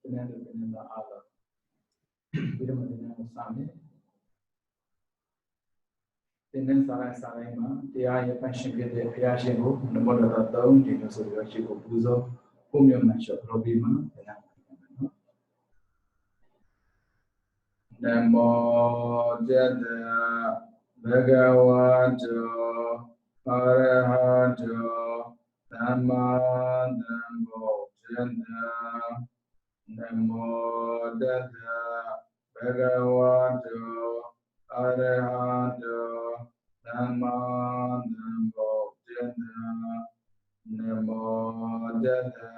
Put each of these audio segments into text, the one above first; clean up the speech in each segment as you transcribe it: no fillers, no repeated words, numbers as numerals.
Depending on other. We don't know something. Then Sarai man, the eye pension get the Piago, the mother of the own, you know, so you actually go Puzo, whom you mentioned, Robima, Namo Jada Bhagavato Arahato Nama Namo Jada Namo Jada Bhagavato Arahato Nama Namo Jada Namo Jada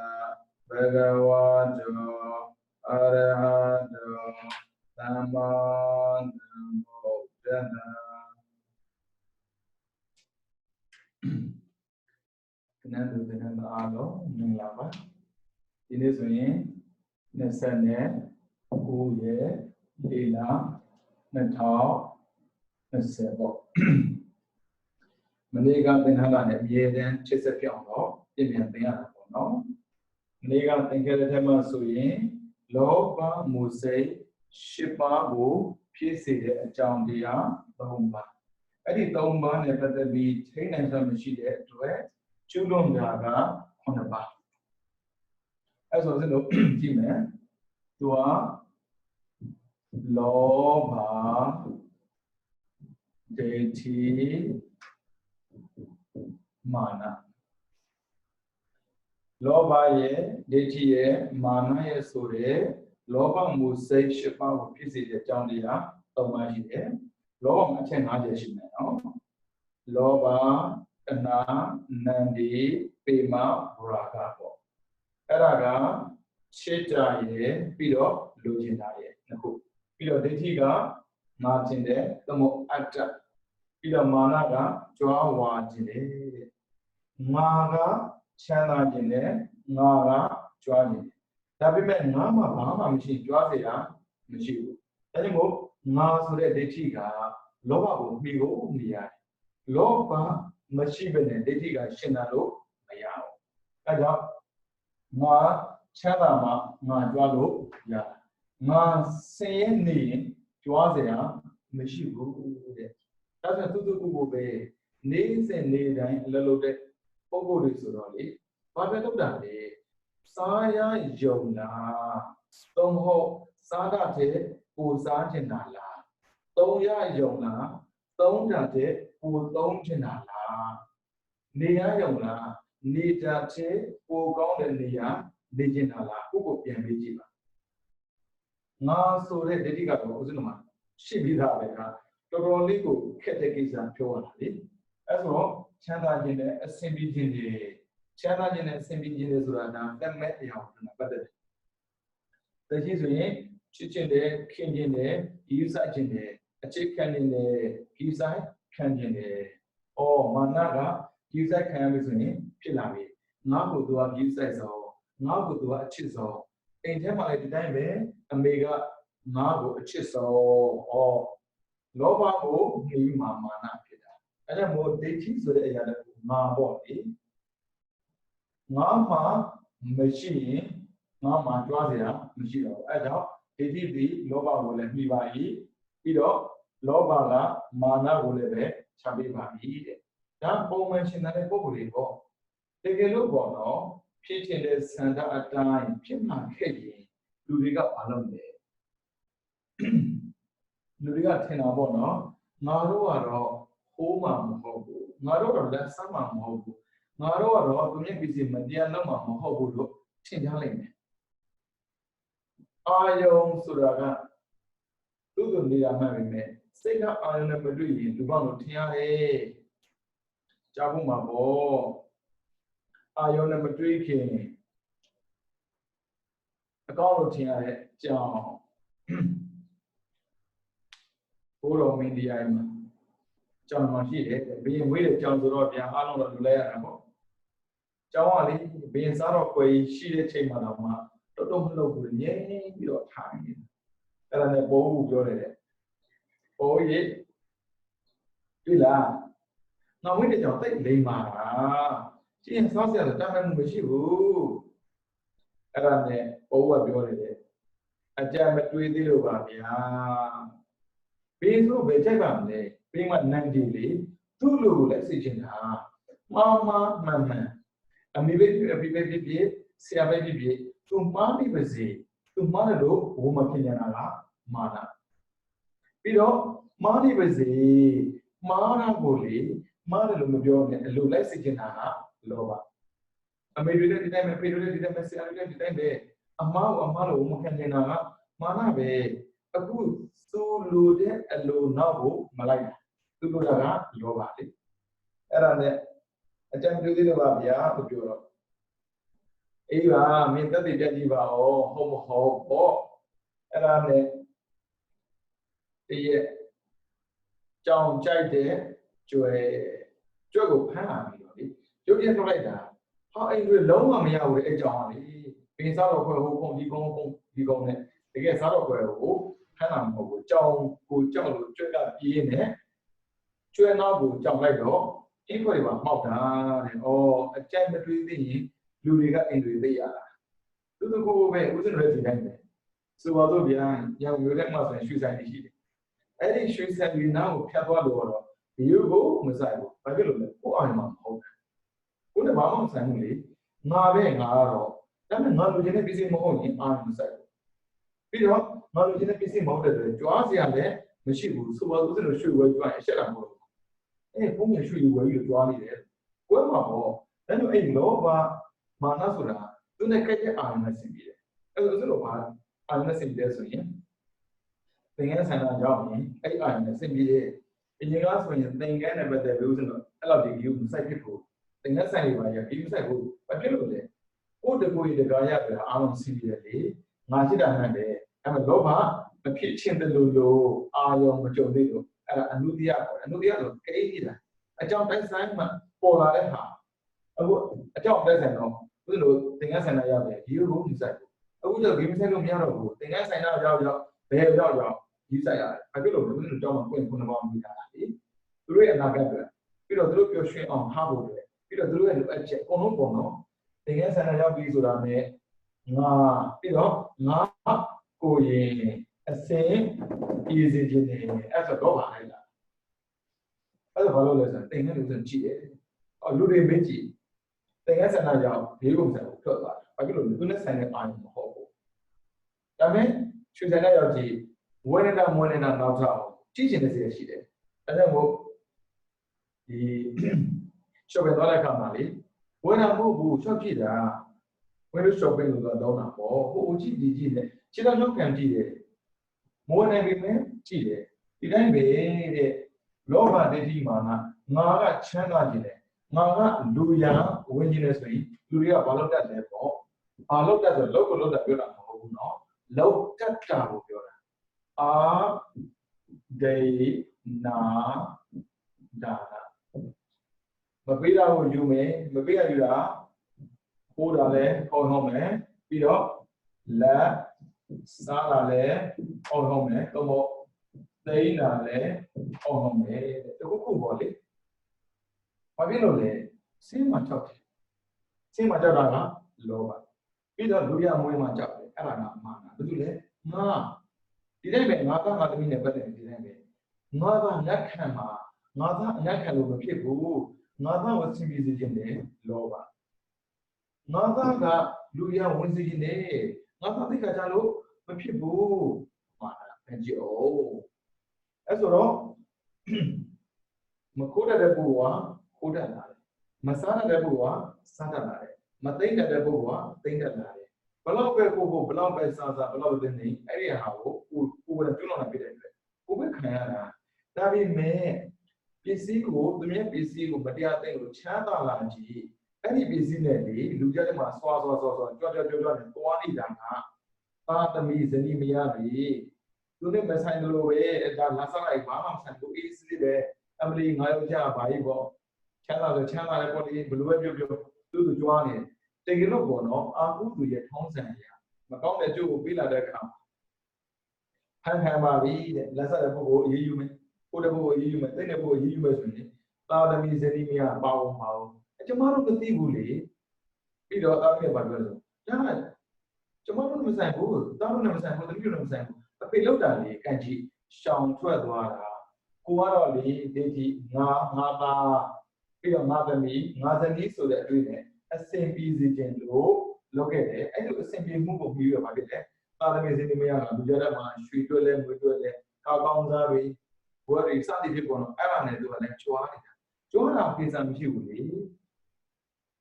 Bhagavato Arahato Nama Namo Jada. Kenapa dengan Allah mengelapa? Ini sebenarnya nesanya kuye ila netau nesebo. Mereka dengan ada biaya cesep yang lo, ini yang dengan lo. Mereka tinggal di mana suyi, loba musai shipa bu pisi jauh dia bahumba. Adi bahumba ni pada bi train yang mesti dia tu Chulung jaga honaba. Eso es lo que me tua loba deti mana. Loba ye deti ye mana ye sore loba musai shipa pisi ye jang dia toma ye loba macam aja sih no. Loba Kana Nandi Pema Buraka. Eraga Cheta ye, Pido, Lugina ye. Pido Detiga, Martin de, Tomo Atta. Pido Managa, Joawa Jine. Naga, Chana Jine, Naga, Joani. Tabimen Nama Mama Michi Joazia, Michi. Animo, Nasure Detiga, Loba Migo Mia. Loba Machibene, Dediga Shinalo, Mayao. Ada Ma Chalama, Ma Jalo, Ya. Ma Sayeni, Joazia, Machibu. That's a Tutu Bay, Nays and Nadan, Lalote, Ogo Soroli, Pabadade, Saya Jona, Stonho, Sadate, Usatinala, Toya Jona, Stonate, Utontinala. Nia Yona, Nita Te, O Gonda Nia, Dijinala, Ugo Piamijiba. Na so re Dedica Ozinoma, Shibida Beka, Toroligo, Ketekis Pionali. As well, Chana Jine, Assembly Jine, Chana Jine, Assembly Jine Zurana, then met the house in a better. The Hizui, Chichine, King Jine, Yusa Jine, a chicken in the Hisa, Kanjine, or Managa. User can be Pilavi. Now go to a user so, now go to a chisel. In time I did a mega now go a chisel or Loba new mamma napida. And a more dating so that I had a ma body. Nama machine, Nama Drazia, machine. Ada, ADB, Loba will let me by E. Ido, Loba, Mana will let Chabi by E. That mention that a bubble. Take a look on pitching the Santa at time, Pima Kegi, Ludiga Alumne. Ludiga Tenabono, Naruaro, Homa Mohobu, Naro left Sama Mohobu, Naruaro to make busy Mediana Mohobu, Tinjaling. Ayon Suraga, Ludu Nida Marime, Sega Iron Madrid, Lubano Tiare. Jabuma bo Ayona Madrid a Golotia John Oro Mindia John Mahi, being with John Zorobia, Alon Lea. ကျောင်းကလေဘင်းစားတော့ခွေရှိတဲ့ချိန်မှာတော့မှတော်တော်မလုပ်ဘူးငြိမ်ပြီးတော့ထိုင်နေအဲ့ဒါနဲ့ပိုးဘူးပြောတယ်ပိုးကြီးတွေ့လားနောက်ဝိတ္တကြောင့်တိတ်လိမ္မာတာရှင်းစားစရာတမ်းမှုမရှိဘူးအဲ့ဒါနဲ့ပိုးကပြောတယ်အကြမ်းမတွေးသေးလို့ပါဗျာဘင်းဆိုဘယ်ချက်ပါမလဲဘင်းကနန်ဒီလေသူ့လိုလည်းသိချင်တာမှန်မှန်အမေပဲအဖေပဲဖြစ်ဆရာပဲဖြစ်သူမှားပြီးပါစေသူမှားတယ်လို့ဘုံမဖြစ်နေတာကမာနပြီးတော့မှားနေပါစေမှားတာကိုလေမှားတယ်လို့မပြောနဲ့အလိုလိုက်သိချင်တာကလောဘအမေတွေလည်းဒီတိုင်းပဲဖေတွေလည်းဒီတိုင်းပဲဆရာတွေလည်းဒီတိုင်းပဲအမားလို့ဘုံမဖြစ်နေတာကမာနပဲအခုသူလိုတဲ့အလိုနောက်ကိုမလိုက်သူလိုတာကလောဘလေအဲ့ဒါနဲ့အကြံပြုသေးတယ်ပါဗျာသူပြောတော့အေးပါမင်းတက်တည်ပြကြည့်ပါဦးဟုတ်မဟုတ်ပေါ့အဲ့ဒါနဲ့တည့်ကြောင်ကြိုက်တဲ့ကျွဲကိုဖမ်းလာပြီးတော့လေရုပ်ပြထုတ်လိုက်တာဟာအဲ့ဒီလုံးဝမရဘူးအဲ့ကြောင်ကလေပင်စားတော့ခွဲဟိုကုန်းဒီကုန်းနဲ့တကယ်စားတော့ခွဲကိုဖမ်းလာမဟုတ်ဘူးကြောင်ကိုကြောက်လို့ကျွဲကပြေးနေကျွဲနောက်ကိုကြောင်လိုက်တော့အင်းခွေပါမှောက်တာတဲ့။အော်အကြိုက်မတွေးသိရင်လူတွေကအင်တွေသိရတာ။သူကိုပဲဥစဉ်ရဲဒီတိုင်းပဲ။ဆိုပါတော့ဗျာ။ရောင်မျိုးတဲ့မှာဆိုရင်ရွှေဆိုင်ရှိတယ်။အဲ့ဒီရွှေဆိုင်ကြီးနားကိုဖြတ်သွားလို့တော့ဒီရုပ်ကိုမဆိုင်ဘူး။ဘာဖြစ်လို့လဲ။ကိုအာရုံမဟုတ်ဘူး။ကိုလည်းဘာမှမဆိုင်ဘူးလေ။ငါတော့ဒါပေမဲ့ငါလူချင်းတဲ့ပစ္စည်းမဟုတ်ရင်အာရုံမဆိုင်ဘူး။ပြီးတော့ငါလူချင်းတဲ့ပစ္စည်းမဟုတ်တဲ့အတွက်ကြွားစရာလည်းမရှိဘူး။ဆိုပါတော့ဥစဉ်ရွှေဝဲကြွားရင်ရှက်တာမဟုတ်ဘူး။ဘုံရရွှေဝဲကြီးကြွားနေတယ်။ကိုယ်မှာပေါ့။ဒါကြောင့်အဲ့လောဘမာနဆိုတာသူနဲ့ကဲ့ရဲ့အာရုံနဲ့ဆင်ပြီးတယ်။အဲ့လိုဘာအာရုံနဲ့ဆင်ပြီးတယ်ဆိုရင်သင်္ကန်းဆန္ဒရောက်ရင်အဲ့အာရုံနဲ့ဆင်ပြီးတယ်။အရင်ကဆိုရင်သင်္ကန်းနဲ့ပတ်သက်လို့ဆိုတော့အဲ့လောက်ဒီကြီးကိုမဆိုင်ဖြစ်ဘူး။သင်္ကန်းဆိုင်တွေပါရပြီးမဆိုင်ဘူး။ဘာဖြစ်လို့လဲ။ကိုယ်တကူရတကားရပြအာရုံဆင်ပြီးတယ်လေ။ငါရှိတာနဲ့ပဲအဲ့မဲ့လောဘမဖြစ်ချင်းတယ်လို့အာရုံမကြုံသေးလို့အဲ့ဒါအနုတ္တိယခေါ်တယ်။အနုတ္တိယဆိုကိန်းနေတာအကြောင်းတိုင်းဆိုင်မှာပေါ်လာတဲ့ဟာအခုအကြောင်းတိုင်းဆိုင်တော့ဘုလိုသင်္ကန်းဆိုင်နာရောက်တယ်ဒီလိုကိုယူဆိုင်အခုကျတော့ဂိမ်းဆိုင်လို့မရတော့ဘူးသင်္ကန်းဆိုင်နာရောက်ဘယ်ရောက်ယူဆိုင်ရတယ်ဘာဖြစ်လို့လဲဘုလိုကြောင်းမှာပွင့်ခုနပေါင်းမိတာလေသူတို့ရဲ့အနာဂတ်တွေပြီးတော့သူတို့ပျော်ရွှင်အောင်ထားဖို့တယ်ပြီးတော့သူတို့ရဲ့လိုအပ်ချက်အကုန်လုံးပုံတော့သင်္ကန်းဆိုင်နာရောက်ပြီဆိုတာနဲ့ငါပြီးတော့ငါကိုရင်အစင်ပြည်စီခြင်းနေအဲ့ဆိုတော့ပါလိုက်တာအဲ့ဒါဘာလို့လဲဆိုတော့သင်္ကန်းလူစံကြည့်တယ်လူတွေမကြည့်သင်္ကန်းဆန္ဒကြောင့်ဘေးကုန်ဆိုင်ကိုထွက်သွားတယ်ဘာဖြစ်လို့လဲသူနဲ့ဆိုင်တဲ့အာရုံမဟုတ်ဘူးဒါပေမဲ့ရွှေဆိုင်တဲ့ရောက်ကြည့်ဝေဒနာမွေးနေတာနောက်ထပ်ကြည့်ချင်တဲ့စိတ်ရှိတယ်အဲ့ဒါမို့ဒီရှော့ပင်သွားတဲ့အခါမှာလေဝေဒနာမဟုတ်ဘူးရှော့ကြည့်တာဝေဒနာရှော့ပင်လို့တော့တောင်းတာပေါ့ဟိုကြည့်ဒီကြည့်နဲ့ခြေတော်ရှော့ခံကြည့်တယ်မွေးနေပြီမဲ့ကြည့်တယ်ဒီတိုင်းပဲတဲ့လောဘဒိဋ္ဌိမာနငါကချမ်းသာခြင်းတယ်ငါကလူရန်ဝင်ခြင်းလဲဆိုရင်လူတွေကဘာလို့တတ်လဲပေါ့ဘာလို့တတ်ဆိုလောက်ကိုလောက်တာပြောတာမဟုတ်ဘူးเนาะလောက်တတ်တာကိုပြောတာအာဒေနာဒါမပေးတာကိုယူမယ်မပေးရယူတာပိုးတာလဲဟောမယ်ပြီးတော့လက်စားတာလဲဟောမယ်တော့သိနေတာလဲဟောမယ်တခုခုပေါ့လေဘာဖြစ်လို့လဲစိတ်မှာကြောက်တယ်စိတ်မှာကြောက်တာကလောဘပြီးတော့လူရမွေးမှာကြောက်တယ်အဲ့ဒါကမာနဘာလို့လဲငါဒီတိုင်းပဲငါသားငါသမီးနဲ့ပတ်သက်နေဒီတိုင်းပဲငါသားလက်ခံမှာငါသားအလက်ခံလို့မဖြစ်ဘူးငါသားကိုသင်ပြစေခြင်းနဲ့လောဘငါသားကလူရဝင်စေခြင်းနဲ့ငါသားသိခါကြလို့မဖြစ်ဘူးမာနအကြည့်အောင်အဲ့ဆိုတော့မခိုးတဲ့ပုဂ္ဂိုလ်ကခိုးတတ်လာတယ်မစားတဲ့ပုဂ္ဂိုလ်ကစားတတ်လာတယ်မသိမ့်တဲ့ပုဂ္ဂိုလ်ကသိမ့်တတ်လာတယ်ဘလောက်ပဲကိုဘလောက်ပဲစားဘလောက်ပဲနေအဲ့ဒီဟာကိုကိုယ်ကျွန်းလာပြတဲ့အတွက်ကိုပဲခံရတာဒါပေမဲ့ပစ္စည်းကိုသူများပစ္စည်းကိုမတရားသိလို့ချမ်းသာလာကြည့်အဲ့ဒီပစ္စည်းနဲ့လေလူကြတဲ့မှာဆွာကြွနဲ့သွားနေတာကသာသမီဇနီးမရပြီသူနဲ့မဆိုင်လို့ပဲဒါလာစားလိုက်ဘာမှမဆိုင်ဘူးအေးစစ်တယ်အမလီငါယောက်ျားဘာကြီးပေါ့ချမ်းသာဆိုချမ်းသာတယ်ပေါ့ဒီဘယ်လိုပဲပြော သူကြွားနေတကယ်လို့ပေါ့နော်အာကုသူရဲ့ထုံးစံရမကောင်းတဲ့ကျိုးကိုပေးလာတဲ့အခါဖန်ခံပါပြီတဲ့လက်ဆက်တဲ့ပုဂ္ဂိုလ်အေးယူမယ်ကိုယ်တပုဂ္ဂိုလ်အေးယူမယ်သိတဲ့ပုဂ္ဂိုလ်အေးယူမယ်ဆိုရင်သာသမီဇနီးမယားပါဝင်ပါအောင်ကျမတို့မသိဘူးလေပြီးတော့အားဖြင့်ပါပြောလို့ဒါကကျမတို့မဆိုင်ဘူးတားလို့လည်းမဆိုင်ဘူးတတိယလည်းမဆိုင်ဘူးအဖေလောက်တာလေကန်ကြည့်ရှောင်ထွက်သွားတာကိုကတော့လေဒီဒီငါသားပြီးတော့ငါသမီးဆိုတဲ့အတွေ့နဲ့အစင်ပြီးစီခြင်းလို့လုပ်ခဲ့တယ်အဲ့လိုအစင်ပြေမှုကိုပြီးတော့ပါဖြစ်တယ်သာသမီဇနီးမယားကလူကြတဲ့မှာရွှေတွဲလဲငွေတွဲလဲကောင်းကောင်းစားတွေဘွယ်တွေစသည်ဖြစ်ပေါ်တော့အဲ့ဒါနဲ့သူကလည်းကြွားနေတာကြွားတာကိစ္စမရှိဘူးလေ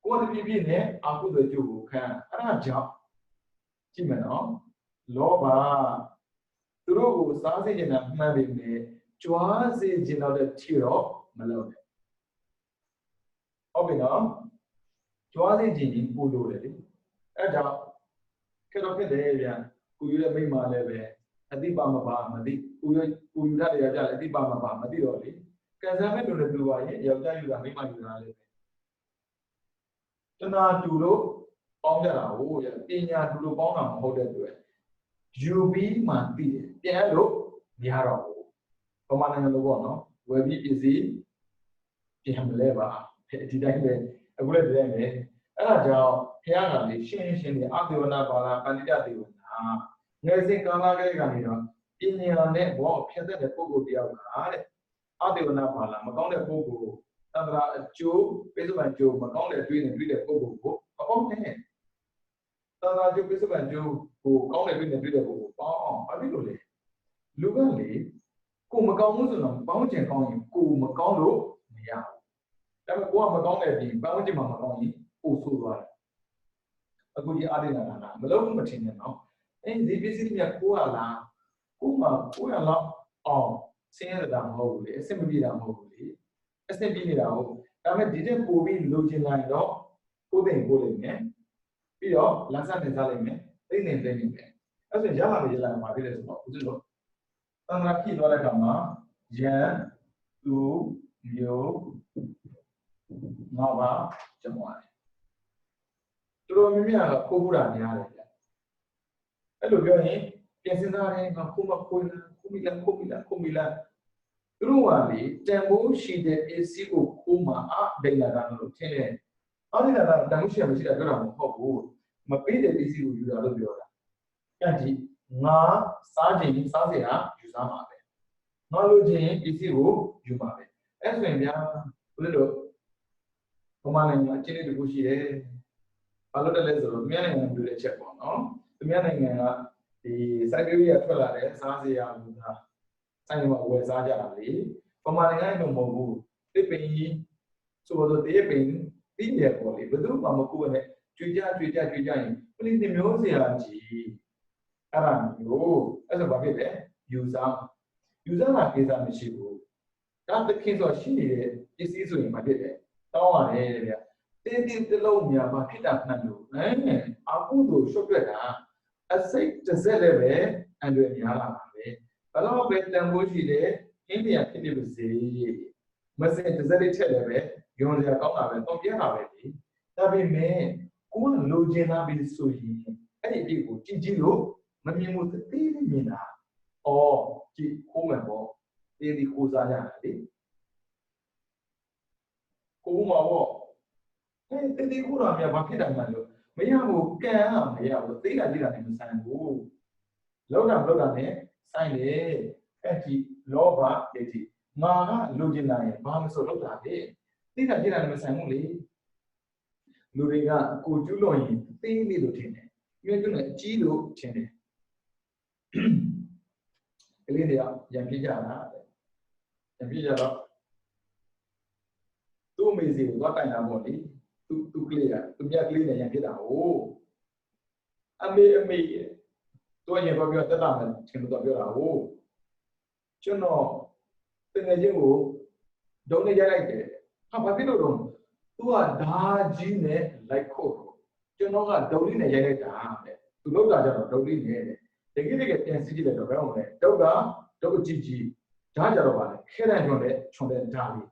ကိုယ်တပြည့်နဲ့အာဟုသောကျိုးကိုခံအဲ့ဒါကြောင့်ကြည့်မယ်နော်လောဘသူတို့ကိုစားစေချင်တာမှန်ပေမဲ့ကြွားစေချင်တဲ့ထီတော့မလုပ်နဲ့ဟုတ်ပြီနော်ကြွားစေချင်ရင်ပို့လို့တယ်လေအဲ့ကြောင့်ခက်တော့ခက်တယ်ဗျာကိုယူတဲ့မိမလည်းပဲအတိပါမပါမသိကိုယူတဲ့တရားကြလည်းအတိပါမပါမသိတော့လေကန်ဆာမဲ့လို့လည်းသူပါရဲ့ယောက်ျားယူတာမိမယူတာလည်းပဲတဏှာတူလို့ပေါင်းကြတာဟိုရပညာတူလို့ပေါင်းတာမဟုတ်တဲ့အတွက်ယူပြီးမှသိတယ်ပြန်လို့မရတော့ဘူးပမာဏငယ်လို့ပေါ့နော်ဝယ်ပြီးပစ္စည်းပြန်မလဲပါဒီတိုင်းပဲအခုလည်းဒီတိုင်းပဲအဲ့ဒါကြောင့်ဘုရားကလေရှင်းနေအသေဝနာပါလာပန္တိတသေဝနာငယ်စဉ်ကာလကလေးကနေတော့ပညာနဲ့ဘောဖြတ်တဲ့ပုဂ္ဂိုလ်တယောက်ကတဲ့အသေဝနာပါလာမကောင်းတဲ့ပုဂ္ဂိုလ်သန္တရာအကျိုးပိစုံအကျိုးမကောင်းတဲ့တွေးတဲ့ပုဂ္ဂိုလ်ကိုအပေါင်းနဲ့သန္တရာကျိုးပိစုံအကျိုးကိုကောင်းတဲ့တွေးတဲ့ပုဂ္ဂိုလ်ပေါင်းဘာဖြစ်လို့လဲလူကလေကိုမကောင်းဘူးဆိုတော့ပေါင်းချင်ကောင်းရင်ကိုမကောင်းလို့မရဘူးဒါပေမဲ့ကိုကမကောင်းတဲ့ပြင်ပေါင်းချင်မှမကောင်းရင်ပို့ဆိုးသွားတယ်အခုဒီအာရိနာနာမလုံးမထင်နဲ့နော်ဒီပစ္စည်းတွေကကိုကလားကိုမှကိုရလောက်အောင်ဆင်းရဲတာမဟုတ်ဘူးလေအဆင်မပြေတာမဟုတ်ဘူးလေအဆင်ပြေနေတာဟုတ်ဒါပေမဲ့ဒီတဲ့ပို့ပြီးလိုချင်လိုက်တော့ကိုသိမ့်ကိုလိမ့်မယ်ပြီးတော့လမ်းဆက်နေစားလိမ့်မယ်သိနေမယ်အဲ့ဆိုရလာနေရလာမှာဖြစ်တယ်ဆိုတော့ဦးဇင်းတို့သံဃာဖြစ်သွားတဲ့အခါမှာယံသူမျိုးငါးပါးကျန်သွားတယ်သူတို့မြမြကခိုးဘူးတာများတယ်ဗျအဲ့လိုပြောရင်ပြင်စင်သားတယ်ငါခိုးမခိုးလားခိုးမိလားသူတို့ကလေတန်ဖိုးရှိတဲ့ပစ္စည်းကိုခိုးမှဒိဋ္ဌာကလို့ထင်တယ်အဒိဋ္ဌာကတန်ဖိုးရှိမရှိတာပြောတာမဟုတ်ဘူးမပေးတဲ့ပစ္စည်းကိုယူတာလို့ပြောတာအဲ့ဒီငါစားခြင်းစားစရာယူစားမှာပဲငါလိုချင်ပစ္စည်းကိုယူမှာပဲအဲ့ဆိုရင်ဗျာဘုရားတို့ဘုမနိုင်ငံအချင်းလေးတခုရှိတယ်ဘာလို့လဲဆိုတော့မြန်မာနိုင်ငံပြောတဲ့ချက်ပေါ့နော်မြန်မာနိုင်ငံကဒီစိုက်ပျိုးရေးထွက်လာတဲ့စားစရာလူသားဆိုင်မှာဝယ်စားကြတာလေဘုမနိုင်ငံကတော့မဟုတ်ဘူးတစ်ပင်ကြီးဆိုတော့တရပင်ပြီးရပေါ့လေဘယ်သူမှမကူနဲ့ကြွေကြရင်ပလိသမျိုးစရာကြီးအဲ့ဒါမျိုးအဲ့ဆိုဘာဖြစ်လဲယူစားတာကိစ္စမရှိဘူးဒါတခင်ဆိုရှိနေတဲ့ပစ္စည်းဆိုရင်ဘာဖြစ်လဲတောင်းရတယ်ဗျတင်းတလုံးများဘာဖြစ်တာမှန်လို့အကုသို့ရှုပ်ပြတာအစိတ်တစ်စက်လည်းပဲအန်တွေများလာပါပဲဘလို့ပဲတန်ဖိုးရှိတယ်အင်းတရားဖြစ်ပါစေမစင်တစ်စက်လေးထက်လည်းပဲယုံစရာကောင်းတာပဲတော့ပြရတာပဲလေဒါပေမဲ့ကိုယ်ကလိုချင်တာပြီဆိုရင်အဲ့ဒီအဖြစ်ကိုကြည့်လို့မမြင်ဘူးသေးမြင်တာကြည့်ခိုးမယ်ပေါ့ဒီခိုးစားရတာလေကိုယ်မှာပေါ့ဒီခိုးတာများဘာဖြစ်တာမှလို့မရဘူးကံကမရဘူးသိတာကြည့်တာနဲ့မဆိုင်ဘူးလောက်တာနဲ့ဆိုင်လေအဲ့ဒီလောဘဒိဋ္ဌိငါကလိုချင်တာရင်ဘာမဆိုလောက်တာလေသိတာကြည့်တာနဲ့မဆိုင်ဘူးလေလူတွေကကိုကျူးလွန်ရင်သိနေလို့ထင်တယ်ပြောကျူးလွန်အကြီးလို့ထင်တယ်ကလေးတွေကရံပြကြတာရံပြကြတော့သူ့အမေစီကိုသွားတိုင်တာပေါ့လေသူကလေးကသူမြတ်ကလေးနဲ့ရံပြတာဟုတ်အမေသူရင်ပြောတက်တာမယ်ချင်းတော့ပြောတာဟုတ်ကျွန်တော်တကယ်ချင်းကိုဒုံးနေကြလိုက်တယ်ဘာဖြစ်လို့တော့သူကဓာကြီးနဲ့လိုက်ခုတ်ကျွန်တော်ကဒုံးလေးနဲ့ရိုက်လိုက်တာတဲ့သူလောက်တာကျတော့ဒုံးလေးနဲ့တကယ်ပြန်စီးကြည့်လိုက်တော့ဘယ်အောင်လဲဒုတ်ကြီးဓာကြတော့ပါလေခဲတဲ့ညွန်တဲ့ဓာလေး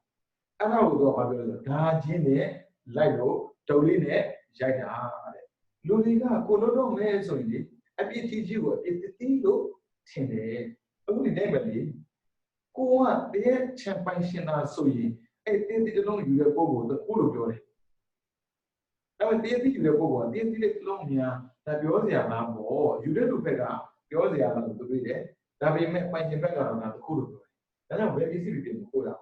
အဲ့ဒါကိုတော့ဘာပြောလဲဓာကြီးနဲ့လိုက်လို့ Dolly net, Jada. Luliga, Colodo may so in it. I pity you if the thing look tender. Only namely. Go on, the champagne are so ye. I think it alone you have over the pool of your. I will tell you the over, the long here that you're the alarm or you didn't pay up. You're the alarm to be there. That we met my better on the pool of your. And I'm very easy to go out.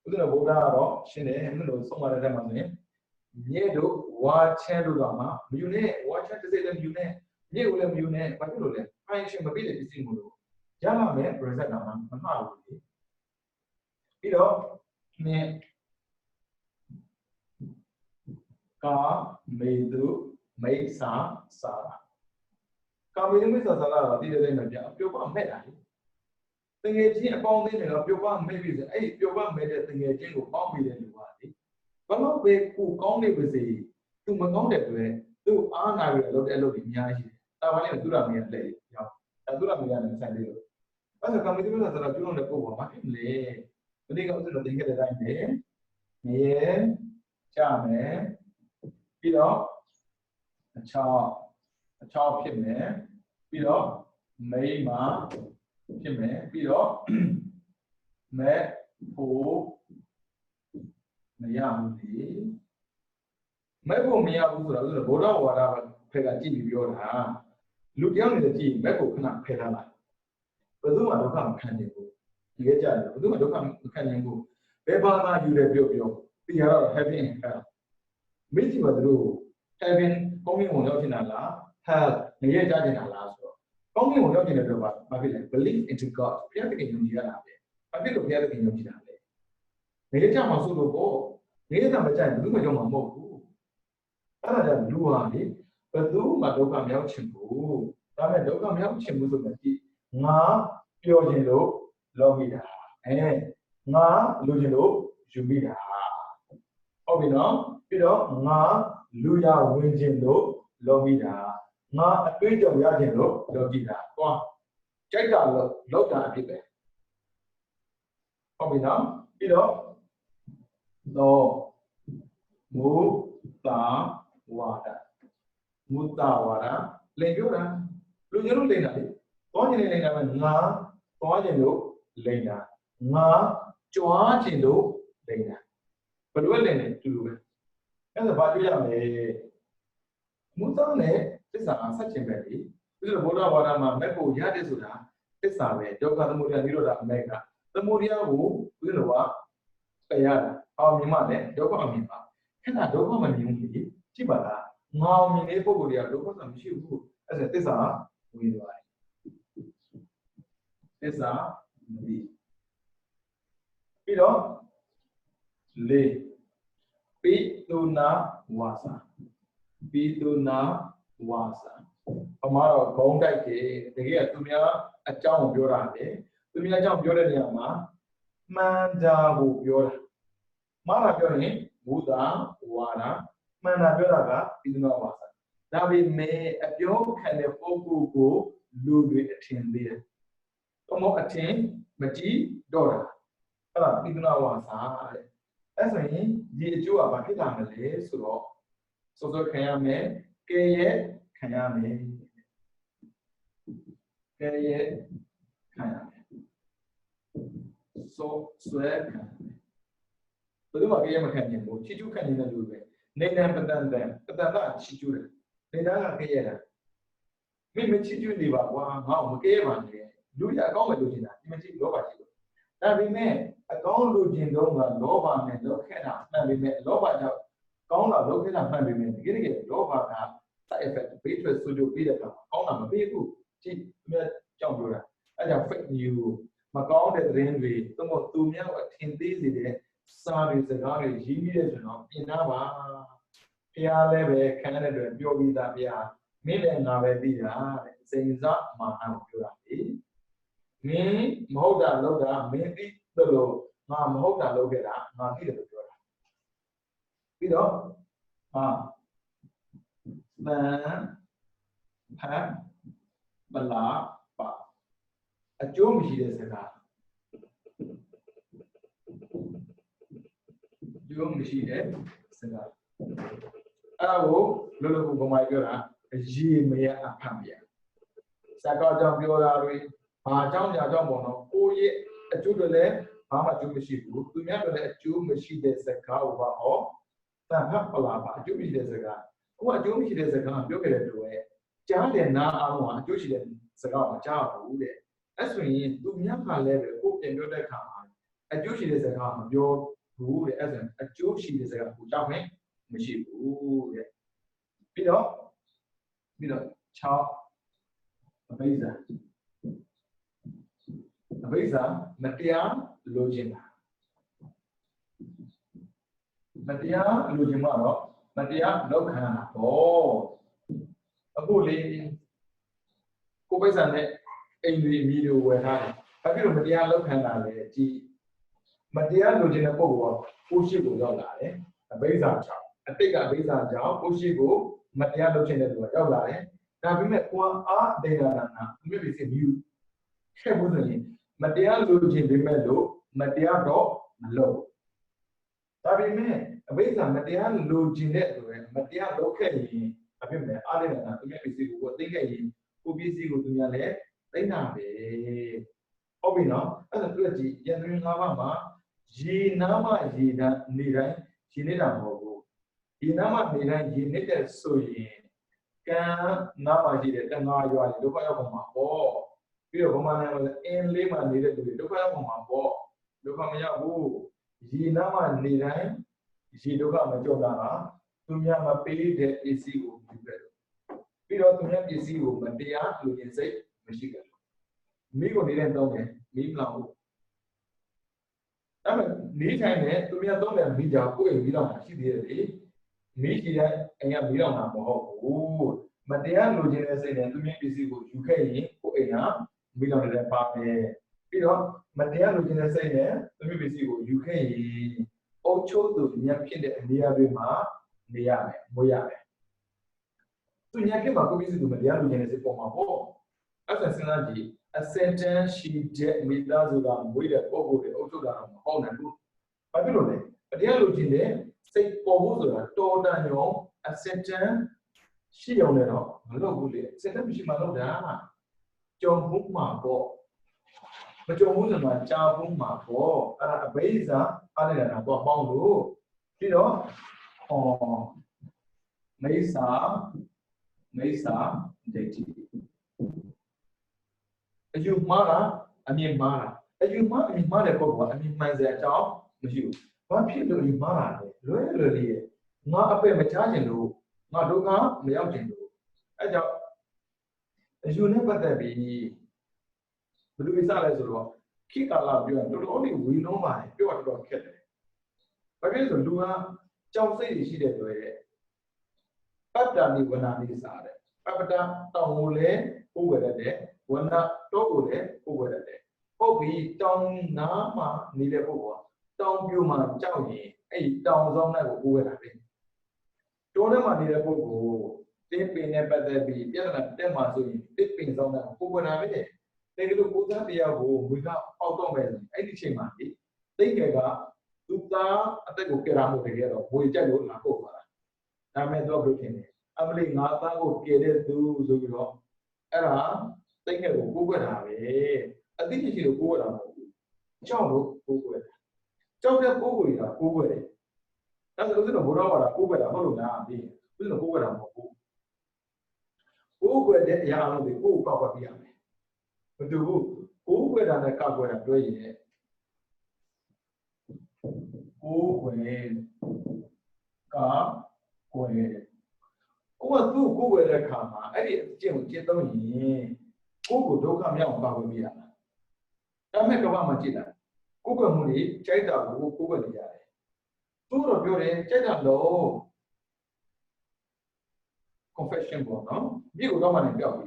We're going to go down, Shine, and some other them. Yedo, watch and Rama, Mune, watch and say them Mune, Yule Mune, Patule, I shall be the single. Jama me, present Naman, and how would you know, me Ka, Medu, Mesa, Sara. Come with Mr. Sala, did they not Piopa Meda? Thing aging upon the Piopa, maybe the 8 Piopa made a thing aging of Pommy than you are. But not be who only with the two Magonde way, two Anna will look at looking Yashi. I want to do that me and lay. I do not mean and send you. As a committee that I do on the poor, I can lay. When they go to the thing that I made, yeah, charm, Peter, a child pimme, Peter, May ma, pimme, Peter, me, who. Mayamdi. Mako Miyabu, the Boda, whatever, Pegati, Yoda. Look young in the team, Mako cannot pay her. But do I come can you go? You get that? Do I come can you go? Bebana, you review we are having hell. Meeting with the having coming on out in Allah, hell, the year judging Allah. Coming on out in a robot, I believe into God. We have to get you here. I feel we have to get you here. They tell us to go. They tell me that do your mamma. I do it, but do my dog am out chimbu. I mean, dog am out chimbu to me. Na, Piojino, Lomida. Eh, Na, Lugino, Jubida. Obino, Pido, Na, Luya, Winjindo, Lomida. Na, a bit of Yagino, Logida. Check out Loga people. Obino, Pido. No, Muta Wada. Muta Wada, Legura, Lugero Lena, Tony Lena, Na, Tonyano, Lena, Na, Joachino, Lena. But well in it to do it. And the Badia may Mutane, this are such a baby. This is a Boda Wada, Meko Yadisuda, this are the Joka the Muria Niro Mega. The Muria who, you know what? Our Mimane, Doko Amima. Can I do come and Chibata? Now, me neighbor would have looked at you as a Tessa, we lie. Tessa, the Pido Le Pituna Wasa. Pituna Wasa. Amaro Gonda, the year to me a town of Yorade, to me a town of Yoradiama. Manjabu Yora Mara Yoni, Buddha, Wana, Manaberaga, Idunawasa. Now we may a yoke and a focal go, Ludu attain there. Tomo attain, Mati, Dora. Idunawasa. As I mean, the Jew of Akitamale, so Kayame, Kaye, Kayame, Kaye, Kayame. So, swear. The Magama Canyon, Chichu Canyon, Nathan Padan, Patana, Chichu, Nena Kayera. Mimi Chichu Liva, how Mukevan, do ya go with Lugina, imagine Lova. Now we met a gone Lugin Donga, Lova, and Lokana, now we met Lova, Gona, Lokana, now we met getting Lova, side effect, Peter Studio Peter, Gona, people, Chip, John Dura. I have fake you. Macau that railway, the more to me, what in this day, service a very genius, in our Piale, Canada, Biovida, Pia, Million Navedia, saying that my me, Moda Loda, maybe the low, Moda Logera, not either. You know, man, have Bala. A Joe Michie Sega. Joe Michie Sega. Aro, Lulu Gomagura, a G. Maya Apamia. Sakajam Biolari, Majam Yajamono, Oye, a Judale, Mama Jumishibu, to never let you machine the Saka over all. Tapalaba, Jumi Desaga. What Jumi Desaga, you get it away. Jan and now, Jushi and Saga, Jabu. As we do Yaka level, who can do the car. A Jushi Desaga, your rule as a Jushi Desaga, who jump machine. Bido, Chow, a visa, Matia, Logina. Matia, Logimano, Matia, Lokana. Oh, a bully. Cobazane, a video where I have you Matia Lokana, Matia Logina Pogo, Pushigo Yola, a visa chow. I take a visa job, Pushigo, Matia Logina Yola. Now we met one art data, maybe it's a new. Matia Login Bimelo, Matia Dog, Low. Tabime, a visa Matia Loginet, Matia Locally, a bit Alina, to maybe see what they get who busy with Yale, they now be. Obino, as a clergy, Yamin Lavama, G Nama Gina Nira, Ginida Mogo. Inama Nira, Ginita Soyin, Can Nama Gida, and now you are the Lopayama. Woman in Lima needed to be look at my ball. Look at Yabu. Ginama Nira, she look at Majona, to Yama pay the ECU. We don't have ECU, but they are looking safe, Michigan. Migo didn't know me now. I mean, need time to me, I don't have Bija going beyond she did. Me and Yamilana. Oh, but they are losing as a to me ECU, UK, Bilang dari parti, bilang Malaysia login saya ni, tapi besi UK, Ocho tu nyakin dia bima, dia moya. Tu nyakin baku besi tu Malaysia login saya pomapo. Asal senaji, ascendant she jet mida juga moya pogo de Ocho dah mau nandu. Tapi loh ni, Malaysia login ni saya pogo tu lah, toda nyong ascendant she yang ni no, malu boleh, ascendant mesti malu dah. John Bumabo. But your woman, John Bumabo, a baza, other than a bongo. You know, oh, Mesa, Dati. A you mara, I mean Mara. A you mother, I mean my job, you. What people you mara, really, not a pay my charging rule, not do not, me out in do. As you never there be. But we saw as well. Kick a lot, you and only we know my, you are going to kill it. But it's a Luna, Chow say she did it. But that we were not decided. Papa, Tomole, over the day, when not Togole, over the day. Obi, Tom Nama, neither over. Tom Buma, Chow, 8,000 over the day. Tolema neither over. Tipping never there be, yet them are doing tipping on them over a day. They look at the Abu, we got automated, any chimati. They gave up, Tuta, at the Gokeramu together, we tell you, Nakova. I may not look in it. I believe not that would get it to Zugro. Era, they have Google. I think you should go on. Chow, Google. Chow, Google. That's a little Burava, Google, a whole now, the Google. Google that Yano, the Google Papa Yami. But to Google and the cover and doing it. Google, car, Google. Google the car, I did get them. Google don't come out about me. I make a mamma. Google money, check out Google the guy. Two of your check out low. Confession board, no? You don't want to go.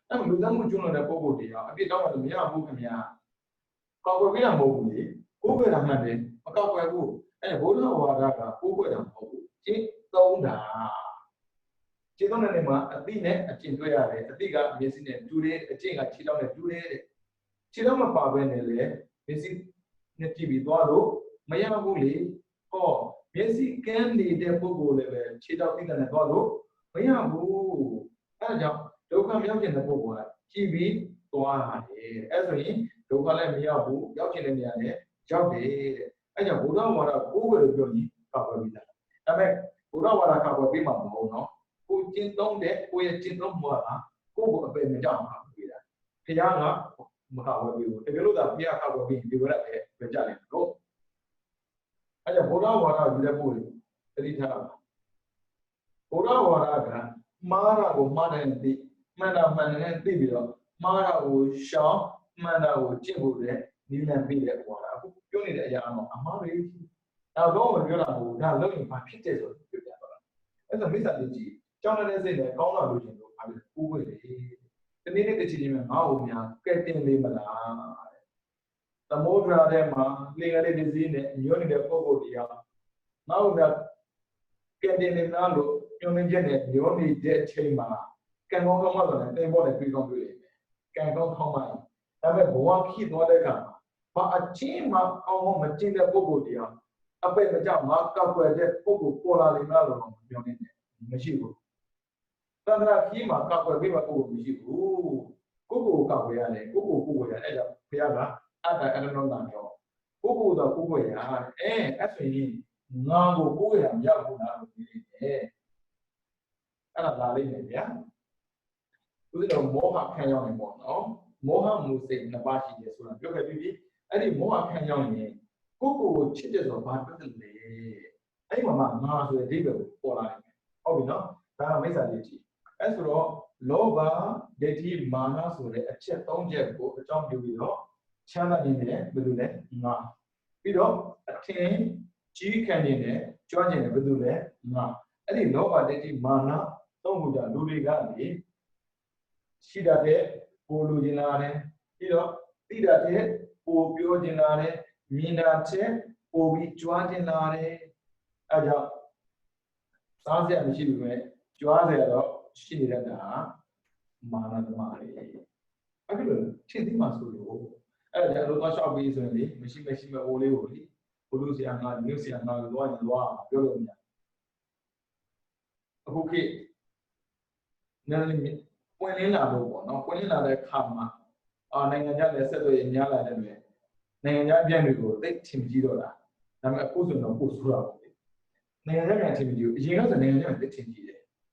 I'm with them who join the Bobo dear. I did not want to be a book and ya. Cover me a mobile, Google a hundred, a couple of who, and a Boda or Raga, Google and Bobo. Chick, don't die. Chidonema, a dinner, a chintuare, a digger, missing a 2 days, a ching, a chidon a 2 days. Chidoma Pavanele, visit Netivi Doro, Mayama Bully, or Messi can lead a Pogo level, cheat out in the Golo, Mayabu, Aja, Doka Milk in the Pogo, Chibi, Toa, Ezri, Doka Miabu, Yakin in the Ane, Jabe, Aja Buddha Wara, over Yoni, Papa Vida. I mean, Buddha Wara Kapa Bima, no, who didn't know that we had Tinto Mola, who would have been down. Piana, Mahawa, if you look at Piaka, we were at the Jali. Go. I have Buddha Wara with a bull. Buddha Wara, Mara or Madan, Mana Man and Bibio, Mara or Shaw, Mana or Chibude, Nilan Bide Wara, you need a Yano, Amari. Now, don't you know that looking for pictures of the as a misadity, John is in the corner looking who will the minute the children are getting Limana. The more them are legally disease, you need a Pogodia. Now that getting in Nalo, you only dead chamber. Can go come on, they want to be complete. Can go come on. I have one kid, what they come. But a team of home, a team of Pogodia. I bet the job mark up where that Pogo Pola Limalo, Machigo. Sandra Hima Kapa Viva Pogo Michigo. Kuku Kawiane, Kuku Piaga, I don't know. Kuku the Kuya, actually, Nango Kuya, Yakuna, and a Lali, yeah. We don't Moha Canyon anymore, no? Moha Muse Nabashi, yes, look at Bibi, any Moha Canyon, Kuku changes of Barton. I'm a man, the Digo, for I. Oh, we know, that makes a ditty. As for all, Loba, Deti, Mana, so a chat on Jericho, a Tom Duvido, Chana in there, Bedule, Na. We don't attain G Canyon, George in the Bedule, Na. Any Loba, Deti, Mana, Tomuda, Ludigani, Shidate, Poluginare, Tidate, Popioginare, Minate, Obi Juantinare, Aja. Sansia Michigan, Juazero. She did that. Mana the Mari. I will change the Masulu. And the Loma shop is only, Machine Oli, Ulusiana, Nusiana, Loa, Yolonia. Okay. When in a low, not when in a karma, or Nanga said in Yala and me. Nanga Janigo, they Tim Gidola. I'm a person of Usura. Nanga Tim you, she has a name of the Tim.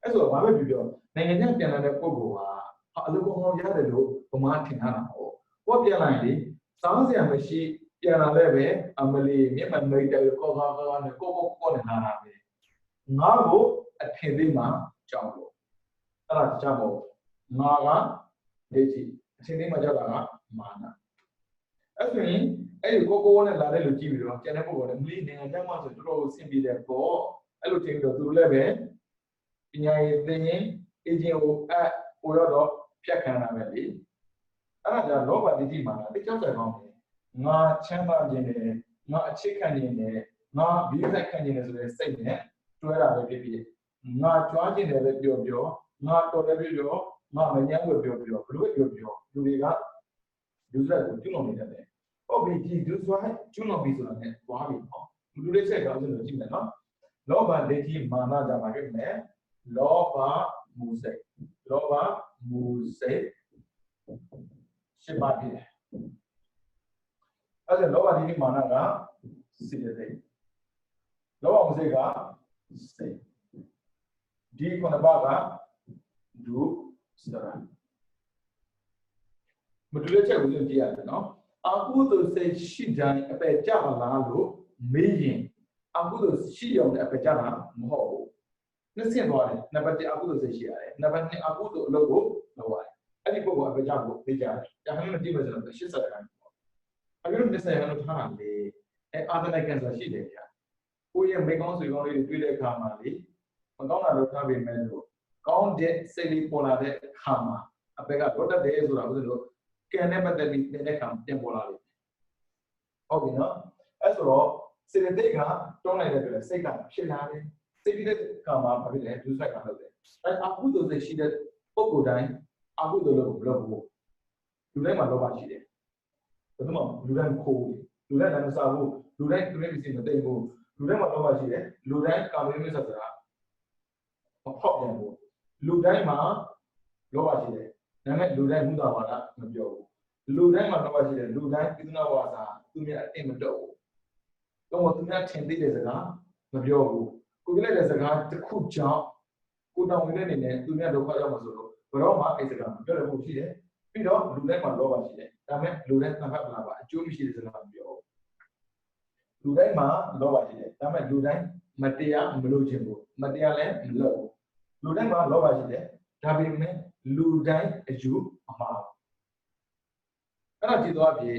As well, my video, Nanga and a Pogo, a little Yaddo, for Martin Hana. What the line? Sounds a machine, Yana Leve, Amelie, Miman made a Coca and a Coco Hana. Nago at Kedima, Jambo. Jambo. Naga, Deti, Cinema Jala, Mana. As we, a Coco and a Lade Lucido, Canapo, and bleeding and Yamas to throw Simbi there for, I look into the Leve. Pinyai Deni, Aging at Oyodo, Piacana Valley. Another Loba di Mana, the Jota Mommy. Not Chamba Gene, not Chicken in there, not Bisa Canyon as they say, to a baby. Not Joaquin the Bio, not Torabio, not Manyango Bio, Blue, do we got? Do that, do not need that. Oh, we do why? Do not be so net, why? Do they say, I don't know, Loba de Mana Jamagan. Loba Muse. Loba Muse. Shibati. As a Loba di Managa, City. Loba Musega, say. D. Konabaga, do Sara. Modulator will be at no. Abudo say she died a bed Java, million. Abudo she on the Pajana, Moho. Listen, never the Abu say she, never the Abu logo, no why. Any book of a jumbo, the judge, the 100 division of the Shisa. I don't miss a 100 hand, and other against a she did. We are making also only the Twitter Kamali, Madonna Rotavi Mendo, Count de Sally Pola de Kama, a beggar, what a day can never be the Necam temporarily. Oh, you know, as well, say the Dega, don't let it say that she had it. Come up with a two seconds. And Abu the she did Pogo dine, Abu the logo. Do them a loba she did. But no, do them cold, do them and Sabu, do them to everything the table, လူတိုင်းမှာလောဘရှိတယ်လူတိုင်းကာမဂုဏ်မျိုးဆိုတာမဖောက်ပြန်ဘူးလူတိုင်းမှာလောဘရှိတယ်ဒါပေမဲ့လူတိုင်းမုဒ္ဒဝါဒမပြောဘူးလူတိုင်းမှာလောဘရှိတယ်လူတိုင်းပိသနာဝါစာသူများအတင်းမတော့ဘူးတော့သူများထင်သိတဲ့စကားမပြောဘူးကိုယ်လည်းတဲ့စကားတစ်ခုကြောင့်ကိုတောင်းဝင်တဲ့အနေနဲ့သူများဒုက္ခရောက်မှာဆိုလို့ဘယ်တော့မှအဲ့စကားမပြောရဘူးရှိတယ်ပြီးတော့လူတိုင်းမှာလောဘရှိတယ်ဒါပေမဲ့လူတိုင်းသံဖတ်ပလာပါအကျိုးမရှိတဲ့စကားမပြောဘူးလူတိုင်းမှာလောဘရှိတယ်ဒါပေမဲ့လူတိုင်းမတရားမလို့ခြင်းဘူးမတရားလည်းမလုပ်ဘူးလူတိုင်းမှာလောဘရှိတယ်ဒါပေမဲ့လူတိုင်းအယူအမှားအဲ့ဒါကြည့်သွားပြီ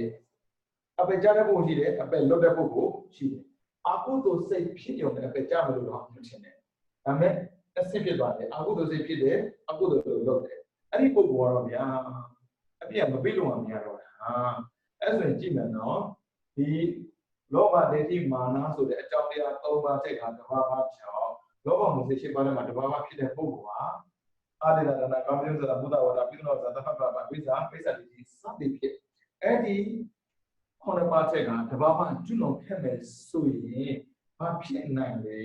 အပယ်ကြားတဲ့ပုဂ္ဂိုလ်ရှိတယ်အပယ်လွတ်တဲ့ပုဂ္ဂိုလ်ရှိတယ်အကုသိုလ်စိတ်ဖြစ်ရုံနဲ့အပယ်ကြားမလို့တော့မထင်နဲ့ဒါပေမဲ့အစစ်ဖြစ်သွားတယ်အကုသိုလ်စိတ်ဖြစ်တယ်အကုသိုလ်လွတ်တယ်အဲ့ဒီပုဂ္ဂိုလ်ကတော့ဗျာအပြည့်မပြီးလို့မရတော့တာအဲ့ဆိုရင်ကြည့်မယ်နော်ဒီလောဘဒေတိမာနဆိုတဲ့အကြောင်းတရား၃ပါးစိတ်ဟာတဘာဝကြောင့်လောဘမှုစိတ်၈ပါးထဲမှာတဘာဝဖြစ်တဲ့ပုဂ္ဂိုလ်ဟာအာဒေနာနာကာမယုဇာဘုဒ္ဓဝါဒပိသနောဇာတဖပဝိဇာပိဿတိစသည်ဖြစ်အဲ့ဒီခုနပါချက်ကတဘာဝကျွလွန်ခဲ့မယ်ဆိုရင်ဘာဖြစ်နိုင်လဲ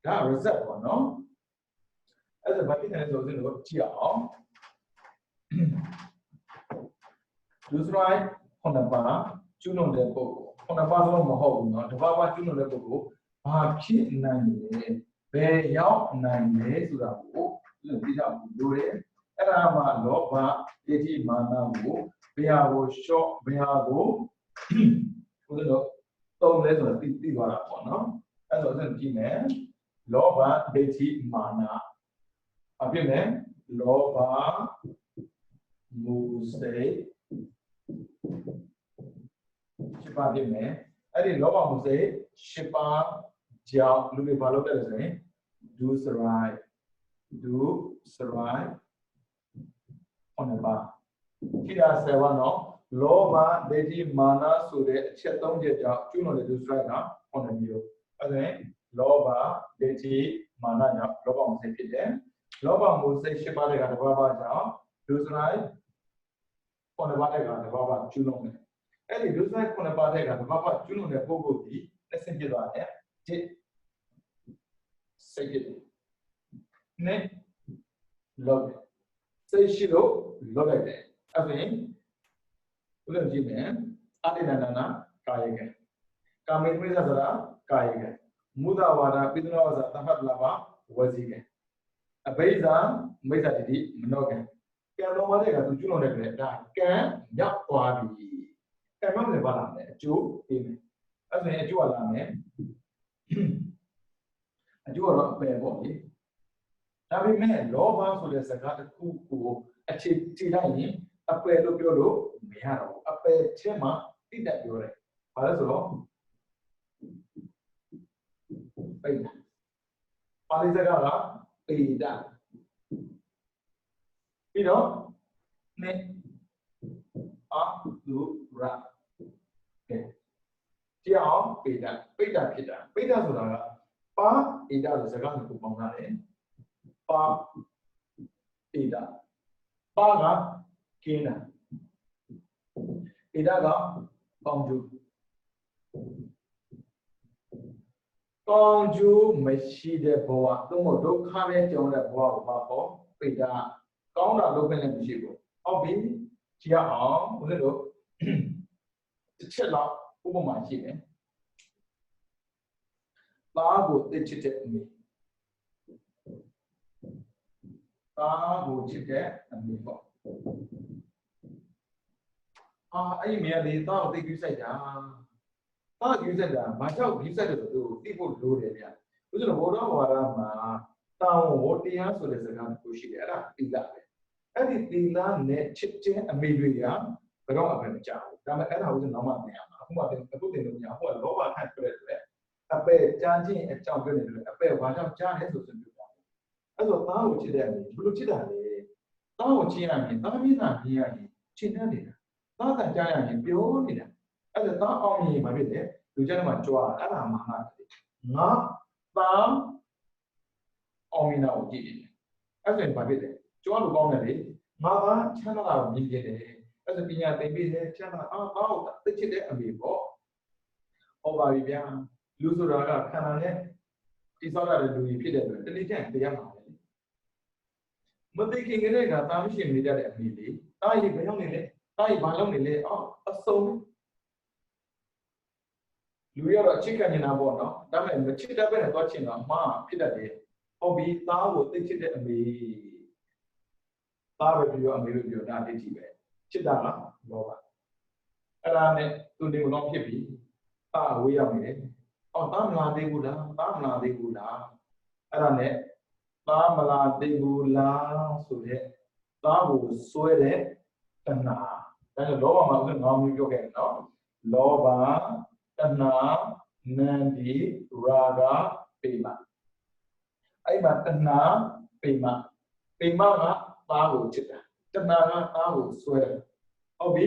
ဒါ result ပေါ့နော်အဲ့ဒါဘာဖြစ်နိုင်လဲဆိုတော့ကြည့်အောင်ဒုစရိုက်ခုနပါကျွလွန်တဲ့ပုဂ္ဂိုလ်ခုနပါတော့မဟုတ်ဘူးနော်တဘာဝကျွလွန်တဲ့ပုဂ္ဂိုလ်ဘာဖြစ်နိုင်လဲဘယ်ရောက်နိုင်လဲဆိုတာကိုသိကြဖို့လိုတယ်အဲ့ဒါမှလောဘဒိဋ္ဌိမာနကိုဘယ်ဟာကိုရှော့ဘယ်ဟာကိုဘုရားတို့သုံးလဲဆိုတော့သိသွားတာပေါ့နော်အဲ့တော့ဆက်ကြည့်မယ်လောဘဒိဋ္ဌိမာနအဖြစ်နဲ့လောဘမူစိတ်ရှိပါဖြစ်မယ်အဲ့ဒီလောဘမူစိတ်ရှိပါကြောင့်လူတွေဘာလုပ်တယ်လဲဆိုရင်ဒုစရိုက်on the bar ခိရာဆယ်ဝါနော်လောဘဒိဋ္ဌိမာနဆိုတဲ့အချက်၃ချက်ကြောင့်ကျွလွန်တဲ့ဒုစရိုက်က on theမျိုးအဲ့ဒါလောဘဒိဋ္ဌိမာနကြောင့်လောဘမှုစိတ်ဖြစ်တယ်လောဘမှုစိတ်၈ပါးတွေကတဘာဝကြောင့်ဒုစရိုက်on the bar တွေကတဘာဝကျွလွန်တယ်အဲ့ဒီဒုစရိုက်on the bar တွေကတဘာဝကျွလွန်တဲ့ပုဂ္ဂိုလ်ဒီလက်ဆင့်ဖြစ်သွားတယ်တစ်စိတ်ဖြစ်တယ်နဲ့လောဘစိတ်ရှိလို့လောလိုက်တယ်အဲ့ဒါရင်ဘုရားကြည့်မယ်အတိဏနာနာကာယကံကာမေမိစ္ဆာဆိုတာကာယကံမုဒ္ဒဝါဒပိသနောဇာသဟပလဘဝစီကံအဘိဇာမိစ္ဆာတိတိမနောကံကံတော်ပါတဲ့ကသူကျွလွန်တဲ့ပြဒါကံရောက်သွားပြီကံမှလည်းပါလာမယ်အကျိုးပေးမယ်အဲ့ဒါရင်အကျိုးကလာမယ်အကျိုးကတော့အပယ်ပေါ့လေဒါပေမဲ့လောဘဆိုတဲ့စကားတစ်ခုကိုအခြေတည်လိုက်ရင်အပယ်လို့ပြောလို့မရတော့ဘူးအပယ်ချင်းမှတိတက်ပြောတယ်ဘာလဲဆိုတော့ပိဋကပါဠိစကားကပိဋကပြီးတော့နေအလူရကဲကြောင်းပိဋကဖြစ်တာပိဋကဆိုတာကပါဣဒလို့စကားကိုပေါင်းထားတယ်ပါဣဒပါကကင်းတာဣဒကပေါင်းကျူကောင်းကျိုးမရှိတဲ့ဘဝသို့မဟုတ်ဒုက္ခနဲ့ကြုံတဲ့ဘဝကိုပါပေါ့ပိဋကကောင်းတာလုပ်ခွင့်လည်းမရှိဘူးဟုတ်ပြီကြည့်အောင်ဦးဇင်းတို့တစ်ချက်လောက်ဥပမာရှိတယ်သားကိုသိချစ်တဲ့အမေသားကိုချစ်တဲ့အမေပေါ့အဲ့ဒီမြန်လေးသားကိုသိကူးဆိုင်တာသားကူးဆိုင်တာဘာကြောင့်ကူးဆိုင်တယ်ဆိုတော့သိဖို့လိုတယ်ဗျဦးဇင်းတို့ဘောဓဝါဒမှာတောင်းဝတရားဆိုတဲ့စကားကိုရှိတယ်အဲ့ဒါသီလပဲအဲ့ဒီသီလနဲ့ချစ်တဲ့အမေတွေကဘယ်တော့မှမကြောက်ဘူးဒါပေမဲ့အဲ့ဒါဦးဇင်းနောက်မှသင်ရမှာအခုမှအခုသင်လို့မရအခုကလောဘထပ်ပြည့်တယ်အပယ်ကြားခြင်းအကြောင်းပြောနေတယ်အပယ်ဘာကြောင့်ကြားလဲဆိုပြောတာအဲ့တော့သားကိုချစ်တဲ့အမေဘယ်လိုချစ်တာလဲသားကိုချစ်ရရင်သားမျက်နှာမြင်ရရင်ချစ်တတ်နေတာသားကကြားရရင်ပြောနေတာအဲ့ဒါသားအောင်မြင်မှာဖြစ်တယ်လူကျမ်းမှာကြွားအဲ့ဒါမှငါသားအောင်မြင်တာကိုကြည့်နေတယ်အဲ့ဒါဘာဖြစ်လဲကြွားလို့ကောင်းတယ်လေငါကချမ်းသာတာကိုမြင်ပြတယ်အဲ့ဒါပညာသင်ပေးတယ်ချမ်းသာသားကိုသိချစ်တဲ့အမေပေါ့ဟောပါပြီဗျာ လူဆိုတာကခန္ဓာနဲ့တိစောက်ရတဲ့လူကြီးဖြစ်တဲ့အတွက်တနေ့ကျရင်တရားမှာပဲမသိခင်ကလေးကတာမရှိနေတတ်တဲ့အမိလေးတာကြီးဘယ်ရောက်နေလဲတာကြီးဘာလုပ်နေလဲအော်အစုံလူရတော့ချစ်ခံနေတာပေါ့နော်ဒါပေမဲ့မချစ်တတ်ပဲနဲ့သွားချင်တော့မှားဖြစ်တတ်တယ်ဟုတ်ပြီသားကိုသိချစ်တဲ့အမေသားပဲပြောအမေပဲပြောဒါဒိဋ္ဌိပဲချစ်တာကလောဘအဲ့ဒါနဲ့သူနေတော့ဖြစ်ပြီသားဝေးရောက်နေတယ်အော်သားမလာသေးဘူးလားသားမလာသေးဘူးလားအဲ့ဒါနဲ့သားမလာသေးဘူးလားဆိုတဲ့သားကိုစွဲတဲ့တဏှာဒါကြောင့်လောဘမှာဥစ္စာငါမျိုးပြောခဲ့တယ်နော်လောဘတဏှာနန္ဒီရာဂပိမအဲ့မှာတဏှာပိမကသားကိုချစ်တာတဏှာကသားကိုစွဲတယ်ဟုတ်ပြီ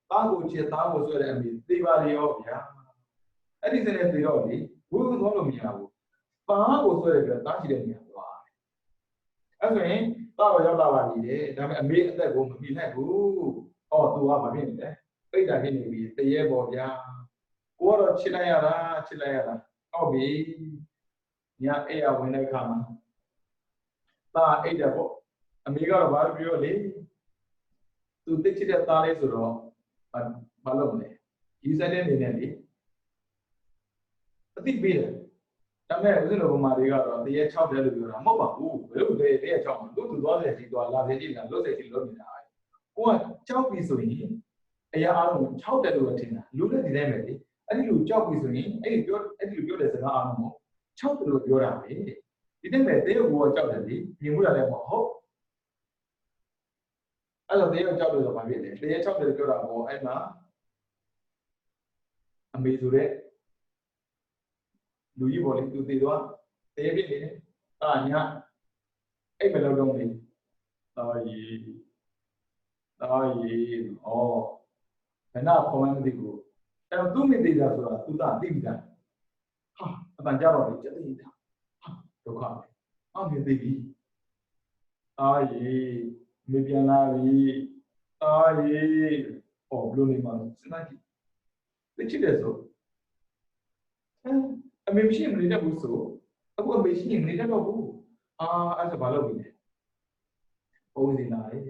သားကိုချစ်သားကိုစွဲတဲ့အမိသိပါလေရောဗျာအဲ့ဒီစနေသိတော့လေဝိဝသွားလို့မရဘူးသားကိုစွဲတယ်ပြသားရှိတဲ့နေရာသွားအဲ့ဆိုရင်သားကိုရောက်လာပါပြီလေဒါပေမဲ့အမေအသက်ကိုမမိနိုင်ဘူးအော်သူကမဖြစ်နေတယ်ပိတ်တာဖြစ်နေပြီတရေပေါ်ဗျာကိုကတော့ချစ်လိုက်ရတာဟုတ်ပြီညအိပ်ရဝင်တဲ့အခါမှာသားအိပ်တယ်ပေါ့အမေကတော့ဘာပြောလေသူသိချစ်တဲ့သားလေးဆိုတော့ဘာလုပ်မလဲယူဆိုင်တဲ့အနေနဲ့လေအသိပေးတယ်ဒါပေမဲ့ဦးဇင်းတော်ဘုမာတွေကတော့တရေ6တယ်လို့ပြောတာမဟုတ်ပါဘူးဘယ်လိုလဲတရေ6မှာသူသွားတယ်ဒီသွားလာတယ်ကြည့်လားလွတ်တယ်ကြည့်လို့နေတာကိုကကြောက်ပြီဆိုရင်အရာအားလုံး6တယ်လို့ထင်တာလူလည်းဒီတိုင်းပဲလေအဲ့ဒီလိုကြောက်ပြီဆိုရင်အဲ့ဒီလိုပြောတဲ့စကားအားလုံးကို6တယ်လို့ပြောတာပဲဒီတဲ့မဲ့တရေကိုကြောက်တယ်လေမြင်မှုရတယ်မဟုတ်အဲ့တော့တရေကြောက်တယ်ဆိုဘာဖြစ်လဲတရေ6တယ်လို့ပြောတာပေါ့အဲ့မှာအမေဆိုတဲ့လူကြီးပေါ်လေသူတည်သွားတရေဖြစ်နေတယ်အာညအဲ့ဘယ်လိုလုပ်လဲတာကြီးဩဘယ်နာခေါ်မှန်းမသိဘူးအဲ့တော့သူမိသေးတာဆိုတာသူသာသိပြီလားဟာအပန်ကြတော့လေစက်သိတာဟာဒုက္ခပဲအော်မြင်သိပြီအာကြီးမေပြန်လာပြီအာကြီးဘလို့နေမှာစဉ်းစားကြည့်သိချစ်တယ်ဆိုအမေမရှိမနေတတ်ဘူးဆိုအခုအမေရှိရင်မနေတတ်တော့ဘူးအဲ့ဒါဘာလုပ်ပြီလဲပုံစံလာတယ်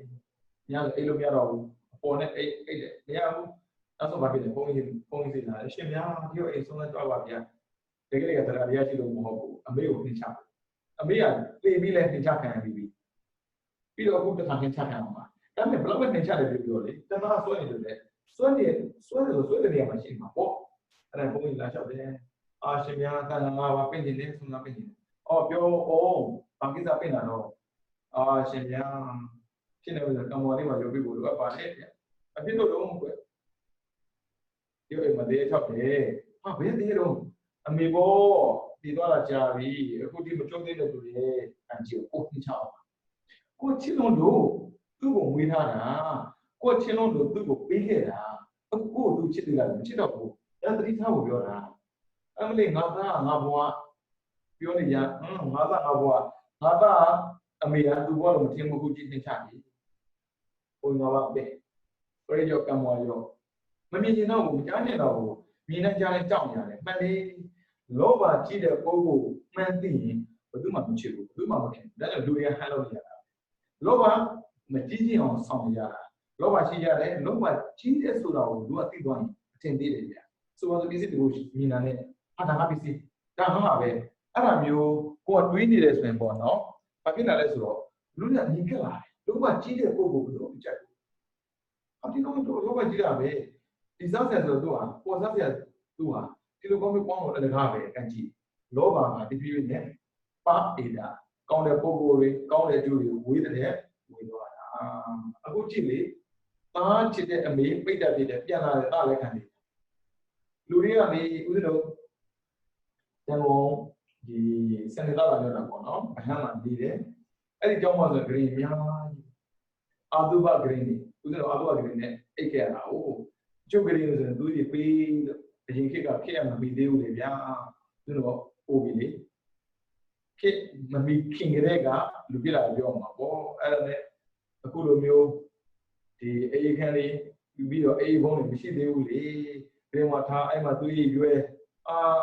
ညအိတ်လို့မရတော့ဘူးအပေါ်နဲ့အိတ်တယ်မရဘူးနောက်ဆုံးဘာဖြစ်လဲပုံစံလာတယ်ရှင်များဒီကိုအိတ်ဆုံးသွားပါဗျာတကယ်ကတရားရှိလို့မဟုတ်ဘူးအမေကိုနှိမ့်ချအမေကပြေးပြီးလဲနှိမ့်ချခံရပြီးတော့အခုတစ်ခါနှိမ့်ချခံအောင်ပါဒါပေမဲ့ဘယ်လောက်ပဲနှိမ့်ချတယ်ပြောလေတနာဆွဲနေတယ်လေဆွဲတဲ့နေရာမှာရှိမှာပေါ့အဲ့ဒါပုံစံလာလျှောက်တယ်ရှင်များတန်ခါပါပြင်နေဆုံးတာပြင်နေပြောဘာကိစ္စပြင်လာတော့ရှင်များဖြစ်နေလို့ကံပေါ်လေးမှာရုပ်ပြီးကိုလိုအပ်ပါတယ်ဗျအဖြစ်တော့လုံးကွယ်ဒီအိမ်မှာသေးထောက်တယ်ဘယ်သေးတော့အမေဘောတည်သွားတာကြာပြီအခုဒီမကြုံသေးတဲ့သူတွေအန်ဂျီကိုကိုချအောင်ကိုချစ်လုံးလို့သူ့ကိုမွေးထားတာကိုချစ်လုံးလို့သူ့ကိုပေးခဲ့တာအခုကိုသူချစ်တယ်လားမချစ်တော့ဘူးအဲ့တတိထားကိုပြောတာအမလေးငါသားငါဘွားပြောနေကြငါသားငါဘွားငါသားအမေကသူ့ဘွားလို့မထင်ဘူးခုကြည့်နေချပြီဘုံငါပါပဲဆိုရကြောကံမောရောမမြင်ချင်တော့ဘူးမကြားချင်တော့ဘူးမြင်နေကြလဲကြောက်နေရတယ်မှန်လေလောဘကြီးတဲ့ပုဂ္ဂိုလ်မှန်သိရင်ဘယ်သူမှမချစ်ဘူးဘယ်သူမှမခင်ဒါကြောင့်လူတွေကဟန်လို့ရတာလောဘမကြီးကြီးအောင်ဆောင်ရတာလောဘရှိရတယ်လောဘကြီးတဲ့ဆိုတာကိုလူကသိသွားရင်အထင်သေးတယ်ဗျာဆိုတော့ဒီစစ်တူမြင်တာနဲ့ဒါငါပစ္စည်းဒါမှပဲအဲ့ဒါမျိုးကိုကတွေးနေတယ်ဆိုရင်ပေါ့နော်ဘာဖြစ်လာလဲဆိုတော့လူကမြင်ခဲ့လာတယ်လောဘကြီးတဲ့ပုဂ္ဂိုလ်ကိုမကြိုက်ဘူးဒီကောင်တော့လောဘကြီးတာပဲဒီစားဆရာဆိုတော့ပေါ်စားဆရာသူဟာဒီလိုကောင်းပြီးပေါင်းလို့လည်းကားပဲအကြည့်လောဘကဒီပြည့်နဲ့ပါအေတာကောင်းတဲ့ပုဂ္ဂိုလ်တွေကောင်းတဲ့အကျိုးတွေဝေးတဲ့ဝေးသွားတာအခုကြည့်လေသားချစ်တဲ့အမေပိတ်တက်ပြတဲ့ပြန်လာတဲ့သားလည်းခံနေလူတွေကနေဦးဇင်းတို့တန်ကုန်ဒီစနေသားလာပြောတာပေါ့နော်အဟမ်းမှာနေတယ်အဲ့ဒီကြောင်းမှာဆိုဂရင်းများအာတုဘဂရင်းနေဦးဇင်းတို့အာတုဘဂရင်းနဲ့အိတ်ခဲ့ရတာဟုတ်ကျုပ်ဂရင်းဆိုရင်သူကြီးပေးလို့အရင်ခေတ်ကခေတ်ရမမီသေးဘူးလေဗျာသူတို့ပို့ပြီလေခေတ်မမီခင်ကလေးကလူပြလာပြောမှာပေါ့အဲ့ဒါနဲ့အခုလိုမျိုးဒီအေးခန်းလေးပြီးတော့အေးဘုံတွေမရှိသေးဘူးလေဘယ်မှာထားအဲ့မှာသူကြီးရွယ်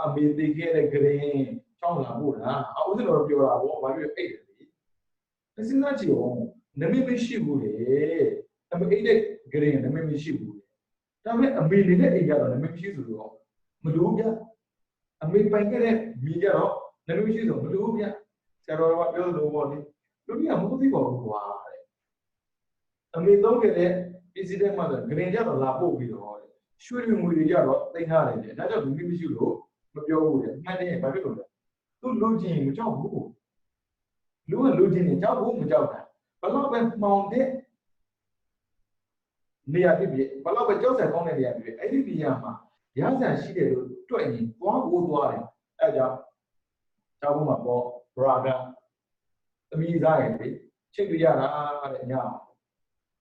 အမေသေးခဲ့တဲ့ green ချောင်းလာဖို့လားဦးဇင်းတော်ပြောတာပေါ့ဘာဖြစ်အိတ်တယ်လေစဉ်းစားကြည့်အောင်နမိတ်မရှိဘူးလေအမေအိတ်တဲ့ green နမိတ်မရှိဘူးဒါပေမဲ့အမေနေတဲ့အိတ်ကတော့နမိတ်မရှိဆိုတော့မလို့ဗျအမေပိုင်ခဲ့တဲ့မိကြတော့နမိတ်မရှိဆိုမလို့ဗျဆရာတော်ကပြောလို့ပေါ့လေလူကြီးကမဟုတ်သေးပါဘူးကွာတဲ့အမေသုံးခဲ့တဲ့ပစ္စည်းတွေမှာဆို green ကြတော့လာပို့ပြီးတော့ရွှေငွေတွေကြတော့သိမ်းထားတယ်လေဒါကြောင့်လူကြီးမရှိလို့မပြောဘူးလေမှန်တယ်ဘာဖြစ်လို့လဲသူလူချင်းမကြောက်ဘူးလူကလူချင်းနေကြောက်ဘူးမကြောက်တာဘလောက်ပဲမှောင်တဲ့နေရာဖြစ်ဖြစ်ဘလောက်ပဲကြောက်စရာကောင်းတဲ့နေရာဖြစ်ဖြစ်အဲ့ဒီနေရာမှာရဟဆန်ရှိတယ်လို့တွေ့ရင်သွားဖို့သွားတယ်အဲ့ကြောင့်ကြောက်ဖို့မှာပေါ့ဘရာကသမီးသားရဲ့လေချိန်ပြရတာတဲ့ညာ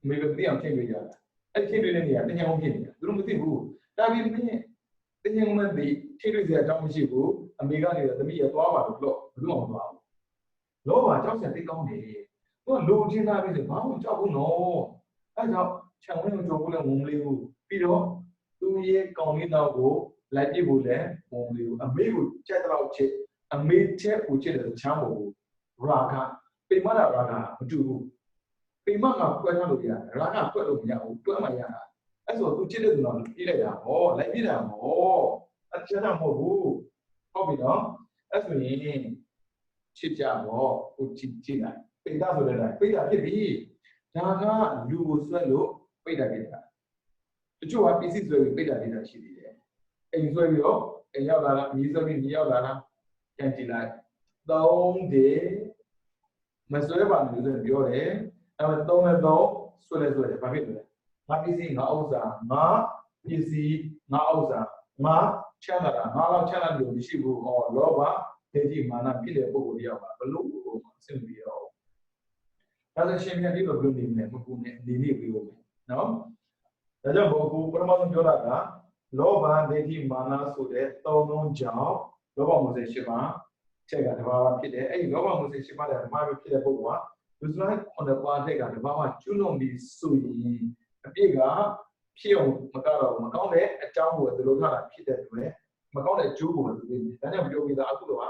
အမေကသိအောင်ချိန်ပြရတာအဲ့ချိန်ပြတဲ့နေရာတင်ချောင်းဖြစ်နေတာသူတို့မသိဘူးဒါပေမဲ့တင်ချောင်းမသိချိန်ပြစရာအကြောင်းမရှိဘူးအမေကနေသမီးရသွားပါလို့ဘယ်သူမှမသွားဘူးလောဘကြောက်စရာသိကောင်းတယ်သူကလူချင်းသားပြီဆိုဘာမှကြောက်ဘူးနော်အဲ့ကြောင့်ခြံဝင်းကိုကြောက်ဖို့လည်းဝင်မလေးဘူးပြီးတော့သူရဲ့ကောင်းလေးတော့ကိုလိုက်ပြဖို့လည်းဝင်မလေးဘူးအမေကိုကြက်တော့ချစ်အမေချက်ကိုချစ်တယ်ချမ်းဖို့ရာဂပိမနာရာဂမတူဘူးပိမကကွဲထားလို့ရတယ်ရာဂကွဲလို့မရဘူးတွဲမှရတာအဲ့ဆိုသူချစ်တဲ့သူတော့ပြေးလိုက်တာဟောလိုက်ပြေးတာဟောအချမ်းသာမဟုတ်ဘူးဟုတ်ပြီနော်အဲ့ဆိုရင်ချစ်ကြတော့ကိုချစ်လိုက်ပိတာဆိုတဲ့ပိတာဖြစ်ပြီဒါကလူကိုဆွဲလို့ပိတာဖြစ်တာတချို့ကပစ္စည်းဆွဲပြီးပိတာဖြစ်တာရှိသေးတယ်အိမ်ဆွဲပြီးတော့အိမ်ရောက်လာတာမြေဆွဲပြီးမြေရောက်လာတာပြန်ကြည့်လိုက်3ဒေမဆွဲပါဘူးလို့ပြောတယ်အဲ့မဲ့3နဲ့3ဆွဲလဲဆွဲတယ်ဘာဖြစ်လဲငါပစ္စည်းငါဥစ္စာငါပစ္စည်းငါဥစ္စာငါချမ်းသာတာငါတော့ချမ်းသာလို့မရှိဘူးဟောလောဘဒေတိမာနဖြစ်တဲ့ပုဂ္ဂိုလ်တယောက်ကဘလို့အဆင်ပြေတော့ဒါဆိုရှင်ပြန်ပြီးတော့ဘယ်လိုနေမလဲမကူနဲ့နေနေပြီးလို့နော်ဒါကြောင့်ဘုရားပထမဆုံးပြောတာကလောဘဒေတိမာနဆိုတဲ့သုံးလုံးကြောင့်လောဘမှုစေရှိပါချက်ကတဘာဝဖြစ်တယ်အဲ့ဒီလောဘမှုစေရှိပါတဲ့ဓမ္မပဲဖြစ်တဲ့ပုဂ္ဂိုလ်ကလူစလိုက်9ပါးထက်ကတဘာဝကျွလွန်ပြီးဆိုရင်အပြည့်ကဖြစ်အောင်မကတော့မကောင်းတဲ့အကြောင်းကိုသူတို့ခါတာဖြစ်တဲ့အတွက်မကောင်းတဲ့အကျိုးကိုသူသိတယ်ဒါကြောင့်ပြောပြီးသားအခုတော့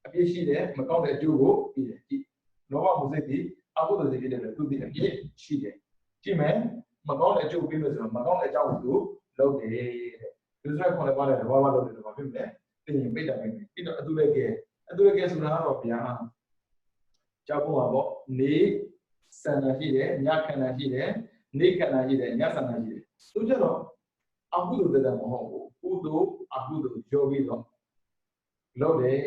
အပြည့်ရှိတယ်မကောင်းတဲ့အကျိုးကိုပြီးတယ်ဒီလောဘမှုစေပြီးအခုတော့ဒီဖြစ်တဲ့သူသိအပြည့်ရှိတယ်ကြည့်မယ်မကောင်းတဲ့အကျိုးပြီးလို့ဆိုတော့မကောင်းတဲ့အကြောင်းကိုသူလုပ်တယ်တဲ့လူစလိုက်9ပါးတဲ့တဘာဝလုပ်တယ်ဆိုတော့ဖြစ်မယ်သိရင်ပိတ်တာပဲပြီးတော့အတူလည်းကဲဆိုတာတော့ဗျာကြောက်ဖို့ပါပေါ့နေစန္ဒရှိတယ်ညခန္ဓာရှိတယ်နေခန္ဓာရှိတယ်ညစန္ဒရှိတယ်သူကြတော့အကုသိုလ်တဲ့မဟုတ်ဘူးကုသိုလ်အကုသိုလ်ကြောပြီးတော့လုပ်တယ်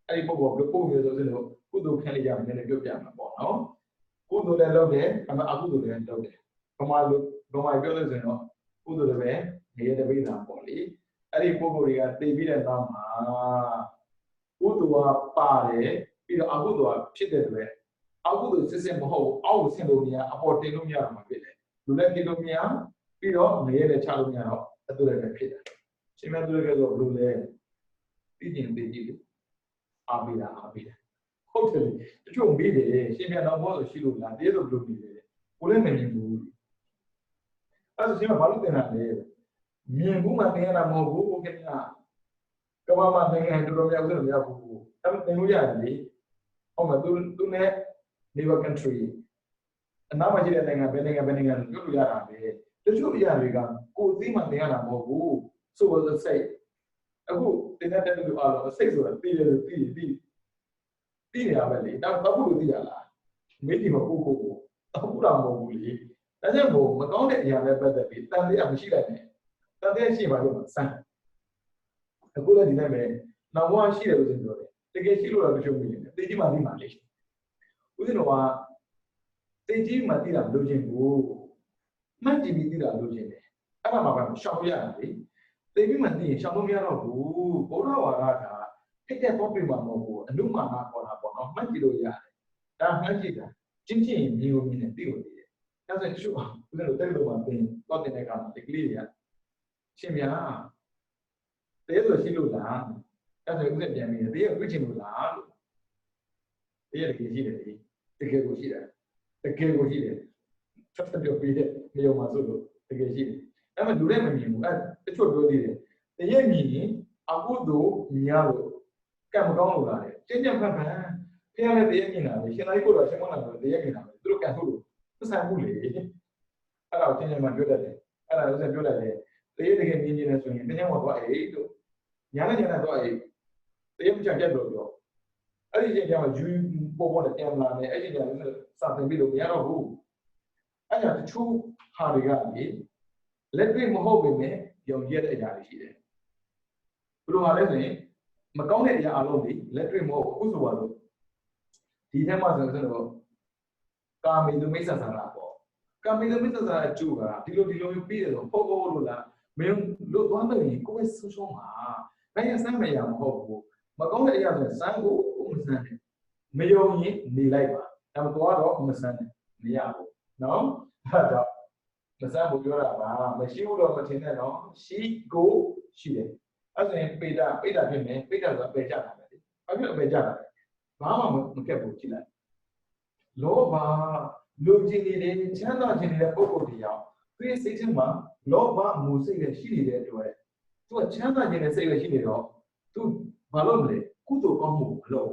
အဲ့ဒီပုဂ္ဂိုလ်ဘယ်ပုံမျိုးဆိုစလို့ကုသိုလ်ခံလိုက်ရမယ်လည်းပြောပြမှာပေါ့နော်ကုသိုလ်လည်းလုပ်တယ်အမှအကုသိုလ်လည်းလုပ်တယ်ဘုမာပြောလို့ဆိုရင်တော့ကုသိုလ်လည်းပဲနေရတဲ့ပိဿာပေါ့လေအဲ့ဒီပုဂ္ဂိုလ်တွေကသိပြီးတဲ့နောက်မှာကုသိုလ်ကပါတယ်ပြီးတော့အကုသိုလ်ကဖြစ်တဲ့အတွက်အကုသိုလ်စစ်စစ်မဟုတ်အောက်ဆင်လို့မရအပေါ်တင်လို့မရတော့မှဖြစ်တယ်လူလည်းတင်လို့မရပြီးတော့နေရတဲ့ချလို့မရတော့အတူလည်းဖြစ်တယ်ရှင်မတူလည်းဆိုလူလည်းပြီးကျင်သိကြည့်လို့အားပေးတာဟုတ်တယ်တချို့မေးတယ်ရှင်ပြန်တော့ဘောဆိုရှိလို့လားတေးဆိုဘလို့နေတယ်ကိုလည်းမမြင်ဘူးအဲ့ဒါရှင်ကဘာလို့တင်တာလဲမြင်ဘူးမှတင်ရတာမဟုတ်ဘူးခင်ဗျာကမ္ဘာမှာနိုင်ငံတော်တော်များများဥစ္စာမရဘူးအဲ့တင်လို့ရတယ်လေဟုတ်မှာသူနဲ့ neighbor country အနောက်မှာရှိတဲ့နိုင်ငံဘယ်နိုင်ငံလို့ပြောလို့ရတာပဲတချို့အရာတွေကကိုယ်သိမှတင်ရတာမဟုတ်ဘူးဆိုတော့စိတ်အခုတင်တဲ့လူအားလုံးစိတ်ဆိုတာသိတယ်လို့သိရပါလေတော့ဘူးလို့သိရလားမေးဒီမှာကိုအခုတော့မဟုတ်ဘူးလေဒါကြောင့်မကောင်းတဲ့အရာနဲ့ပတ်သက်ပြီးတန်တရားမရှိလိုက်နဲ့တန်တရားရှိပါလို့စမ်းအခုလည်းဒီတိုင်းပဲနောက်ဘဝရှိတယ်လို့ပြောတယ်တကယ်ရှိလို့တော့မရှုံးဘူးလေသိကြီးမှသိမှလေဦးဇင်းတော်ကသိကြီးမှသိတာမလို့ခြင်းကိုမှတ်ကြည့်ပြီးသိတာလို့ခြင်းတယ်အဲ့ဒါမှပဲရှောင်ရတယ်လေသိပြီးမှသိရင်ရှောင်လို့မရတော့ဘူးဘုရားဝါဒကထိတ်တဲ့ topic မှာမဟုတ်ဘူးအနုမာနခေါ်တာပေါ့နော်မှတ်ကြည့်လို့ရတယ်ဒါမှတ်ကြည့်တာချင်းမြင်လို့မြင်တယ်သိလို့သိတယ်ဒါဆိုရင်ရှုအောင်ဦးဇင်းတို့တက်လို့မှသင်တော့တင်တဲ့အခါမှာဒီကလေးတွေကရှင်ဗျာတဲဆိုရှိလို့လားအဲ့ဒါဦးဇင်းပြန်ပြီးတယ်တဲရပြချင်လို့လားလို့တဲရတကယ်ရှိတယ်လေတကယ်ကိုရှိတယ်ဆက်ပြောပြီးတဲ့နေရာမှာဆိုလို့တကယ်ရှိတယ်အဲ့မဲ့လူလည်းမမြင်ဘူးအဲ့တချို့ပြောသေးတယ်တဲရမြင်ရင်အ ကုသိုလ်ညာလို့ကံမကောင်းလို့လာတယ်ကျင့်ကြံဖန်ဖန်ဖះလည်းတရက်မြင်တာပဲရှင်သာရိပုတ္တရာရှင်မောနာကတရက်မြင်တာပဲသူတို့ကံထုတ်လို့သစ္စာမှုလေအဲ့ဒါကိုကျင့်ကြံမှပြောတတ်တယ်အဲ့ဒါလည်းပြောတတ်တယ်တရက်တကယ်မြင်နေတယ်ဆိုရင်တရားပေါ်သွားအေးလို့ညာနဲ့သွားအေးတရက်မချပြတ်လို့ပြောအဲ့ဒီကျင့်ကြံမှာယူပေါ်တဲ့တန်လာနဲ့အဲ့ဒီကျင့်ကြံစတင်ပြီးလို့မရတော့ဘူးအဲ့ဒါတချို့ဟာတွေကလေလက်တွေ့မဟုတ်ပေမဲ့ယုံကြည်တဲ့အရာတွေရှိတယ်ဘယ်လိုဟာလဲဆိုရင်မကောင်းတဲ့အရာအလုံးတွေလက်တွေ့မဟုတ်ဘူးဆိုပါလို့ဒီထဲမှာဆိုတော့ကာမေတုမိစ္ဆာသနာပေါ့ကာမေတုမိစ္ဆာသနာအကျိုးကဒီလိုပြီးတယ်ဆိုဟုတ်လို့လားမင်းလို့သွားလို့ရင်ကိုယ်ဆူဆုံးမှာဘယ်ရစမ်းမရမဟုတ်ဘူးမကောင်းတဲ့အရာဆိုစမ်းကိုမစမ်းနဲ့မယုံရင်နေလိုက်ပါဒါမှသွားတော့မစမ်းနဲ့မရဘူးနော်အဲ့တော့မစမ်းဘူးပြောတာပါမရှိဘူးတော့မထင်နဲ့နော်ရှိကိုရှိတယ်အဲ့ဆိုရင်ပိဋကဖြစ်မယ်ပိဋကဆိုတာပယ်ကြတာပဲလေဘာဖြစ်လို့ပယ်ကြတာလဲဘာမှမကက်ဘူးကြည့်လိုက်လောဘလူချင်းနေတဲ့ချမ်းသာခြင်းနေတဲ့ပုဂ္ဂိုလ်တရားသူရဲ့စိတ်ထဲမှာလောဘမူစိတ်နဲ့ရှိနေတဲ့အတွက်သူကချမ်းသာခြင်းနဲ့စိတ်နဲ့ရှိနေတော့သူဘာလို့မလဲကုသိုလ်ကောင်းမှုမလုပ်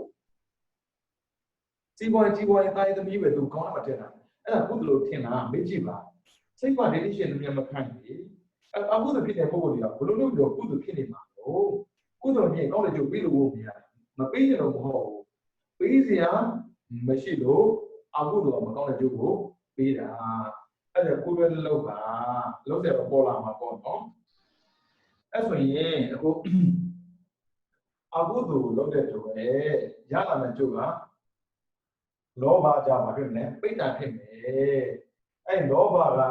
ကြီးပွားတာရသမီးပဲသူကောင်းမှတက်တာအဲ့ဒါကုသိုလ်ထင်လားမေ့ကြည့်ပါစိတ်ကဒိဋ္ဌိရှင်လူများမခံဘူးအကုသိုလ်ဖြစ်တဲ့ပုဂ္ဂိုလ်တွေကဘလို့လို့ပြောကုသိုလ်ဖြစ်နေမှာလို့ကုသိုလ်ပြင်ကောင်းတဲ့ကျိုးပြီးလို့မရမပေးရတော့မဟုတ်ဘူးပေးစရာမရှိလို့အကုသိုလ်ကမကောင်းတဲ့ကျိုးကိုပေးတာအဲ့ဒါကိုယ်ပဲလောက်ပါလောက်တယ်တော့ပေါ်လာမှာပေါ့နော်အဲ့ဆိုရင်အခုအကုသိုလ်လောက်တဲ့ကျိုးပဲရလာတဲ့ကျိုးကလောဘကြမှာဖြစ်မယ်ပိဋကဖြစ်မယ်အဲ့လောဘက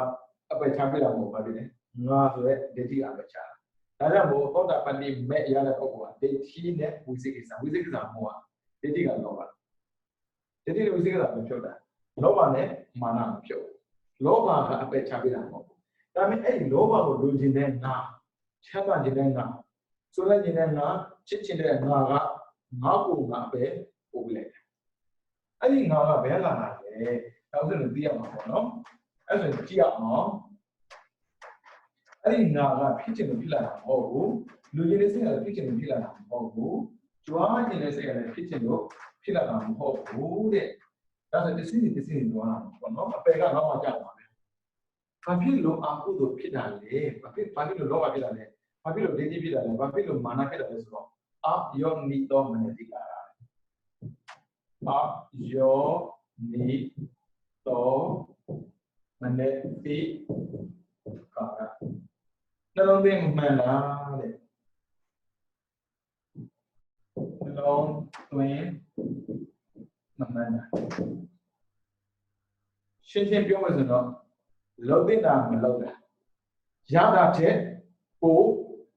အပယ်ချပြတာမဟုတ်ပါဘူးလေငါဆိုရက်ဒိဋ္ဌိအပယ်ချတာဒါကြောင့်မို့သောတာပန်တိမဲ့ရတဲ့ပုဂ္ဂိုလ်ကဒိဋ္ဌိနဲ့ဝိသိကိစ္စမဟုတ်ဒိဋ္ဌိကလောဘဒိဋ္ဌိနဲ့ဝိသိကိစ္စမဖြစ်တာလောဘနဲ့မာနမဖြစ်ဘူးလောဘကအပယ်ချပြတာမဟုတ်ဘူးဒါပေမဲ့အဲ့ဒီလောဘကိုလူကျင်တဲ့ငါချမ်းသာခြင်းတဲ့ငါဆိုလိုက်ခြင်းတဲ့ငါချစ်ခြင်းတဲ့ငါကငါကိုငါပဲပို့ပြလိုက်တယ်အဲ့ဒီငါကဘယ်လာတာလဲနောက်ဆုံးသိရမှာပေါ့နော်အဲ့ဆိုကြည့်အောင်နော်အဲ့ဒီငါကဖြစ်ချင်လို့ဖြစ်လာတာမဟုတ်ဘူးလူကြီးလေးစိတ်ကဖြစ်ချင်လို့ဖြစ်လာတာမဟုတ်ဘူးကြွားခြင်းလေးစိတ်ကလည်းဖြစ်ချင်လို့ဖြစ်လာတာမဟုတ်ဘူးတဲ့ဒါဆိုတစီသွားတာပေါ့နော်အပယ်ကတော့မှကြောက်ပါမယ်ဘာဖြစ်လို့အကုသိုလ်ဖြစ်တာလဲဘာဖြစ်လို့လောဘဖြစ်တာလဲဘာဖြစ်လို့ဒိဋ္ဌိဖြစ်တာလဲဘာဖြစ်လို့မာနဖြစ်တာလဲဆိုတော့အယောနိတောမနတိကာရအယောနိတောမနတိကာရနှလုံးသွင်းမှန်လားတဲ့နှလုံးသွင်းမှန်လားရှင်းပြောမယ်ဆိုတော့လုံတဲ့တာမလုံတာရတာတဲ့ပို့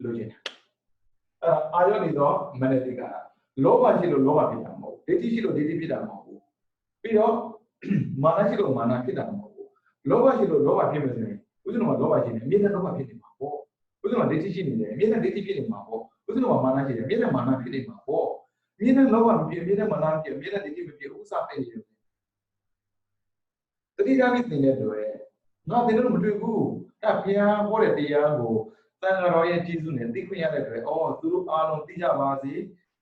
လိုချင်တာအာယောနေတော့မနတိကာရလောဘရှိလို့လောဘဖြစ်တာမဟုတ်ဒိဋ္ဌိရှိလို့ဒိဋ္ဌိဖြစ်တာမဟုတ်ဘူးပြီးတော့မာနရှိလို့မာနဖြစ်တာမဟုတ်ဘူးလောဘရှိလို့လောဘဖြစ်မယ်ဆိုရင်ဥစ္စနမှာလောဘရှိနေအမြဲတမ်းလောဘဖြစ်နေမှာပေါ့ဥစ္စနမှာဒိဋ္ဌိရှိနေတယ်အမြဲတမ်းဒိဋ္ဌိဖြစ်နေမှာပေါ့ဥစ္စနမှာမာနရှိတယ်အမြဲတမ်းမာနဖြစ်နေမှာပေါ့အမြဲတမ်းလောဘမဖြစ်အမြဲတမ်းမာနဖြစ်အမြဲတမ်းဒိဋ္ဌိမဖြစ်ဥစ္စာဖြစ်နေတယ်တတိယမိသင်တဲ့တွေငါသင်တို့မတွေ့ဘူးအဲ့ဘုရားဟောတဲ့တရားကိုသံဃာတော်ရဲ့ကျေးဇူးနဲ့သိခွင့်ရတဲ့တွေသူတို့အားလုံးသိကြပါစေ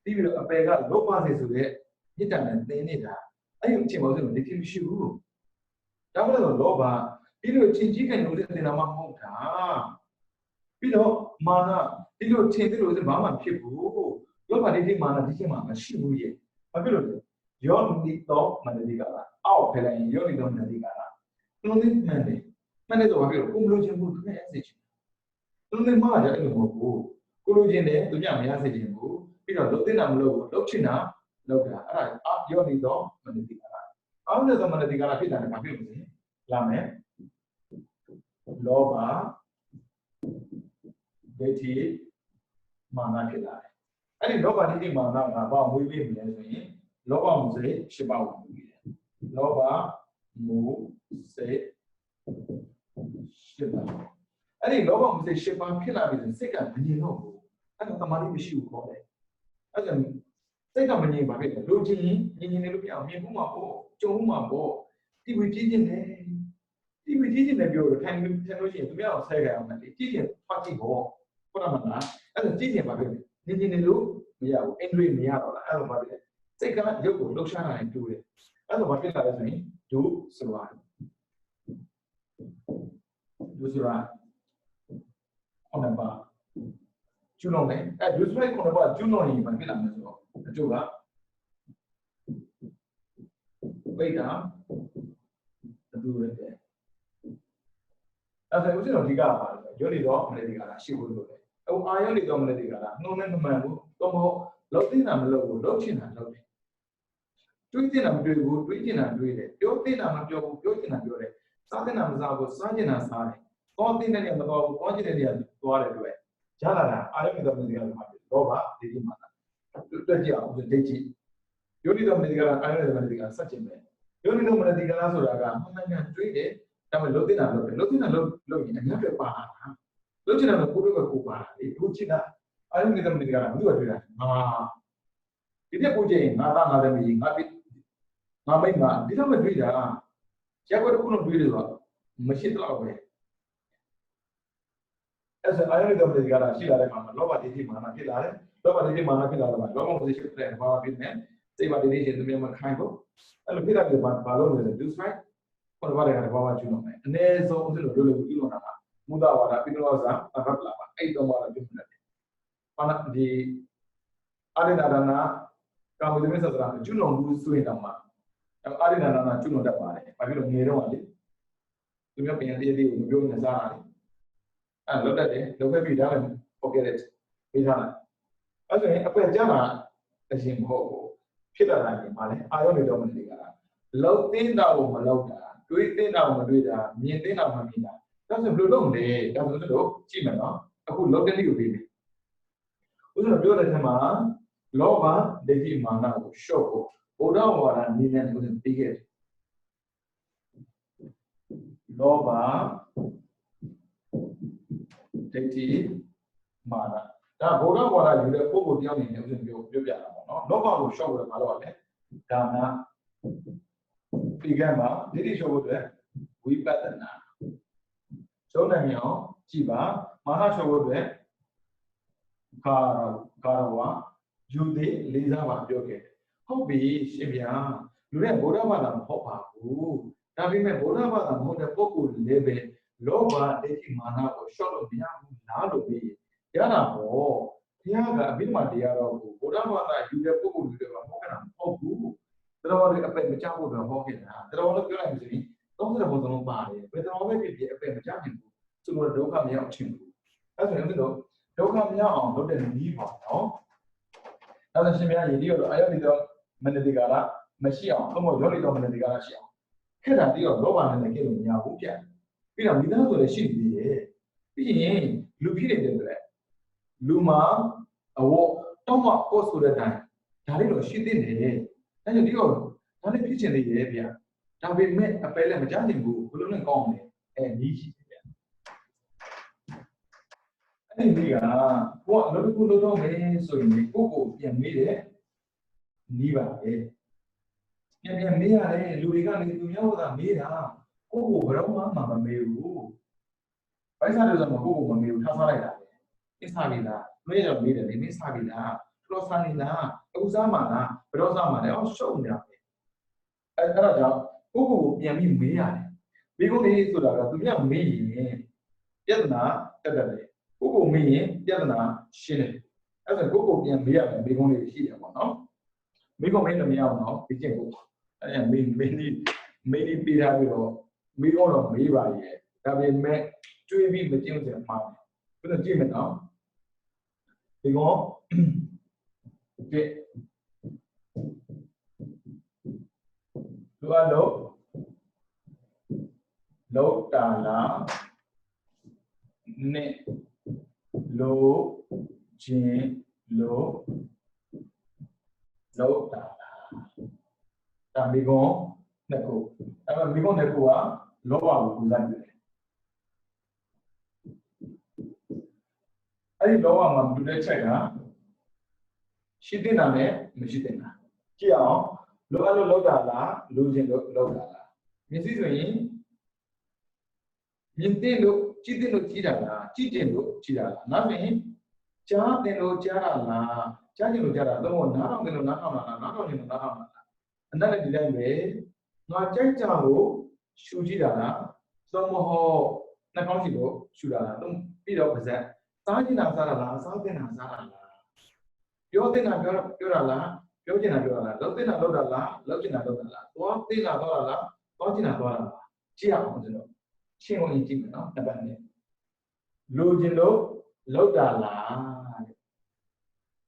သိပြီးတော့အပယ်ကလောဘစေဆိုတဲ့မြစ်တံနဲ့သင်နေတာအဲ့ဒီအချိန်မှာဆိုတော့ဒိဋ္ဌိမရှိဘူးဒါမှမဟုတ်လောဘပြီးတော့ချင်းကြီးကန်လို့တဲ့သင်တာမှမဟုတ်တာပြီးတော့မာနဒီလိုထင်တယ်လို့ဆိုဘာမှဖြစ်ဘူးလောဘဒိဋ္ဌိမာနဒီချိန်မှာမရှိဘူးရဲ့ဘာဖြစ်လို့လဲယောနိတောမနတိကာရအောက်ဖယ်လိုက်ရင်ယောနိတောမနတိကာရလုံးလေးမှန်တယ်ဆိုဘာဖြစ်လို့ကိုမလို့ချင်းဘူးသူနဲ့အဲ့စိတ်ချင်းလုံးလေးမှားကြအဲ့လိုမဟုတ်ဘူးကိုလိုချင်းတယ်သူညမရစေချင်ဘူးပြီးတော့လုံးသိတာမလို့ဘူးလုံးချင်တာလောက်တာအဲ့ဒါယောနိတောမနတိကာရအောက်တဲ့မနတိကာရဖြစ်တာလည်းဘာဖြစ်လို့လဲလာမယ်လောဘဒိဋ္ဌိမာနဖြစ်လာတယ်အဲ့ဒီလောဘဒိဋ္ဌိမာနကဘာမွေးပြီးမလဲဆိုရင်လောဘမှုစိတ်၈ပါးကိုမွေးတယ်လောဘမှုစိတ်၈ပါးအဲ့ဒီလောဘမှုစိတ်၈ပါးဖြစ်လာပြီဆိုစိတ်ကမငြိမ်တော့ဘူးအဲ့ဒါသမာဓိမရှိဘူးခေါ်တယ်အဲ့ဒါစိတ်ကမငြိမ်ပါဖြစ်တယ်လူချင်းငြိမ်နေလို့ပြအောင်မြင်မှုမှာပေါ့ကြုံမှုမှာပေါ့ဒီဝိကြီးချင်းတယ်ဒီဝိကြီးချင်းလည်းပြောလို့ထိုင်လို့ရှိရင်သူများအောင်ဆဲကြအောင်မယ်ကြည့်ချင်းဖတ်ကြည့်ပေါ့ဟုတ်တယ်မလားအဲ့ဒါကြည့်ချင်းပါဖြစ်တယ်你路没有，因为没有了，还有嘛别，这个有个路上来做的，还有嘛别来的是做是吧？做是吧？可能吧，就弄的，哎，做出来可能吧，就弄一般别来的时候，做吧，为啥？做的。အဲ့ဒါဦးဇင်းတို့ဒီကပါလို့ယောနီတော်မလေးဒီကလာရှိဖို့လို့တယ်။အာယောနီတော်မလေးဒီကလာနှုံးနဲ့မမှန်ဘူး။တော့မဟုတ်လောက်သိတာမလုပ်ဘူးလောက်ချင်တာလုပ်တယ်။တွေးတင်တာမတွေးဘူးတွေးချင်တာတွေးတယ်။ပြောတင်တာမပြောဘူးပြောချင်တာပြောတယ်။စားတင်တာမစားဘူးစားချင်တာစားတယ်။ကောတင်တဲ့နေရာမတော်ဘူးကောချင်တဲ့နေရာသွားတယ်တွေ့။ရလာတာအာယောနီတော်မလေးဒီကလာမှာလောဘဒိဋ္ဌိမာန။တွေ့ကြအောင်ဒိဋ္ဌိယောနီတော်မလေးဒီကလာအာယောနီတော်မလေးဒီကလာစัจကျင်ပဲ။ယောနီတော်မလေးဒီကလာဆိုတာကမှန်မှန်တွေးတယ်ဒါပေမဲ့လုံးတင်တာလုံးတင်တာလုံးရင်အများပဲပါတာလုံးချင်တာကကိုယ်တို့ကကိုပါတာလေကိုချစ်တာအားလုံးနေတဲ့မင်းကလည်းဘူးတွေ့တာဒီတဲ့ကိုကြည့်ငါသားငါသမီးငါပိငါမိမဒီတော့မတွေ့တာရက်ွက်တစ်ခုလုံးတွေ့တယ်ဆိုတော့မရှိတော့ပဲအဲ့ဒါအားလုံးနေတဲ့မင်းကလည်းရှိလာတဲ့မှာလောဘဒိဋ္ဌိမာနဖြစ်လာတယ်လောဘဒိဋ္ဌိမာနဖြစ်လာတော့လောဘကိုရှိတဲ့ဘာဖြစ်နေစိတ်ပါဒိဋ္ဌိရှင်သမီးမခိုင်းဖို့အဲ့လိုဖြစ်တာကဘာလို့လဲ do right ဘာလို့လဲဘာမှကျွလို့မယ်အနည်းဆုံးဦးဇင်းတို့လိုပြုလုပ်တာကမူဒဝါဒပိဋကဇာအဘတ်လာပါအဲ့တော့မှလည်းပြုနေတယ်ဘာလဲဒီအာရိနာဒနာကာမုဒိမသဒရာကျွလုံဘူးဆိုရင်တော့မှအာရိနာဒနာကျွလုံတတ်ပါတယ်ဘာဖြစ်လို့ငယ်တော့လေသူမျိုးပြန်လေးလေးကိုမပြောနေစားတာလေအဲ့လောက်တတ်တယ်လောက်ပဲပြီးဒါလည်း forget it ပြီးသားလားအဲ့ဆိုရင်အပယ်ကြမှာအရင်မဟုတ်ဘူးဖြစ်လာတာကဘာလဲအာရုံတွေတော့မနေကြတာလောက်တင်းတာကိုမလောက်တာတွေးတင်းတာကိုမတွေးတာမြင်တင်းတာမမြင်တာဒါဆိုဘယ်လိုလုပ်လဲဒါဆိုတို့ကြည့်မယ်နော်အခုလောက်တဲ့နည်းကိုပြီးပြီဥစ္စာပြောတဲ့ထဲမှာလောဘဒိဋ္ဌိမာနကိုရှော့ဖို့ဘုရားဝါဒနည်းနဲ့ကိုပြီးခဲ့တယ်လောဘဒိဋ္ဌိမာနဒါဘုရားဝါဒယူတဲ့ပုဂ္ဂိုလ်တယောက်နေနဲ့ဥစ္စာပြောပြတာပေါ့နော်လောဘကိုရှော့ဖို့လည်းမလုပ်ရလဲဒါနဒီကမှာဒိဋ္ဌိရှော့ဖို့အတွက်ဝိပဿနာကျောင်းနိုင်အောင်ကြည်ပါမာနရှော့ဖို့အတွက်ကာရဝယူသေးလေးစားပါပြောခဲ့ဟုတ်ပြီရှင်ဗျာလူရဲ့ဗုဒ္ဓဘာသာမဟုတ်ပါဘူးဒါပေမဲ့ဗုဒ္ဓဘာသာမဟုတ်တဲ့ပုဂ္ဂိုလ်လည်းပဲလောဘဒိဋ္ဌိမာနကိုရှော့လို့မရဘူးလားလို့ပြီးရတာပေါ့ဘုရားကအဘိဓမ္မာတရားတော်ကိုဗုဒ္ဓဘာသာယူတဲ့ပုဂ္ဂိုလ်တွေကဟောခဲ့တာမဟုတ်ဘူးတော်တော်လေးအပယ်မချဖို့တော့ဟောခဲ့တာတော်တော်လေးပြောလိုက်မှဆိုရင်30ဘုံစလုံးပါတယ်ဘယ်တော်ပဲဖြစ်ဖြစ်အပယ်မချနိုင်ဘူးသူတို့ဒုက္ခမရောက်ချင်ဘူးအဲဆိုရင်တို့ဒုက္ခမရောက်အောင်လုပ်တဲ့နည်းပါနော်အဲဒါရှင်များယတိတော့အာယတိတော့မနတိကာလမရှိအောင်ဘုံရောတိတော့မနတိကာလရှိအောင်ခက်တာပြီးတော့လောဘနဲ့လည်းကိလို့မရဘူးပြန်ပြီးတော့မိသားစုလည်းရှိနေသေးတယ်ပြီးရင်လူဖြစ်နေတဲ့အတွက်လူမှာအဝတ်တော့မှကိုယ်ဆိုတဲ့အတိုင်းဒါလေးတော့ရှိသေးတယ်အဲကြောင့်ဒီတော့ဒါလေးဖြစ်ချင်သေးတယ်ဗျာဒါပေမဲ့အပယ်လည်းမကြနိုင်ဘူးဘယ်လိုလဲကောင်းလဲအဲနီးရှိတယ်ဗျာအဲ့ဒီကကိုယ်အလုပ်တစ်ခုလုပ်တော့မယ်ဆိုရင်ကိုယ့်ကိုပြန်မေးတယ်နီးပါပဲပြန်မေးရတယ်လူတွေကနေသူများကမေးတာကိုယ့်ကိုဘယ်တော့မှမမေးဘူးဘိုက်စားတယ်ဆိုတော့ကိုယ့်ကိုမမေးဘူးထားစားလိုက်တာပဲအစ်စားပြီလားမေးတော့မေးတယ်မင်းစားပြီလားဖလောစားနေလားအခုစားမှလားဘယ်တော့စားမှလဲအော်ရှုံနေတာပဲအဲ့ဒါကြောင့်ကိုယ့်ကိုပြန်ပြီးမေးရတယ်မိကုန်းလေးဆိုတာကသူများမေးရင်ပြဿနာတက်တယ်ကိုယ့်ကိုမေးရင်ပြဿနာရှင်းတယ်အဲ့ဒါကိုယ့်ကိုပြန်မေးရမယ်မိကုန်းလေးရှိတယ်ပေါ့နော်မိကုန်းမေးလို့မရအောင်နော်ဒီကျင့်ကိုအဲ့မေးနေပြထားပြီးတော့မိကုန်းတော့မေးပါရဲ့ဒါပေမဲ့တွေးပြီးမကျင့်ကြမှာဘယ်လိုကြည့်မလဲနော်ဒီကောကဲလူအလုံးလောတာလာနဲ့လိုချင်းလိုလောတာလာဒါမိကုန်းနှစ်ခုအဲ့မိကုန်းနှစ်ခုကလောဘကိုပူဇော်တယ်အဲ့ဒီလောဘမှာတူတဲ့ချက်ကရှိတဲ့နာနဲ့မရှိတဲ့နာကြည့်အောင်လိုအပ်လို့လောက်တာလားလိုချင်လို့လောက်တာလားမျက်စိဆိုရင်မြင်တဲ့လို့ကြည့်တဲ့လို့ကြည့်တာလားကြည့်တယ်လို့ကြည့်တာလားနောက်ဆိုရင် ကြားတင်လို့ကြားတာလားကြားကျင်လို့ကြားတာတော့နားထောင်တယ်လို့နားထောင်တာလားနားထောင်တယ်လို့နားထောင်တာလားအနက်နဲ့ဒီတိုင်းပဲငါကြိုက်ကြကိုရှူကြည့်တာလားသုံးမဟုတ်နှာခေါင်းရှိလို့ရှူတာလားသုံးပြီးတော့ပါစက်စားကျင်တာစားတာလားစားတင်တာစားတာလားပြောတင်တာပြောတာလားပြောကျင်တာပြောတာလားလောက်တင်တာလောက်တာလားလောက်ကျင်တာလောက်တာလားသွားတင်တာသွားတာလားသွားကျင်တာသွားတာလားကြည့်ရအောင်ကျွန်တော်ရှင်းဝင်ကြည့်မယ်နော်တစ်ပတ်နဲ့လိုချင်လို့လောက်တာလား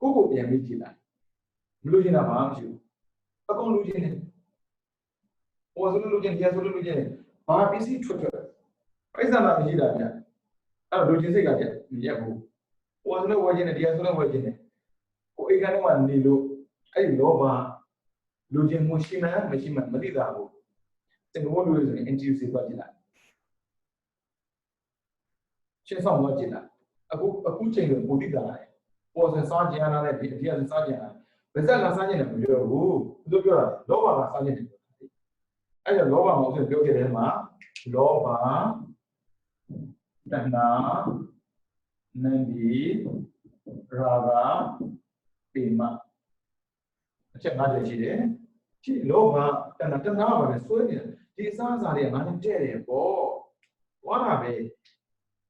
ကိုပြန်ပြီးကြည့်လိုက်မလိုချင်တာဘာမှမရှိဘူးအကုန်လိုချင်တယ်ဟိုဆိုလို့လိုချင်တရားဆိုလို့လိုချင်ဘာပစ္စည်းထွက်ပိဿနာမရှိတာဗျအဲ့လိုချင်စိတ်ကကြက်မရက်ဘူးဟိုဆိုလို့ဝယ်ချင်တယ်တရားဆိုလို့ဝယ်ချင်တယ်ကိုအိမ်ကနေမှနေလို့အဲ့ဒီလောဘလိုချင်မှုရှိမှမရှိမှမသိတာဘူးစင်ကာပူလူတွေဆိုရင် NTUC သွားကြည့်လိုက်ရှင်းဆောင်သွားကြည့်လိုက်အခုချိန်ကိုပိုသိတာလေပေါ်စစားကြရတာနဲ့ဒီအတရားစားကြရတာဗဇက်ကစားကြတယ်မပြောဘူးသူတို့ပြောတာလောဘကစားကြတယ်အဲ့ဒါလောဘမှာဆိုပြောခဲ့တယ်မှာလောဘတဏှာနန္ဒီရာဂပိမအချက်၅ချက်ရှိတယ်ဒီလောဘတဏှာပါလေဆွဲနေတယ်ဒီအစားအစာတွေကငါနဲ့တဲ့တယ်ပေါ့ဝါတာပဲ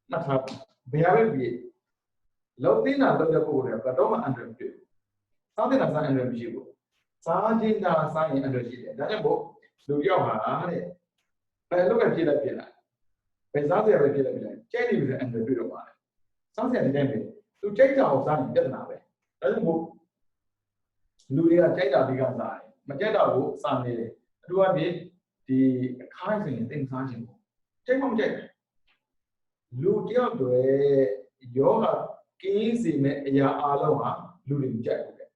မှတ်ထားဘယ်ရပဲပြီလောက်သိနာတော့တဲ့ပုဂ္ဂိုလ်တွေကတော့မှအန္တရာယ်ဖြစ်စားတဲ့စားအန္တရာယ်မရှိဘူးစားခြင်းတာစားရင်အန္တရာယ်ရှိတယ်ဒါကြောင့်မို့လူရောက်ဟာတဲ့ဘယ်လိုပဲဖြစ်လိုက်ဘယ်စားစရာပဲဖြစ်လိုက်ကြိုက်နေပြီအန္တရာယ်တွေ့တော့ပါတယ်စားစရာဒီတိုင်းပဲသူကြိုက်တာအောင်စားရင်ပြဿနာပဲဒါကြောင့်မို့လူတွေကကြိုက်တာဒီကစားတယ်မကြိုက်တာကိုစားနေတယ်အထူးအဖြစ်ဒီအခါဆိုရင်တင်စားခြင်းကိုကြိုက်မှမကြိုက်လူတယောက်တွေယောဂကင်းစေမဲ့အရာအလုံးဟာလူတွေမကြိုက်ဘူးတဲ့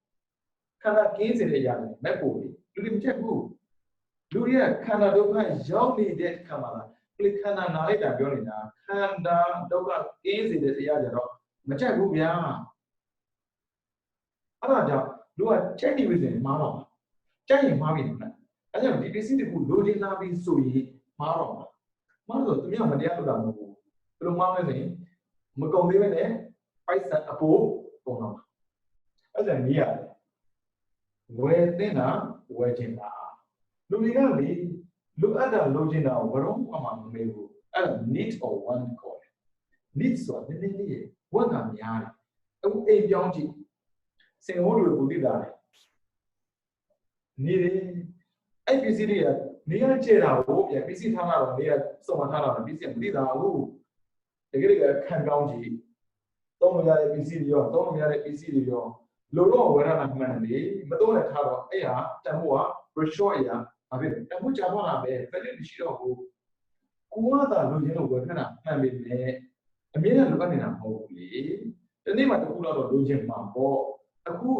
ခန္ဓာကင်းစေတဲ့အရာတွေမဲ့ဖို့လူတွေမကြိုက်ဘူးလူတွေကခန္ဓာဒုက္ခရောက်နေတဲ့ခါမှာဒီခန္ဓာနာလိုက်တာပြောနေတာခန္ဓာဒုက္ခကင်းစေတဲ့တရားကြတော့မကြိုက်ဘူးဗျာအဲ့ဒါကြောင့်လူကကြိုက်နေပြီဆိုရင်မှားတော့ကြိုက်ရင်မှားပြီနော်အဲ့ကြောင့်ဒီပစ္စည်းတစ်ခုလိုချင်လာပြီဆိုရင်မှားတော့မှားတော့သူများမတရားလုပ်တာမဟုတ်ဘူးဘယ်လိုမှားလဲဆိုရင်မကုန်သေးပဲနဲ့ပိုက်ဆံအပိုးပုံတော့အဲ့ဒါနေရတယ်ဝယ်တင်တာဝယ်ချင်တာလူတွေကလေလူအပ်တာလိုချင်တာကိုဘယ်တော့မှမမေးဘူးအဲ့ဒါ need or want ခေါ်တယ် need ဆိုတာနည်းနည်းလေးဝတ်တာများတယ်အခုအိမ်ပြောင်းကြည့်စင်ဟိုးတွေကိုသိတာလေနေတယ်အဲ့ပစ္စည်းတွေကနေရကျဲတာကိုပြန်ပစ္စည်းထားတာတော့နေရစုံမထားတာပစ္စည်းမသိတာဘူးတကယ်ခံကောင်းကြည့်သုံးလို့ရတဲ့ပစ္စည်းတွေရောသုံးလို့ရတဲ့ပစ္စည်းတွေရောလိုတော့ဝယ်ရတာမှန်တယ်မသုံးနဲ့ထားတော့အဲ့ဟာတန်ဖို့က short အရာဘာဖြစ်လဲတန်ဖို့ကြာသွားတာပဲ value မရှိတော့ဘူးကိုကသာလိုချင်လို့ဝယ်ခဏမှန်ပြီလေအမြဲတမ်းလိုအပ်နေတာမဟုတ်ဘူးလေဒီနေ့မှတစ်ခုတော့လိုချင်မှာပေါ့အခု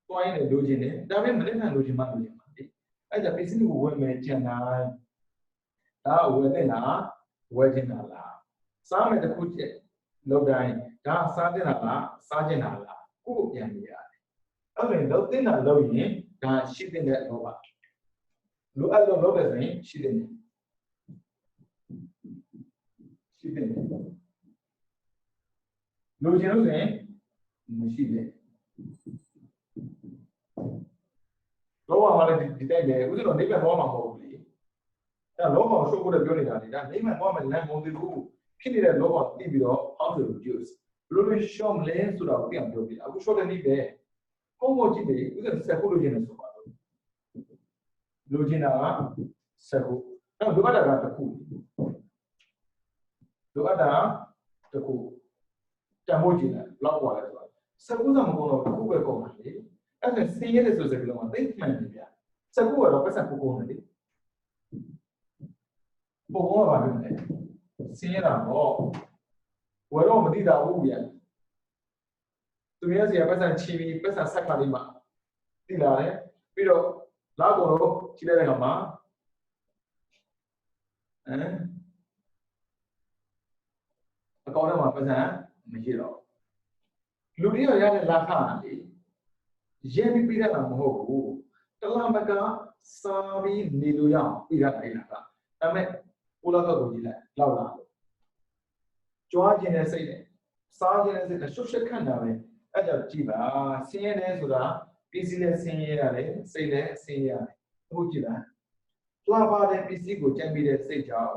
တွိုင်းနေလိုချင်တယ်ဒါပေမဲ့မနေ့ကလိုချင်မှလိုချင်ပါလေအဲ့ဒါပစ္စည်းကိုဝယ်မယ်ကြံတိုင်းဒါဝယ်တဲ့လားဝယ်ချင်တာလားစားမယ်တစ်ခုချက်လောက်တိုင်းဒါစားတင်တာလားစားကျင်တာလားကိုယ်ပြန်နေရတယ်အဲ့ဒါလောက်တင်တာလောက်ရင်ဒါရှိတဲ့လောဘလိုအပ်လို့လုပ်တယ်ဆိုရင်ရှိတယ်ရှိတယ်လိုချင်လို့ဆိုရင်မရှိတယ်လောဘမှာလည်းဒီတိုက်ပဲဥစ္စာတော့နေပြန်သွားမှာမဟုတ်ဘူးလေအဲ့လောဘကိုရှုပ်ဖို့လည်းပြောနေတာလေဒါနေပြန်သွားမယ်လမ်းမုံသေးဘူးဖြစ်နေတဲ့လောဘသိပြီးတော့ how to reduce ဘယ်လိုလဲရှော့မလဲဆိုတာကိုပြန်ပြောပြအခု short တဲ့နည်းပဲပုံပေါ်ကြည့်ပြီဥစ္စာဆက်ဖို့လိုချင်တယ်ဆိုပါတော့လိုချင်တာကဆက်ဖို့အဲ့လိုအပ်တာကတစ်ခုလိုအပ်တာတစ်ခုတန်ဖို့ကြည့်လိုက်လောက်กว่าလဲဆိုတာဆက်ဖို့စမကုန်တော့တစ်ခုပဲကုန်တာလေအဲ့ဒါစင်းရဲတဲ့ဆိုစကားလုံးကသိမှန်တယ်ဗျဆက်ဖို့ကတော့ပတ်စံကိုကုန်တယ်လေပုံပေါ်ကဘာဖြစ်လဲစင်းရတာတော့ဝယ်တော့မသိတာဘူးဗျသူများစီကပတ်စံချီပြီးပတ်စံဆက်ခါလေးမှသိလာတယ်ပြီးတော့လောက်ကုန်တော့ချီလိုက်တဲ့အခါမှာအကောင့်ထဲမှာပတ်စံမရှိတော့လူတွေရတဲ့လာခလေရဲပြီးပြရတာမဟုတ်ဘူးတလမကစားပြီးနေလို့ရအောင်ပြရတာလေကဒါပေမဲ့ကိုလာတော့ကိုကြည့်လိုက်လောက်လာကြွားခြင်းနဲ့စိတ်နဲ့စားခြင်းနဲ့စိတ်နဲ့ရှုပ်ရှက်ခန့်တာပဲ အဲ့ကြောင့်ကြည့်ပါဆင်းရဲတယ်ဆိုတာပစ္စည်းနဲ့ဆင်းရဲရတယ်စိတ်နဲ့ဆင်းရဲရတယ်အခုကြည့်လားလှပတဲ့ပစ္စည်းကိုကြိုက်ပြီးတဲ့စိတ်ကြောင့်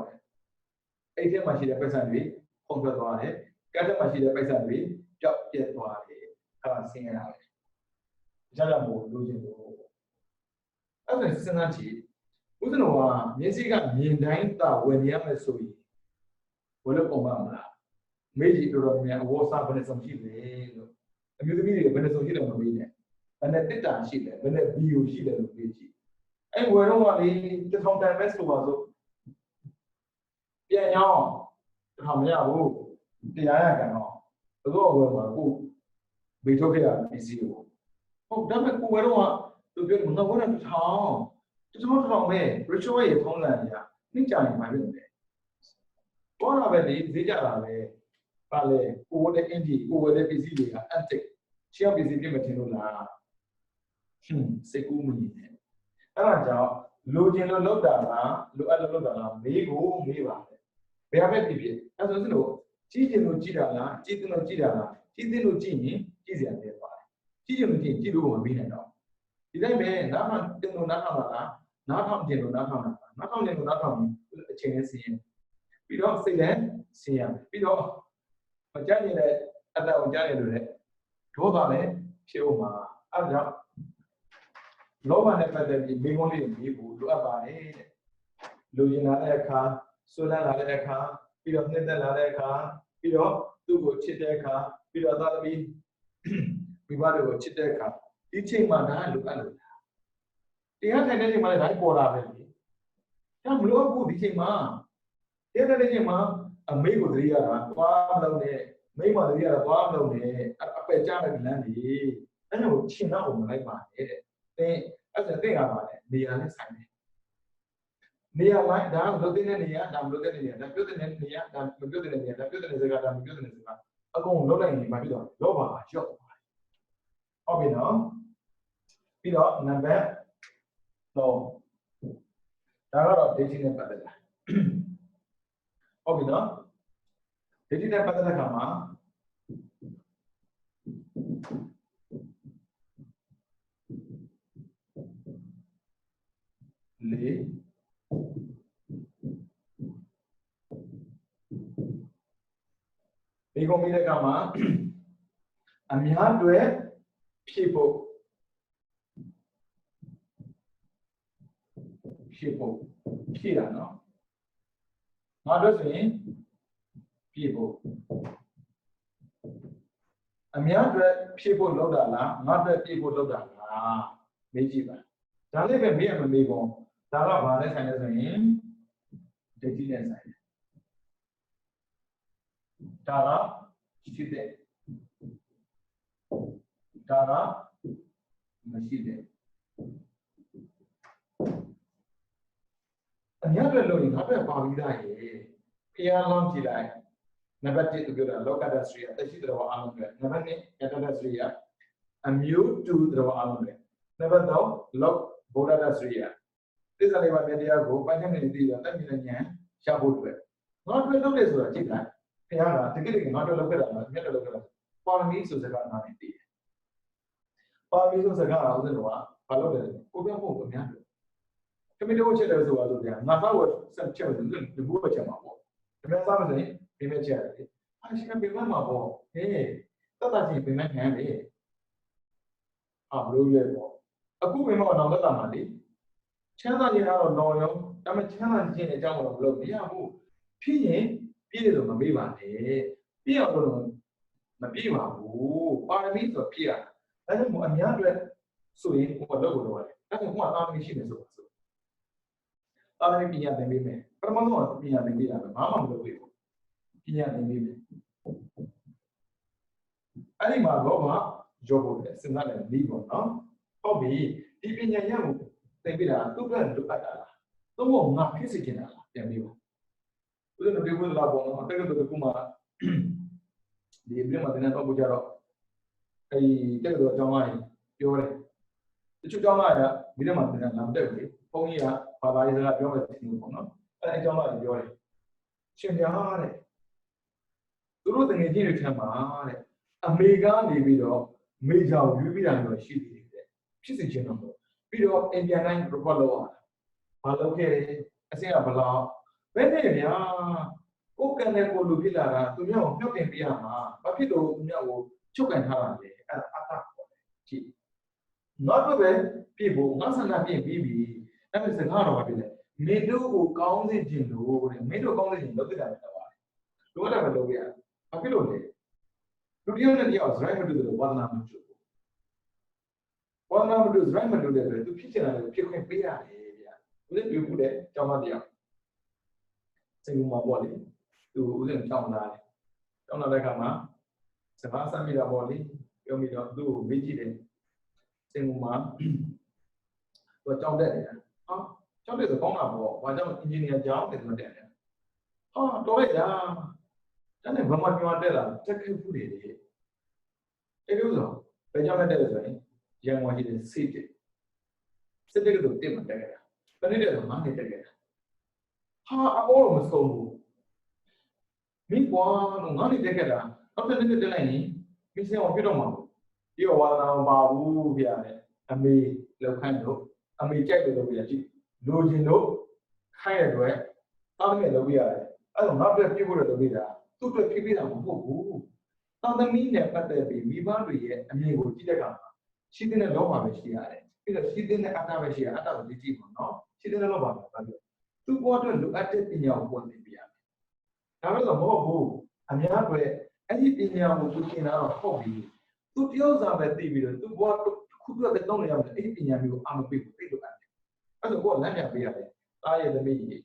အဲ့ထဲမှာရှိတဲ့ပိုက်ဆံတွေဖုံးထွက်သွားတယ်ကတ်ထဲမှာရှိတဲ့ပိုက်ဆံတွေပျောက်ပြတ်သွားတယ်အဲ့ဒါဆင်းရဲတာပဲကြောက်ရမို့လိုချင်လို့အဲ့ဒါစဉ်းစားကြည့်ဦးဇင်းတော်ကမျက်စိကမြင်တိုင်းသာဝယ်နေရမယ်ဆိုရင်ဘယ်လိုပုံမှန်မလားမေးကြည့်တော်များအဝေါ်စားဘယ်နဲ့ဆုံးရှိလဲလို့အမျိုးသမီးတွေဘယ်နဲ့ဆုံးရှိတယ်မမေးနဲ့ဘယ်နဲ့တစ်တာရှိလဲဘယ်နဲ့ဗီဒီယိုရှိတယ်လို့မေးကြည့်အဲ့ဝယ်တော့ကလေတစ်ထောင်တန်ပဲဆိုပါစို့ပြန်ရောင်းတစ်ထောင်မရဘူးတရားရကန်တော့ဘယ်တော့ဝယ်မှာကိုဘေထုတ်ခဲ့ရပစ္စည်းကိုဟုတ်ဒါပေမဲ့ကိုဝယ်တော့သူပြောငါဝယ်တာတစ်ထောင်ပဲ ritual ရေထုံးလန်ကြီးနှိမ့်ကြရင်မှဖြစ်နေတယ်ပေါ်လာပဲလေဈေးကြတာပဲပါလေကိုဝယ်တဲ့အင်ဂျီကိုဝယ်တဲ့ပစ္စည်းတွေက antique ရှေ့ပစ္စည်းပြမထင်လို့လားစိတ်ကူးမနေနဲ့အဲ့ဒါကြောင့်လိုချင်လို့လောက်တာလားလိုအပ်လို့လောက်တာလားမေးကိုမေးပါဘယ်ဟာပဲဖြစ်ဖြစ်အဲ့ဆိုစလို့ကြီးချင်လို့ကြည့်တာလားကြည့်သလို့ကြည့်တာလားကြည့်သလို့ကြည့်ရင်ကြည့်စရာနေပါတယ်ကြည့်ချင်လို့ကြည့်ကြည့်လို့မမေးနိုင်တော့ဒီတိုင်းပဲနားထောင်တင်လို့နားထောင်တာလားနားထောင်တင်လို့နားထောင်တာလားနားထောင်တင်လို့နားထောင်ရင်အချိန်နဲ့ဆင်းရင်ပြီးတော့စိတ်နဲ့ဆင်းရမယ်ပြီးတော့မကြမ်းနေတဲ့အတ္တကိုကြားနေလို့လေဒေါသလည်းဖြစ်ဥမှာအဲ့ဒါကြောင့်လောဘနဲ့ပတ်သက်ပြီးမိဂုံးလေးမေးဖို့လိုအပ်ပါတယ်တဲ့လူရင်လာတဲ့အခါဆွလန်းလာတဲ့အခါပြီးတော့နှစ်သက်လာတဲ့အခါပြီးတော့သူ့ကိုချစ်တဲ့အခါပြီးတော့သာသမီမိဘတွေကိုချစ်တဲ့အခါဒီချိန်မှာဒါလိုအပ်လို့တရားထိုင်တဲ့ချိန်မှာလည်းဒါပေါ်လာပဲလေဒါမလို့အခုဒီချိန်မှာတရားတဲ့ချိန်မှာအမေကိုသတိရတာသွားမလို့နဲ့မိမသတိရတာသွားမလို့နဲ့အပယ်ကျတဲ့လမ်းကြီးအဲ့ဒါကိုရှင်းတော့မလိုက်ပါနဲ့တဲ့အဲ့ဒါသိရပါတယ်နေရာနဲ့ဆိုင်တယ်နေရာလိုက်ဒါလုတ်တဲ့နေရာဒါမလုတ်တဲ့နေရာဒါပြုတ်တဲ့နေရာဒါမပြုတ်တဲ့နေရာဒါပြုတ်တဲ့စကားဒါမပြုတ်တဲ့စကားအကုန်လုတ်လိုက်ရင်ဘာဖြစ်တော့လောဘလျှော့သွားတယ်ဟုတ်ပြီနော်ပြီးတော့နံပါတ်3ဒါကတော့ဒိဋ္ဌိနဲ့ပတ်သက်တာဟုတ်ပြီနော်ဒိဋ္ဌိနဲ့ပတ်သက်တဲ့အခါမှာလေဒီကုမ္ပဏီကမှာအများတွေဖြည့်ဖို့ဖြည့်တာနော်ငါတို့ဆိုရင်ဖြည့်ဖို့အများတွေဖြည့်ဖို့လောက်တာလားငါတို့ဖြည့်ဖို့လောက်တာလားမေးကြည့်ပါဒါလည်းပဲမေးရမမေးဘူးဒါကဘာလဲဆိုင်လဲဆိုရင်ဒိဋ္ဌိနဲ့ဆိုင်တယ်ဒါကရှိတယ်ဒါကမရှိတယ်အများပဲလို့ရင်ငါပဲပါပြီးသားရေဖျားလောင်းကြည့်လိုက်နံပါတ်1သူပြောတာလောကဒသရိယတရှိတော်အားလုံးပဲနံပါတ်2ယတဒသရိယအမျိုးတူတော်အားလုံးပဲနံပါတ်3လောဗုဒ္ဓဒသရိယသစ္စာလေးပါးတရားကိုပိုင်းခြားနေသိတာတက်မြင်ဉာဏ်ရဖို့အတွက်ငါတို့လုပ်တယ်ဆိုတာကြည့်လိုက်ဖျားကတကယ်ငါတို့လုပ်ခဲ့တာလားမြတ်တို့လုပ်ခဲ့တာပါရမီဆိုစကားနားနေသိတယ်ပါရမီဆိုစကားအောင်ဆိုတော့ဘာလုပ်တယ်ကိုပြောဖို့အများလို့တမီးတို့ချက်တယ်ဆိုတော့ဗျာငါသားဝတ်ဆက်ချက်တယ်ဒီဘုရားချက်မှာပေါ့တမန်သားမစရင်ပြင်းမဲ့ချက်ရတယ်အရှင်ကပြင်းမဲ့မှာပေါ့ဟေးတတ်တာချင်းပြင်းမဲ့ခံရတယ်ဘလို့လဲပေါ့အခုပြင်းမဲ့တော့တတ်တာမှာလေချမ်းသာခြင်းကတော့တော်ရောဒါပေမဲ့ချမ်းသာခြင်းအကြောင်းတော့မလုပ်မရဘူးဖြစ်ရင်ပြည့်တယ်လို့မမေးပါနဲ့ပြည့်အောင်လို့မပြည့်ပါဘူးပါရမီဆိုပြည့်ရဒါကြောင့်မို့အများအတွက်ဆိုရင်ဟိုကတော့ကိုတော့တယ်ဒါကြောင့်ဟိုကတာမီရှိနေဆိုတာမီပညာသင်ပေးမယ်ပထမဆုံးကပညာသင်ပေးတာပဲဘာမှမလုပ်ဘူးပညာသင်ပေးမယ်အဲ့ဒီမှာတော့ရောဖို့တယ်စဉ်းစားတယ်ပြီးပေါ့နော်ဟုတ်ပြီဒီပညာရမှုသင်ပေးတာသူ့ဘက်လိုအပ်တာလားသို့မဟုတ်ငါဖြစ်စေချင်တာလားပြန်ပြီးပါဦးဇင်းတို့ဒီဘက်လာပေါ့နော်တကယ်တော့ခုမှဒီပြင်မှာတင်တော့ပို့ကြတော့အဲ့ဒီတကယ်တော့အကြောင်းသားပြောတယ်တချို့အကြောင်းသားကဒီထဲမှာတင်တာမတက်ဘူးလေဘုန်းကြီးကဘာသာရေးစကားပြောမယ်တင်လို့ပေါ့နော်အဲ့အကြောင်းသားပြောတယ်ရှင်ပြားတဲ့သူတို့တကယ်ကြီးတွေထမ်းပါတဲ့အမေကနေပြီးတော့ major ကိုယူပြီးတာမျိုးရှိသေးတယ်ဖြစ်စီခြင်းတော့ပြီးတော့ Indian line report လုပ်အောင်ဘာလုပ်ခဲ့လဲအဆင့်ကဘယ်လောက်ဘယ်နဲ့ဗျာကိုကန်တဲ့ကိုလူဖြစ်လာတာသူမျိုးကိုမြုပ်တင်ပြရမှာဘာဖြစ်လို့သူမျိုးကိုချုပ်ကန်ထားတာလဲအဲ့ဒါအတ္တခေါ်တယ်ကြည့်နောက်တော့ပဲပြဖို့ငါဆန္ဒပြင်ပြီးပြီအဲ့ဒါစကားတော့ဘာဖြစ်လဲမင်းတို့ကိုကောင်းစေခြင်းလို့တဲ့မင်းတို့ကောင်းစေခြင်းလုပ်တဲ့တာပဲတော့လိုအပ်တာပဲလုပ်ရဘာဖြစ်လို့လဲလူတယောက်နဲ့တယောက်ဇရိုက်မတူတယ်လို့ဝါသနာမတူဘူးဝါသနာမတူဇရိုက်မတူတယ်ဆိုသူဖြစ်ချင်တာလည်းဖြစ်ခွင့်ပေးရတယ်ဗျာဦးဇင်းပြောဘူးတဲ့ကျောင်းသားတယောက်စိတ်ကူမှာပေါ့လေသူဦးဇင်းကျောင်းသားတယ်ကျောင်းသားတဲ့ခါမှာစကားဆက်မိတာပေါ့လေပြောမိတော့သူ့ကိုမေးကြည့်တယ်စိတ်ကူမှာသူကျောင်းတက်တယ်ဟာကျောင်းတက်ဆိုကောင်းတာပေါ့ဘာကြောင့်အင်ဂျင်နီယာကျောင်းတယ်ဆိုတက်တယ်ဟာတော်လိုက်တာဒါနဲ့ဘာမှပြောတက်လာတက်ခဲ့ဘူးလေအဲ့လိုဆိုဘယ်ကြောင့်တက်လဲဆိုရင်ရန်ကုန်ရှိတဲ့စစ်တက်ကတော့တက်မှတက်ခဲ့တာဘယ်နည်းလဲဆို9နှစ်တက်ခဲ့တာဟာအော်မဆုံးဘူးမိကွာတော့9နှစ်တက်ခဲ့တာနောက်တစ်နှစ်တက်လိုက်ရင်မိစင်အောင်ပြတော့မှာဒီဝါသနာမပါဘူးဗျာနဲ့အမေလောက်ခိုင်းတော့အမေကြိုက်တယ်လို့ပြရကြည့်လိုချင်လို့ခိုင်းရတဲ့အားနဲ့လုပ်ပြရတယ်အဲ့တော့ငါ့အတွက်ပြဖို့လုပ်ပြတာသူ့အတွက်ပြတာမဟုတ်ဘူးတောင်သမီးနဲ့ပတ်သက်ပြီးမိဘတွေရဲ့အမြင်ကိုကြည့်တဲ့အခါမှာရှိတဲ့လောဘပဲရှိရတယ်ပြီးတော့ရှိတဲ့အတ္တပဲရှိရအတ္တကိုကြည့်ပါနော်ရှိတဲ့လောဘပဲဘာလို့သူ့ဘဝအတွက်လိုအပ်တဲ့ပညာကိုပေါ်သိပြရတယ်ဒါပဲဆိုမဟုတ်ဘူးအများတွေအဲ့ဒီပညာကိုသူသင်တာတော့ဟုတ်ပြီသူတယောက်စာပဲသိပြီးတော့သူ့ဘဝခုတော့ပဲတောင်းနေရမယ်အဲ့ဒီပညာမျိုးကိုအာမပေးဖို့သိလို့ရတယ်အဲ့ဒါကိုလမ်းပြပေးရတယ်တားရဲ့သမီးကြီး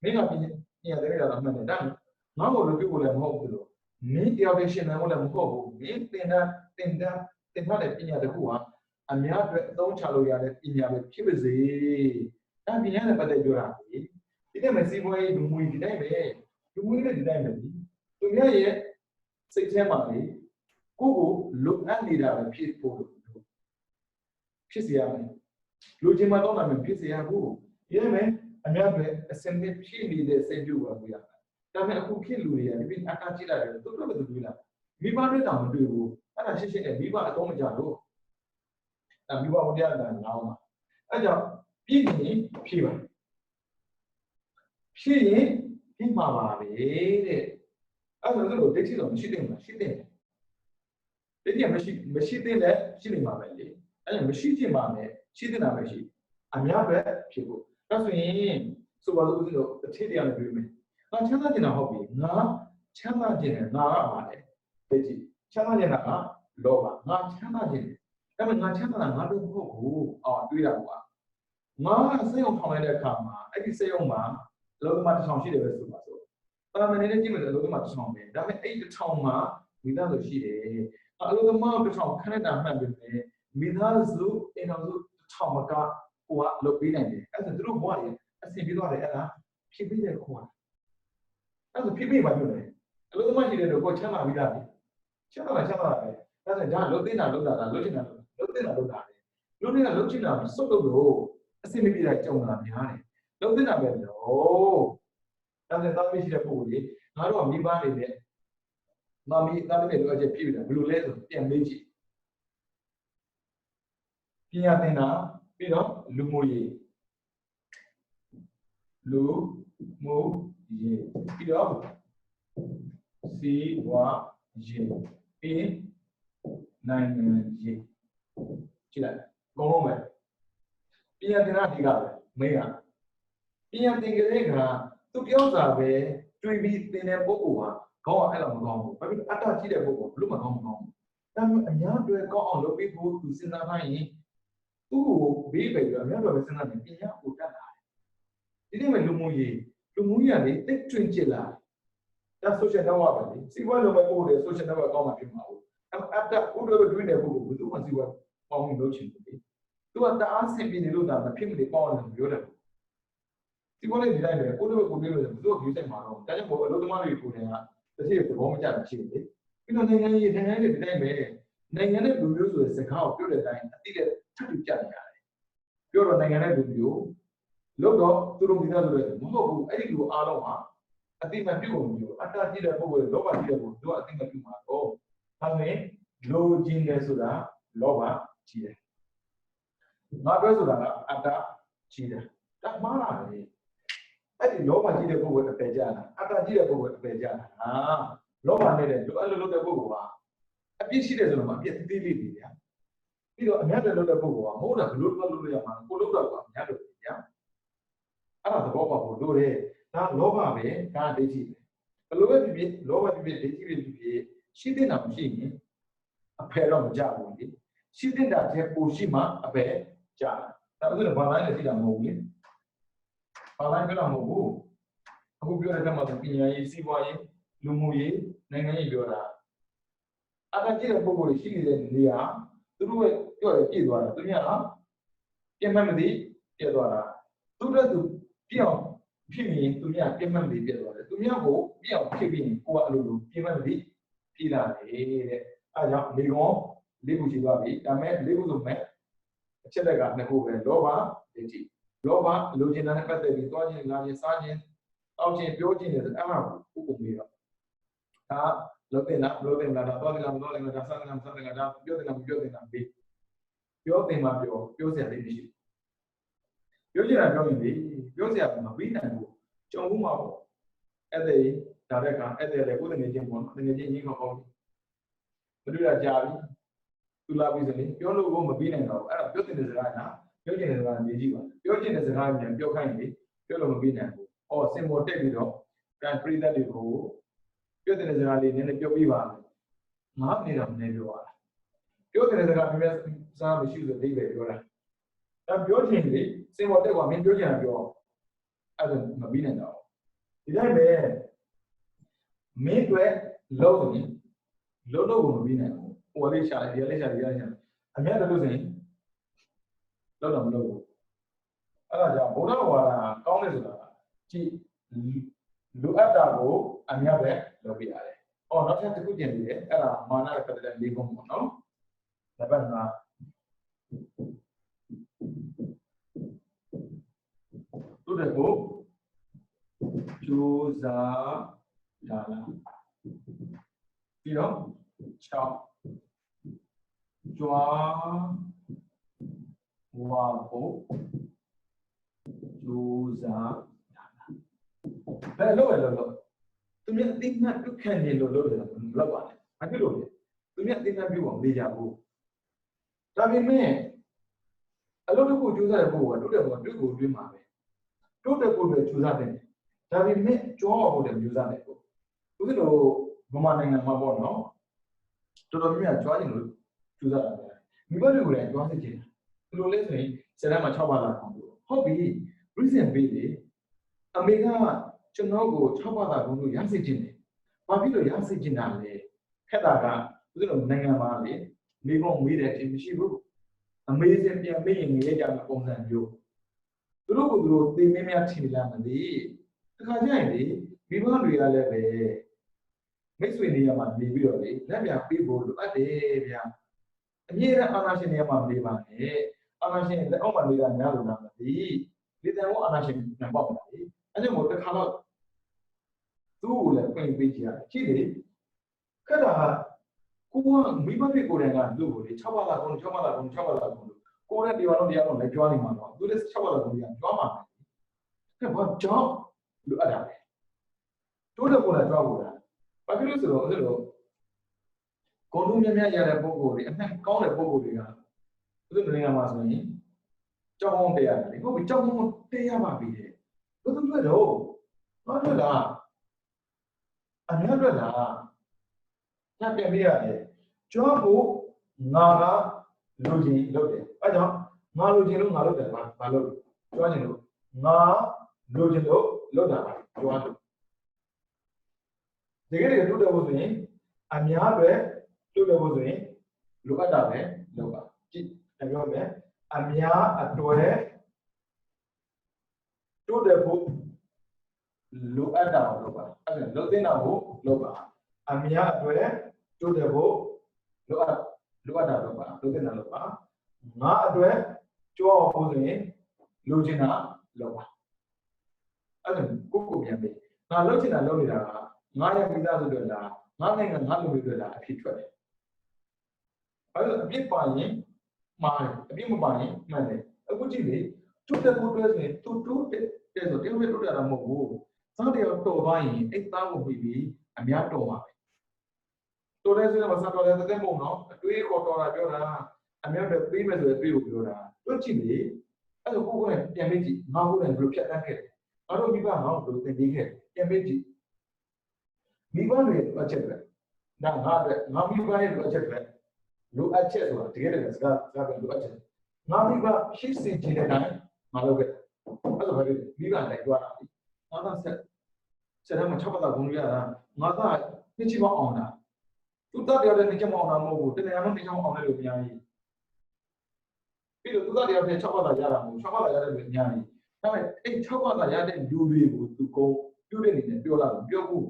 မင်းကပညာတွေရတာမှန်တယ်ဒါငါ့ကိုလိုပြဖို့လည်းမဟုတ်ဘူးလို့မင်းတယောက်တည်းရှင်းနိုင်ဖို့လည်းမဟုတ်ဘူးမင်းသင်ထားတဲ့ပညာတစ်ခုဟာအများအတွက်အသုံးချလို့ရတဲ့ပညာပဲဖြစ်ပါစေဒါပညာနဲ့ပတ်သက်ပြောတာလေဒီနေ့မစီးပွားရေးလူမှုရေးဒီတိုင်းပဲလူမှုရေးနဲ့ဒီတိုင်းပဲသူများရဲ့စိတ်ထဲမှာလေကိုကိုလွတ်အပ်နေတာပဲဖြစ်ဖို့ဖြစ်စေရမယ်လူချင်းမတော့တာမျိုးဖြစ်စေရဘူးရဲမယ်အများပဲအစင်နဲ့ဖြစ်နေတဲ့စိတ်ပြုတ်ပါဘူးရဒါပေမဲ့အခုခေတ်လူတွေကဒီအတားကြည့်လိုက်တယ်သူတို့လည်းတွေ့လာမိဘတွေတောင်မတွေ့ဘူးအဲ့ဒါရှင်းရှင်းနဲ့မိဘအတော့မကြလို့ဒါမိဘဝတရားကငောင်းပါအဲ့ကြောင့်ပြည့်ရင်ဖြည့်ပါဖြည့်ရင်ပြည့်မှာပါပဲတဲ့အဲ့ဒါဆိုတော့ဒိဋ္ဌိတော့မရှိတဲ့မှာရှိတဲ့ဒိဋ္ဌိမရှိတဲ့လည်းရှိနေမှာပဲလေအဲ့ဒါမရှိခြင်းပါနဲ့ရှိတဲ့ပဲရှိအများပဲဖြစ်ဖို့ဒါဆိုရင်ဆိုပါလို့ဦးဇင်းတို့တစ်ထည့်တရားနဲ့တွေ့မယ်ငါချမ်းသာခြင်းတာဟုတ်ပြီငါချမ်းသာခြင်းနဲ့ငါကပါလေဒိဋ္ဌိချမ်းသာခြင်းကလောဘငါချမ်းသာခြင်းဒါပေမဲ့ငါချမ်းသာတာငါတို့မဟုတ်ဘူးအော်တွေးတာကွာငါစိတ်အောင်ထောင်လိုက်တဲ့အခါမှာအဲ့ဒီစိတ်အောင်မှာအလုံးမတစ်ထောင်ရှိတယ်ပဲဆိုပါစို့တာမန်နေနဲ့ကြည့်မယ်ဆိုအလုံးမတစ်ထောင်ပဲဒါပေမဲ့အဲ့တစ်ထောင်မှာမိသားစုရှိတယ်အလုံးမတစ်ထောင်ခဏတာမှတ်ပြီပဲမိသားစုအိမ်တော်စုတစ်ထောင်မကဟိုကလုပ်ပေးနိုင်တယ်အဲ့ဒါသူတို့ဘဝတွေအဆင်ပြေသွားတယ်အဲ့ဒါဖြစ်ပြီးတဲ့ခေါ်အဲ့ဒါဖြစ်ပြီးပါလို့လေအလုံးမရှိတဲ့တော့ကိုချမ်းသာပြီးသားလေချမ်းသာပဲဒါဆိုဒါလုံးသိတာလုံးတာလုံးချင်တာလုံးသိတာလုံးတာလေလုံးသိတာလုံးချင်တာစုပ်လို့အဆင်မပြေတာကြုံတာများတယ်လုံးသိတာပဲလို့ဒါဆိုသားမရှိတဲ့ပုံကိုလေငါတို့ကမိဘတွေနဲ့မမီသားတွေလိုအပ်ချက်ပြည့်ပြီလားဘယ်လိုလဲဆိုပြန်မေးကြည့်ပညာသင်တာပြီးတော့လူမှုရေးပြီးတော့စီဝါရေးပြီးနိုင်ငံရေးကြည့်လိုက်အကုန်လုံးပဲပညာသင်တာဒီကပဲမေးတာပညာသင်ကလေးကသူပြောတာပဲတွေးပြီးသင်တဲ့ပုဂ္ဂိုလ်ကခေါင်းကအဲ့လိုမကောင်းဘူးဘာဖြစ်လို့အတ္တကြီးတဲ့ပုဂ္ဂိုလ်ဘလို့မကောင်းဘူးဒါပေမဲ့အများတွေကောင်းအောင်လုပ်ပြီးဖို့သူစဉ်းစားထားရင်သူ့ကိုဘေးပဲပြီးအများတွေပဲစဉ်းစားနေပညာကိုတတ်လာတယ်ဒီနေ့မှလူမှုရေးကလေတိတ်တွင်ကျစ်လာဒါ social network ပဲလေစီးပွားလုံးပဲပို့တယ် social network ကောင်းမှဖြစ်မှာဟုတ်အတ္တဥဒ္ဒရတွင်တဲ့ပုဂ္ဂိုလ်ဘယ်သူမှစီးပွားပေါင်းလို့ချင်ဘူးလေသူကတအားဆင်ပြေနေလို့ဒါမဖြစ်မနေပေါင်းတယ်ပြောတယ်ဒီကောလေးဒီတိုင်းပဲကိုလိုကိုလိုလို့ဘယ်သူ့ကိုယူဆိုင်မှာတော့ဒါကြောင့်မို့အလုပ်သမားတွေကိုယ်တိုင်ကတစ်ထည့်သဘောမကျတာရှိတယ်လေပြီးတော့နိုင်ငံရေးတွေဒီတိုင်းပဲနိုင်ငံနဲ့လူမျိုးဆိုတဲ့စကားကိုပြောတဲ့အတိုင်းအတိအကျထပ်ပြီးကြနေရတယ်ပြောတော့နိုင်ငံနဲ့လူမျိုးလို့တော့သူတို့မိသားစုတွေမဟုတ်ဘူးအဲ့ဒီလူအားလုံးဟာအတိမပြုတ်ကုန်မျိုးအတ္တကြည့်တဲ့ပုဂ္ဂိုလ်လောဘကြည့်တဲ့ပုဂ္ဂိုလ်တို့အတိမပြုတ်မှာတော့ဒါဆိုရင် လိုချင်တယ်ဆိုတာလောဘကြီးတယ်ငါပြောဆိုတာကအတ္တကြီးတယ်ဒါမှားတာလေအဲ့ဒီလောဘကြီးတဲ့ပုဂ္ဂိုလ်အပယ်ကြတာအတ္တကြီးတဲ့ပုဂ္ဂိုလ်အပယ်ကြတာဟာလောဘနဲ့တဲ့လိုအပ်လို့လုပ်တဲ့ပုဂ္ဂိုလ်ကအပြစ်ရှိတယ်ဆိုတော့အပြစ်သေးလေးတွေဗျာပြီးတော့အများတဲ့လုပ်တဲ့ပုဂ္ဂိုလ်ကမဟုတ်တာဘလို့လုပ်လို့ရမှာကိုလုပ်တော့ကအများလို့ဗျာအဲ့ဒါသဘောပေါက်ဖို့လိုတယ်ဒါလောဘပဲဒါဒိဋ္ဌိပဲဘလို့ပဲဖြစ်ဖြစ်လောဘဖြစ်ဖြစ်ဒိဋ္ဌိဖြစ်ဖြစ်ရှိတဲ့နာမရှိရင်အဖယ်တော့မကြဘူးလေရှိတဲ့တာတဲ့ပူရှိမှအဖယ်ကြတာဒါဆိုတော့ဘာလိုက်လဲသိတာမဟုတ်ဘူးလေဘာလိုက်ပြောတာမဟုတ်ဘူးအခုပြောတဲ့ကမှပညာရေးစီးပွားရေးလူမှုရေးနိုင်ငံရေးပြောတာအတ္တကြီးတဲ့ပုဂ္ဂိုလ်ရှိနေတဲ့နေရာသူတို့ရဲ့ပြောရပြည့်သွားတာသူများပြင်မှတ်မသိပြည့်သွားတာသူတို့ကပြအောင်ဖြစ်ရင်သူများပြင်မှတ်မသိပြည့်သွားတယ်သူများကိုပြအောင်ဖြစ်ပြီးရင်ကိုကအလိုလိုပြင်မှတ်မသိပြည်လာတယ်တဲ့အဲကြောင့်ဒီကောင်လေးခုရှိသွားပြီဒါမဲ့လေးခုဆိုမဲ့အချက်လက်ကနှစ်ခုပဲလောဘဒိဋ္ဌိလောဘလိုချင်တာနဲ့ပတ်သက်ပြီးသွားခြင်းလာခြင်းစားခြင်းတောက်ခြင်းပြောခြင်းတွေအဲ့မှာဥပ္ပမေတော့ဒါလောတဲ့လားလောတဲ့လားတော့တယ်လားမတော့တယ်လားဒါစားတယ်လားမစားတယ်လားဒါပြောတယ်လားမပြောတယ်လားပြီးပြောတယ်မှာပြောစရာလေးမရှိပြောချင်တာပြောရင်လေပြောစရာမပြီးနိုင်ဘူးကြုံဘူးမှာပေါ့အဲ့ဒါဒါတဲ့ကအဲ့ဒါလေကိုယ်တငယ်ချင်းပေါ့နော်တငယ်ချင်းကြီးခေါ်မတွေ့တာကြာပြီသူလာပြီဆိုရင်ပြောလို့ကိုမပြီးနိုင်တော့ဘူးအဲ့ဒါပြောတဲ့စကားကပြောချင်တဲ့စကားရေးကြည့်ပါပြောချင်တဲ့စကားပြန်ပြောခိုင်းလေပြောလို့မပြီးနိုင်ဘူးဟောစင်ပေါ်တက်ပြီးတော့ကန်ပရိသတ်တွေကိုပြောတဲ့စကားလေးနည်းနည်းပြောပြပါငါနေတော့မနေပြောရတာပြောတဲ့စကားပြည့်စားမရှိဆိုအိဗယ်ပြောတာဒါပြောချင်လေစင်ပေါ်တက်ကွာမင်းပြောချင်တာပြောအဲ့ဒါမပြီးနိုင်တော့ဒီတိုင်းပဲမင်းတွေလုံးရင်လုံးကိုမပြီးနိုင်ဘူးဟိုလေးရှာတယ်ဒီလေးရှာတယ်ဒီလေးရှာအများတယ်လို့ဆိုရင်လုံးတော့မလုံးဘူးအဲ့ဒါကြောင့်ဗုဒ္ဓဝါဒကောင်းတယ်ဆိုတာကြည့်လူအပ်တာကိုအများပဲလုပ်ပြရတယ်။အော်နောက်ထပ်တစ်ခုပြင်ပြီးတယ်အဲ့ဒါမာနရဲ့ပတ်သက်တဲ့လေးခုပေါ့နော်။ဒါပတ်မှာသူတို့ကိုကြိုးစားလာပြီးတော့6ကြွားဝါဖို့ကြိုးစားဘယ်လိုလဲလို့သူများအသိမှတ်ပြုခံနေလို့လုပ်တယ်မလုပ်ပါနဲ့။ဘာဖြစ်လို့လဲ။သူများအသိမှတ်ပြုအောင်မေးကြဘူး။ဒါပေမဲ့အလုပ်တစ်ခုကြိုးစားတဲ့ပုဂ္ဂိုလ်ကတိုးတက်ဖို့တွေ့ကိုတွေ့မှာပဲ။တိုးတက်ဖို့ပဲကြိုးစားတယ်။ဒါပေမဲ့ကြွားဖို့တယ်ကြိုးစားတယ်ပေါ့။ဦးဇင်းတို့ဗမာနိုင်ငံမှာပေါ့နော်။တော်တော်များများကြွားခြင်းလို့ကြိုးစားတာပဲ။မိဘတွေကိုလည်းကြွားစေချင်တယ်။ဒီလိုလဲဆိုရင်စက်တမ်းမှာ6ပါးလာအောင်ဟုတ်ပြီ။ reason ပေးတယ်။အမေကကျွန်တော်ကို6ပါးသာဘုံလို့ရစေခြင်းတယ်။ဘာဖြစ်လို့ရစေခြင်းတာလဲ။ခက်တာကဦးဇင်းတို့နိုင်ငံမှာလေမိဘမေးတယ်အမရှိဘူး။အမေစင်ပြန်မေးရင်ငရေကြမှာပုံစံမျိုး။သူတို့ကသူတို့သိမင်းများထင်လာမသိ။တခါကျရင်လေမိဘတွေကလည်းပဲမိတ်ဆွေနေရာမှာနေပြီးတော့လေလက်ပြပေးဖို့လိုအပ်တယ်ဗျာ။အမြဲတမ်းအာဏာရှင်နေရာမှာနေပါနဲ့။အာဏာရှင်လက်အောက်မှာနေတာများလို့လားမသိ။ဒီတန်ကိုအာဏာရှင်နံပါတ်ပါလေ။အဲ့ဒါမို့တစ်ခါတော့သူ့ကိုလည်းပြင်ပေးကြရတယ်ကြည့်လေခက်တာကကိုကမိဘဖြစ်ကိုယ်တိုင်ကသူ့ကိုလေ6ပါးလာကုန်6ပါးလာကုန်6ပါးလာကုန်ကိုယ်နဲ့တရားလုံးတရားလုံးလည်းကြွားနေမှာတော့သူလည်း6ပါးလာကုန်ကြွားမှာတယ်ဘာကြောင့်လိုအပ်တာလဲတိုးတဲ့ကိုယ်နဲ့ကြွားဖို့လားဘာဖြစ်လို့ဆိုတော့အဲ့လိုကိုလူများများရတဲ့ပုံကိုယ်တွေအမှန်ကောင်းတဲ့ပုံကိုယ်တွေကသူတို့နိုင်ငံမှာဆိုရင်ကြောက်အောင်တရားတယ်ဟုတ်ပြီကြောက်အောင်တရားပါပြီတဲ့ဘယ်သူတွေ့တော့ဘာလို့လားအများအတွက်လားညပြန်ပြရတယ်ကြွားဖို့ငါကလူချင်းလုပ်တယ်အဲကြောင့်ငါလူချင်းလို့ငါလုပ်တယ်ဘာလုပ်ကြွားချင်လို့ငါလူချင်းလို့လုပ်တာပါကြွားလို့တကယ်တိုးတက်ဖို့ဆိုရင်အများပဲတိုးတက်ဖို့ဆိုရင်လိုအပ်တာပဲလုပ်ပါကြည့်ပြောမယ်အများအတွက်တိုးတက်ဖို့လိုအပ်တာကိုလုပ်ပါအဲ့ဒါလုပ်တဲ့တာကိုလုပ်ပါအများအတွက်တိုးတက်ဖို့လိုအပ်တာလုပ်ပါလုပ်တဲ့တာလုပ်ပါငါအတွက်ကြွားဖို့ဆိုရင်လိုချင်တာလုပ်ပါအဲ့ဒါကိုပြန်ပြီးငါလုပ်ချင်တာလုပ်နေတာကငါရဲ့မိသားစုတွေလားငါနိုင်ငံငါလူတွေတွေလားအဖြစ်ထွက်တယ် ဘာလို့အပြစ်ပါရင်မှားတယ်အပြစ်မပါရင်မှန်တယ်အခုကြည့်လေတွတ်တဲ့ကိုတွဲဆိုရင်တူတူတဲ့ဆိုတယောက်နဲ့တွတ်ရတာမဟုတ်ဘူးစားတယောက်တော်သွားရင်အိတ်သားကိုပြီးပြီးအများတော်ပါပဲတော်တယ်ဆိုရင်မစားတော်တယ်တဲ့မဟုတ်နော်အတွေးခေါ်တော်တာပြောတာအများတော့ပြီးမယ်ဆိုရင်တွေးကိုပြောတာတွတ်ကြည့်လေအဲ့လိုကိုယ်ကပြန်မေးကြည့်ငါကိုယ်လည်းဘယ်လိုဖြတ်တန်းခဲ့တယ်ငါတို့မိဘငါ့ကိုဘယ်လိုသင်ပေးခဲ့ပြန်မေးကြည့်မိဘတွေအချက်ပဲဒါငါအတွက်ငါမိဘရဲ့အချက်ပဲလိုအပ်ချက်ဆိုတာတကယ်တည်းစကားပဲလိုအပ်ချက်ငါမိဘရှိစေချင်တဲ့တိုင်းငါလုပ်ခဲ့အဲ့လိုပဲမိဘလိုက်ကြွားတာငါကဆက်ရမှာ6ပတ်တာဘုံရတာငါကနှစ်ချီမအောင်တာသူတတ်တယ်လည်းနှစ်ချီမအောင်တာမဟုတ်ဘူးတကယ်တော့နှစ်ချီမအောင်တယ်လို့အများကြီးပြီးတော့သူတတ်တယ်လည်း6ပတ်တာရတာမဟုတ်6ပတ်တာရတယ်လို့အများကြီးဒါပေမဲ့အဲ့6ပတ်တာရတဲ့လူတွေကိုသူကိုပြုတဲ့နေနဲ့ပြောလာတယ်ပြောဘူး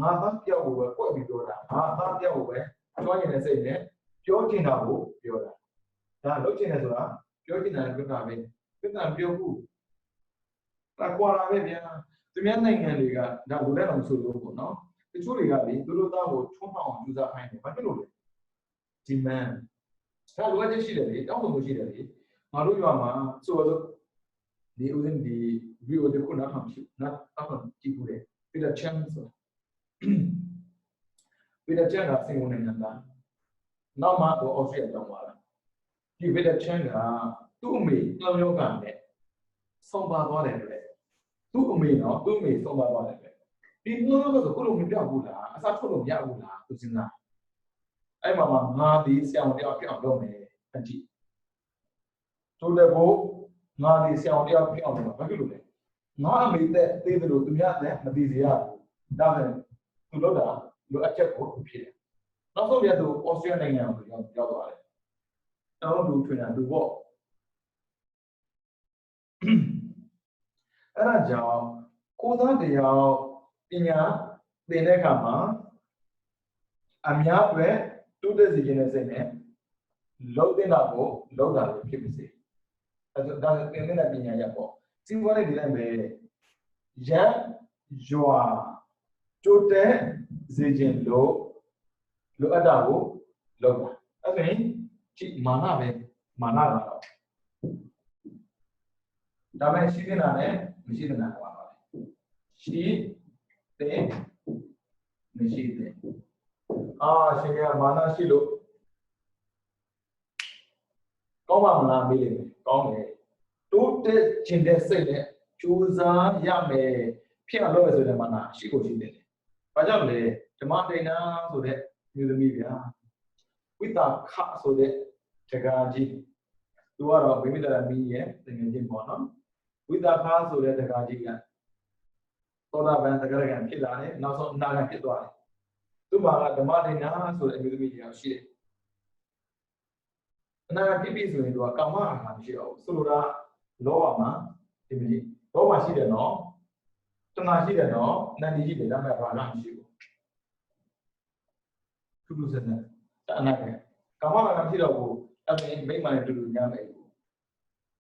ငါသားပြောက်ကိုပဲပွက်ပြီးပြောတာငါသားပြောက်ကိုပဲပြောရင်လည်းစိတ်နဲ့ပြောချင်တာကိုပြောတာဒါလုပ်ချင်တယ်ဆိုတာပြောချင်တာလည်းပြောတာပဲပြောတာပြောဘူးကွာလာပဲဗျာသူများနိုင်ငံတွေကဒါလိုတဲ့အောင်ဆိုလို့ပေါ့နော်တချို့တွေကလေသူတို့သားကိုထွန်းအောင်ယူစားခိုင်းတယ်ဘာဖြစ်လို့လဲဒီမန်ဒါလိုအပ်ချက်ရှိတယ်လေတောင်းဆိုမှုရှိတယ်လေငါတို့ရွာမှာဆိုတော့ဒီဦးစင်းဒီဗီဒီယိုတစ်ခုနားထောင်ကြည့်ကြည့်ဘူးလေပြီးတော့ chance ဆိုပြီးတော့ chance ကစင်ကုန်နိုင်ငံသားနောက်မှတော့ Australia တောင်းသွားတာဒီပြီးတော့ chance ကသူ့အမေလောင်ယောဂနဲ့ဆုံးပါသွားတယ်လေသူ့အမေနော်သူ့အမေဆုံးပါသွားတယ်လေဒီလောလောဆိုကိုလိုမပြောက်ဘူးလားအစားထုတ်လို့မရဘူးလားသူစဉ်းစားအဲ့မှာငါဒီဆရာဝန်တယောက်ပြောင်းလုပ်မယ်အကြည့်တို့လည်းကိုငါဒီဆရာဝန်တယောက်ပြောင်းလုပ်မှာဘာဖြစ်လို့လဲငါအမေတဲ့သေးတယ်လို့သူများလည်းမသိစေရဘူးဒါနဲ့သူလုပ်တာလိုအပ်ချက်ကိုဖြစ်တယ်နောက်ဆုံးပြတော့ Australia နိုင်ငံကိုရောက်သွားတယ်တော့လူထွင်တာလူပေါ့အဲ့ဒါကြောင့်ကိုသားတရားပညာသင်တဲ့အခါမှာအများအတွက်တူးတက်စီခြင်းနဲ့စိတ်နဲ့လုံးတင်တာကိုလုံးတာလို့ဖြစ်ပါစေအဲ့ဒါသင်တဲ့ပညာရပေါ့စီးပွားရေးဒီတိုင်းပဲရန်ရွာတိုးတက်စေခြင်းလို့လိုအပ်တာကိုလုံးတာအဲ့ဒါရင်ကြည့်မာနပဲမာနကတော့ဒါပဲရှိနေတာနဲ့မရှိနေတာပါပါရှိတဲ့မရှိတဲ့ရှင်ကမာနရှိလို့ကောင်းပါမလားမေးလိမ့်မယ်ကောင်းတယ်တိုးတက်ခြင်းတဲ့စိတ်နဲ့ကြိုးစားရမယ်ဖြစ်အောင်လုပ်ရဆိုတဲ့မာနရှိကိုရှိတယ်ဘာကြောင့်လဲဓမ္မဒိဏဆိုတဲ့မျိုးသမီးဗျာဝိတာခဆိုတဲ့တက္ကရာကြီးသူကတော့ဗိမိတရမီးရဲ့သင်္ကန်းချင်းပေါ့နော်ဝိတာခဆိုတဲ့တက္ကရာကြီးကသောတာပန်တက္ကရာကဖြစ်လာတယ်နောက်ဆုံးအနာဂတ်ဖြစ်သွားတယ်သူ့မှာကဓမ္မဒိဏဆိုတဲ့အမျိုးသမီးကြီးရှိတယ်အနာဂတ်ဖြစ်ပြီဆိုရင်သူကကာမအာဟာမရှိတော့ဘူးဆိုလိုတာလောဘမှာဒီမကြီးလောဘရှိတယ်နော်တဏှာရှိတယ်နော်နန္ဒီရှိတယ်ဒါပေမဲ့ဘာမှမရှိဘူးထူးထူးဆန်းဆန်းအနာဂတ်ကာမအာဟာမရှိတော့ဘူးအဲ့ဒါမိမနဲ့တူတူညမယ်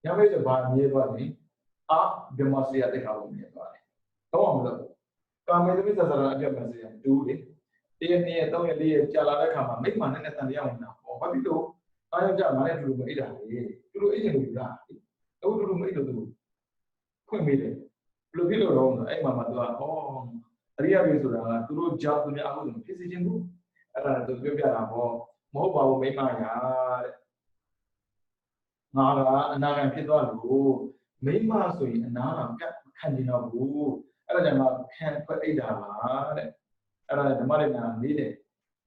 ညမယ်ဆိုဘာမြဲသွားလဲဗြဟ္မစရိယတိခါလို့မြဲသွားတယ်တော့မလို့ကာမေသမီသဇာရအပြတ်မစရိယတူတယ်တရက်နှစ်ရက်သုံးရက်လေးရက်ကြာလာတဲ့ခါမှာမိမနဲ့တန်တရားဝင်တာပေါ့ဘာဖြစ်လို့အားရကြမှာလည်းတူတူမအိတ်တာလေတူတူအိတ်ချင်လို့လားတူတူမအိတ်လို့သူခွင့်ပေးတယ်ဘယ်လိုဖြစ်လို့တော့အဲ့မှာသူကအရိယာတွေဆိုတာကသူတို့ကြောင့်သူများအခုဖြစ်စီခြင်းဘူးအဲ့ဒါသူပြောပြတာပေါ့မဟုတ်ပါဘူးမိမရာတဲ့ငါကအနာဂတ်ဖြစ်သွားလို့မိမဆိုရင်အနာကခံနေတော့ဘူးအဲ့ဒါကြောင့်မှခံခွက်အိတ်တာပါတဲ့အဲ့ဒါဓမ္မရဏမေးတယ်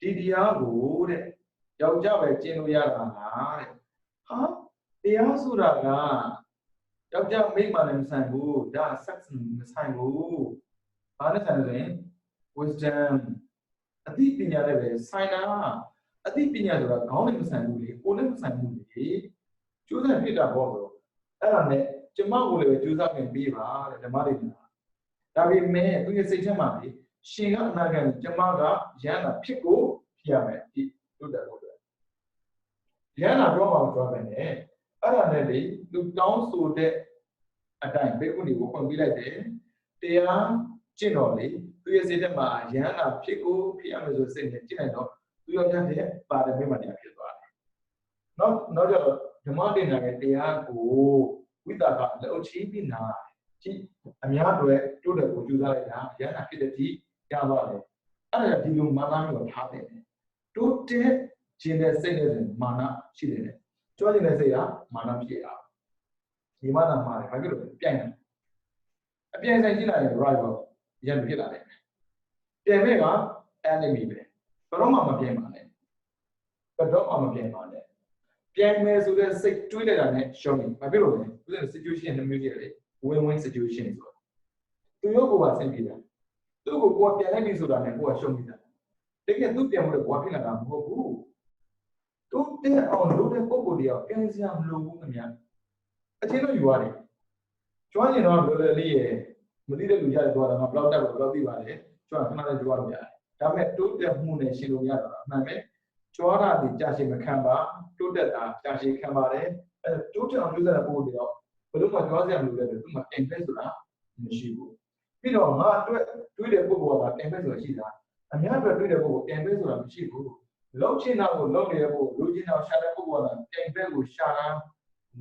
ဒီတရားကိုတဲ့ယောက်ျားပဲကျင့်လို့ရတာလားတဲ့တရားဆိုတာကယောက်ျားမိန်းမနဲ့မဆိုင်ဘူးဒါ sex မဆိုင်ဘူးဘာနဲ့ဆိုင်လဲဆိုရင် wisdom အသိပညာနဲ့ပဲဆိုင်တာအသိပညာဆိုတာခေါင်းနဲ့မဆိုင်ဘူးလေကိုယ်နဲ့မဆိုင်ဘူးလေကျိုးစားဖြစ်တာပေါ့ဆိုအဲ့ဒါနဲ့ကျမကိုလည်းကျိုးစားပြင်ပေးပါတဲ့ဓမ္မတွေဒါပေမဲ့သူရဲ့စိတ်ထဲမှာလေရှင်ကအနာဂတ်ကျမကရဟန္တာဖြစ်ကိုဖြစ်ရမယ်ဒီတို့တယ်ဟုတ်တယ်ရဟန္တာတော့မှမပြောဘဲနဲ့အဲ့ဒါနဲ့လေသူတောင်းဆိုတဲ့အတိုင်းဘေကုဏီကိုဖွင့်ပေးလိုက်တယ်တရားကျင့်တော်လေသူရဲ့စိတ်ထဲမှာရဟန္တာဖြစ်ကိုဖြစ်ရမယ်ဆိုစိတ်နဲ့ကျင့်လိုက်တော့သူယောက်ျားတဲ့ပါရမီမှတရားဖြစ်သွားတယ် နောက်ကြတော့ဓမ္မတင်နာရဲ့တရားကိုဝိသကလည်းအချင်းပြီးနာကြည့်အများတွေတိုးတယ်ကိုကြိုးစားလိုက်တာရဟနာဖြစ်တဲ့ဒီရသွားတယ်အဲ့ဒါဒီလိုမာနမျိုးထားတယ်တိုးတဲ့ခြင်းတဲ့စိတ်နဲ့မာနရှိတယ်ကြွားခြင်းတဲ့စိတ်ကမာနဖြစ်အောင်ဒီမာနမှာဘာဖြစ်လို့ပြိုင်တယ်အပြိုင်ဆိုင်ရှိလာရင် right ပေါ့ရန်ဖြစ်လာတယ်ပြိုင်မဲ့က enemy ပဲဘယ်တော့မှမပြိုင်ပါနဲ့ဘယ်တော့မှမပြိုင်ပါနဲ့ပြိုင်မယ်ဆိုတဲ့စိတ်တွေးလိုက်တာနဲ့ရှုံးနေဘာဖြစ်လို့လဲဥပမာ situation နှမျိုးရှိတယ်win-win situation ဆိုတော့သူရောကိုပါဆင်ပြေတာသူ့ကိုကိုယ်ပြန်လိုက်ပြီဆိုတာနဲ့ကိုယ်ကရှုံးနေတာတကယ်သူ့ပြန်လို့ကိုယ်ဖြစ်လာတာမဟုတ်ဘူးသူတဲ့အောင်လို့တဲ့ပုံကိုယ်တရားပြန်စရာမလိုဘူးခင်ဗျာအချင်းတို့ယူရတယ်ကျွမ်းကျင်တော့လောလောလေးရဲ့မသိတဲ့လူရတယ်သွားတာငါဘလောက်တက်ဘလောက်သိပါလဲကျွမ်းခဏလေးကြွားလို့ရတယ်ဒါပေမဲ့တိုးတက်မှုနဲ့ရှင်းလို့ရတာအမှန်ပဲကြွားတာဒီကြာရှည်မခံပါတိုးတက်တာကြာရှည်ခံပါတယ်အဲတိုးတက်အောင်လုပ်တဲ့ပုံတွေတော့ဘယ်လိုမှကြွားစရာမလိုတဲ့သူမှ invest ဆိုတာမရှိဘူးပြီးတော့ငါအတွက်တွေးတဲ့ပုံက invest ဆိုတာရှိတာအများအတွက်တွေးတဲ့ပုံက invest ဆိုတာမရှိဘူးလုံးချင်တာကိုလုံးနေတဲ့ပုံလိုချင်တာရှာတဲ့ပုံက invest ကိုရှာတာ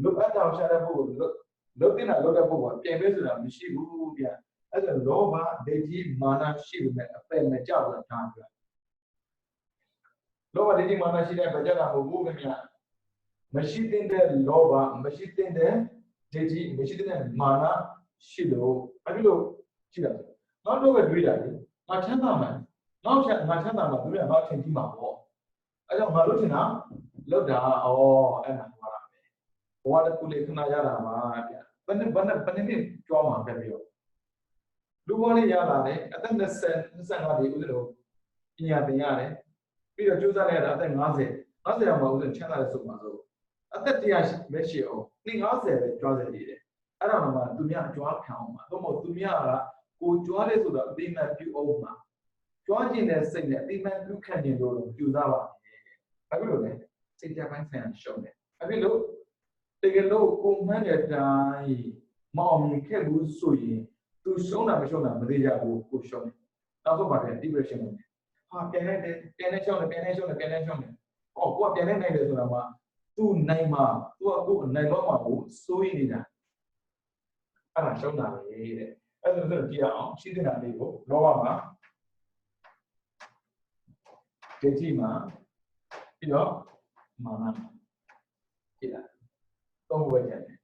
လိုအပ်တာရှာတဲ့ပုံကိုလုံးတင်တာလုံးတဲ့ပုံက invest ဆိုတာမရှိဘူးဗျအဲ့ဒါလောဘဒိဋ္ဌိမာနရှိပေမဲ့အပယ်မကြောက်တာထားပြလောဘဒိဋ္ဌိမာနရှိတဲ့ဗကြတာမဟုတ်ဘူးခင်ဗျမရှိတဲ့လောဘမရှိတဲ့ဒိဋ္ဌိမရှိတဲ့မာနရှိလို့အဲ့ဒီလိုရှိတာနောက်တော့ပဲတွေးတာလေငါချမ်းသာမှနောက်ချက်ငါချမ်းသာမှသူကငါထင်ကြည့်မှာပေါ့အဲ့တော့ငါလို့ထင်တာလောက်တာဩအဲ့ဒါဟောတာပဲဘဝတစ်ခုလေးခဏရတာပါဗျဘယ်နှစ်ကြွားမှာပဲပြီးတော့လူဘောလေးရလာတယ်အသက်20 25ဒီဦးလို့ပညာသင်ရတယ်ပြီးတော့ကြိုးစားလိုက်ရတာအသက်50ရောက်မှဦးလို့ချမ်းသာတဲ့စုမှာဆိုအသက်100ပဲရှိအောင်50ပဲကြွားစေနေတယ်အဲ့ဒါမှသူများကြွားခံအောင်မှာသို့မဟုတ်သူများကကိုကြွားတယ်ဆိုတော့အတိမတ်ပြုအောင်မှာကြွားခြင်းတဲ့စိတ်နဲ့အတိမတ်ပြုခံခြင်းလို့ကြိုးစားပါဘာဖြစ်လို့လဲစိတ်ကြပိုင်းဆိုင်ရာရှုံးတယ်ဘာဖြစ်လို့တကယ်လို့ကိုမှန်းတဲ့အတိုင်းမအောင်မြင်ခဲ့ဘူးဆိုရင်သူရှုံးတာမရှုံးတာမသိကြဘူးကိုရှုံးတယ်နောက်ဆုံးပါတယ် depression လို့ဟာပြန်နေတယ်ပြန်နေရှုံးတယ်ပြန်နေရှုံးတယ်ပြန်နေရှုံးတယ်ဟောကိုကပြန်နေနိုင်တယ်ဆိုတာမှသူနိုင်မှာသူကကိုနိုင်တော့မှာကိုစိုးရိမ်နေတာအဲ့ဒါရှုံးတာပဲတဲ့အဲ့ဒါဆိုကြည့်အောင်ရှိတဲ့နာလေးကိုလောဘမှာဒိဋ္ဌိမှာပြီးတော့မာနကြည့်လားသုံးဘဝကျန်တယ်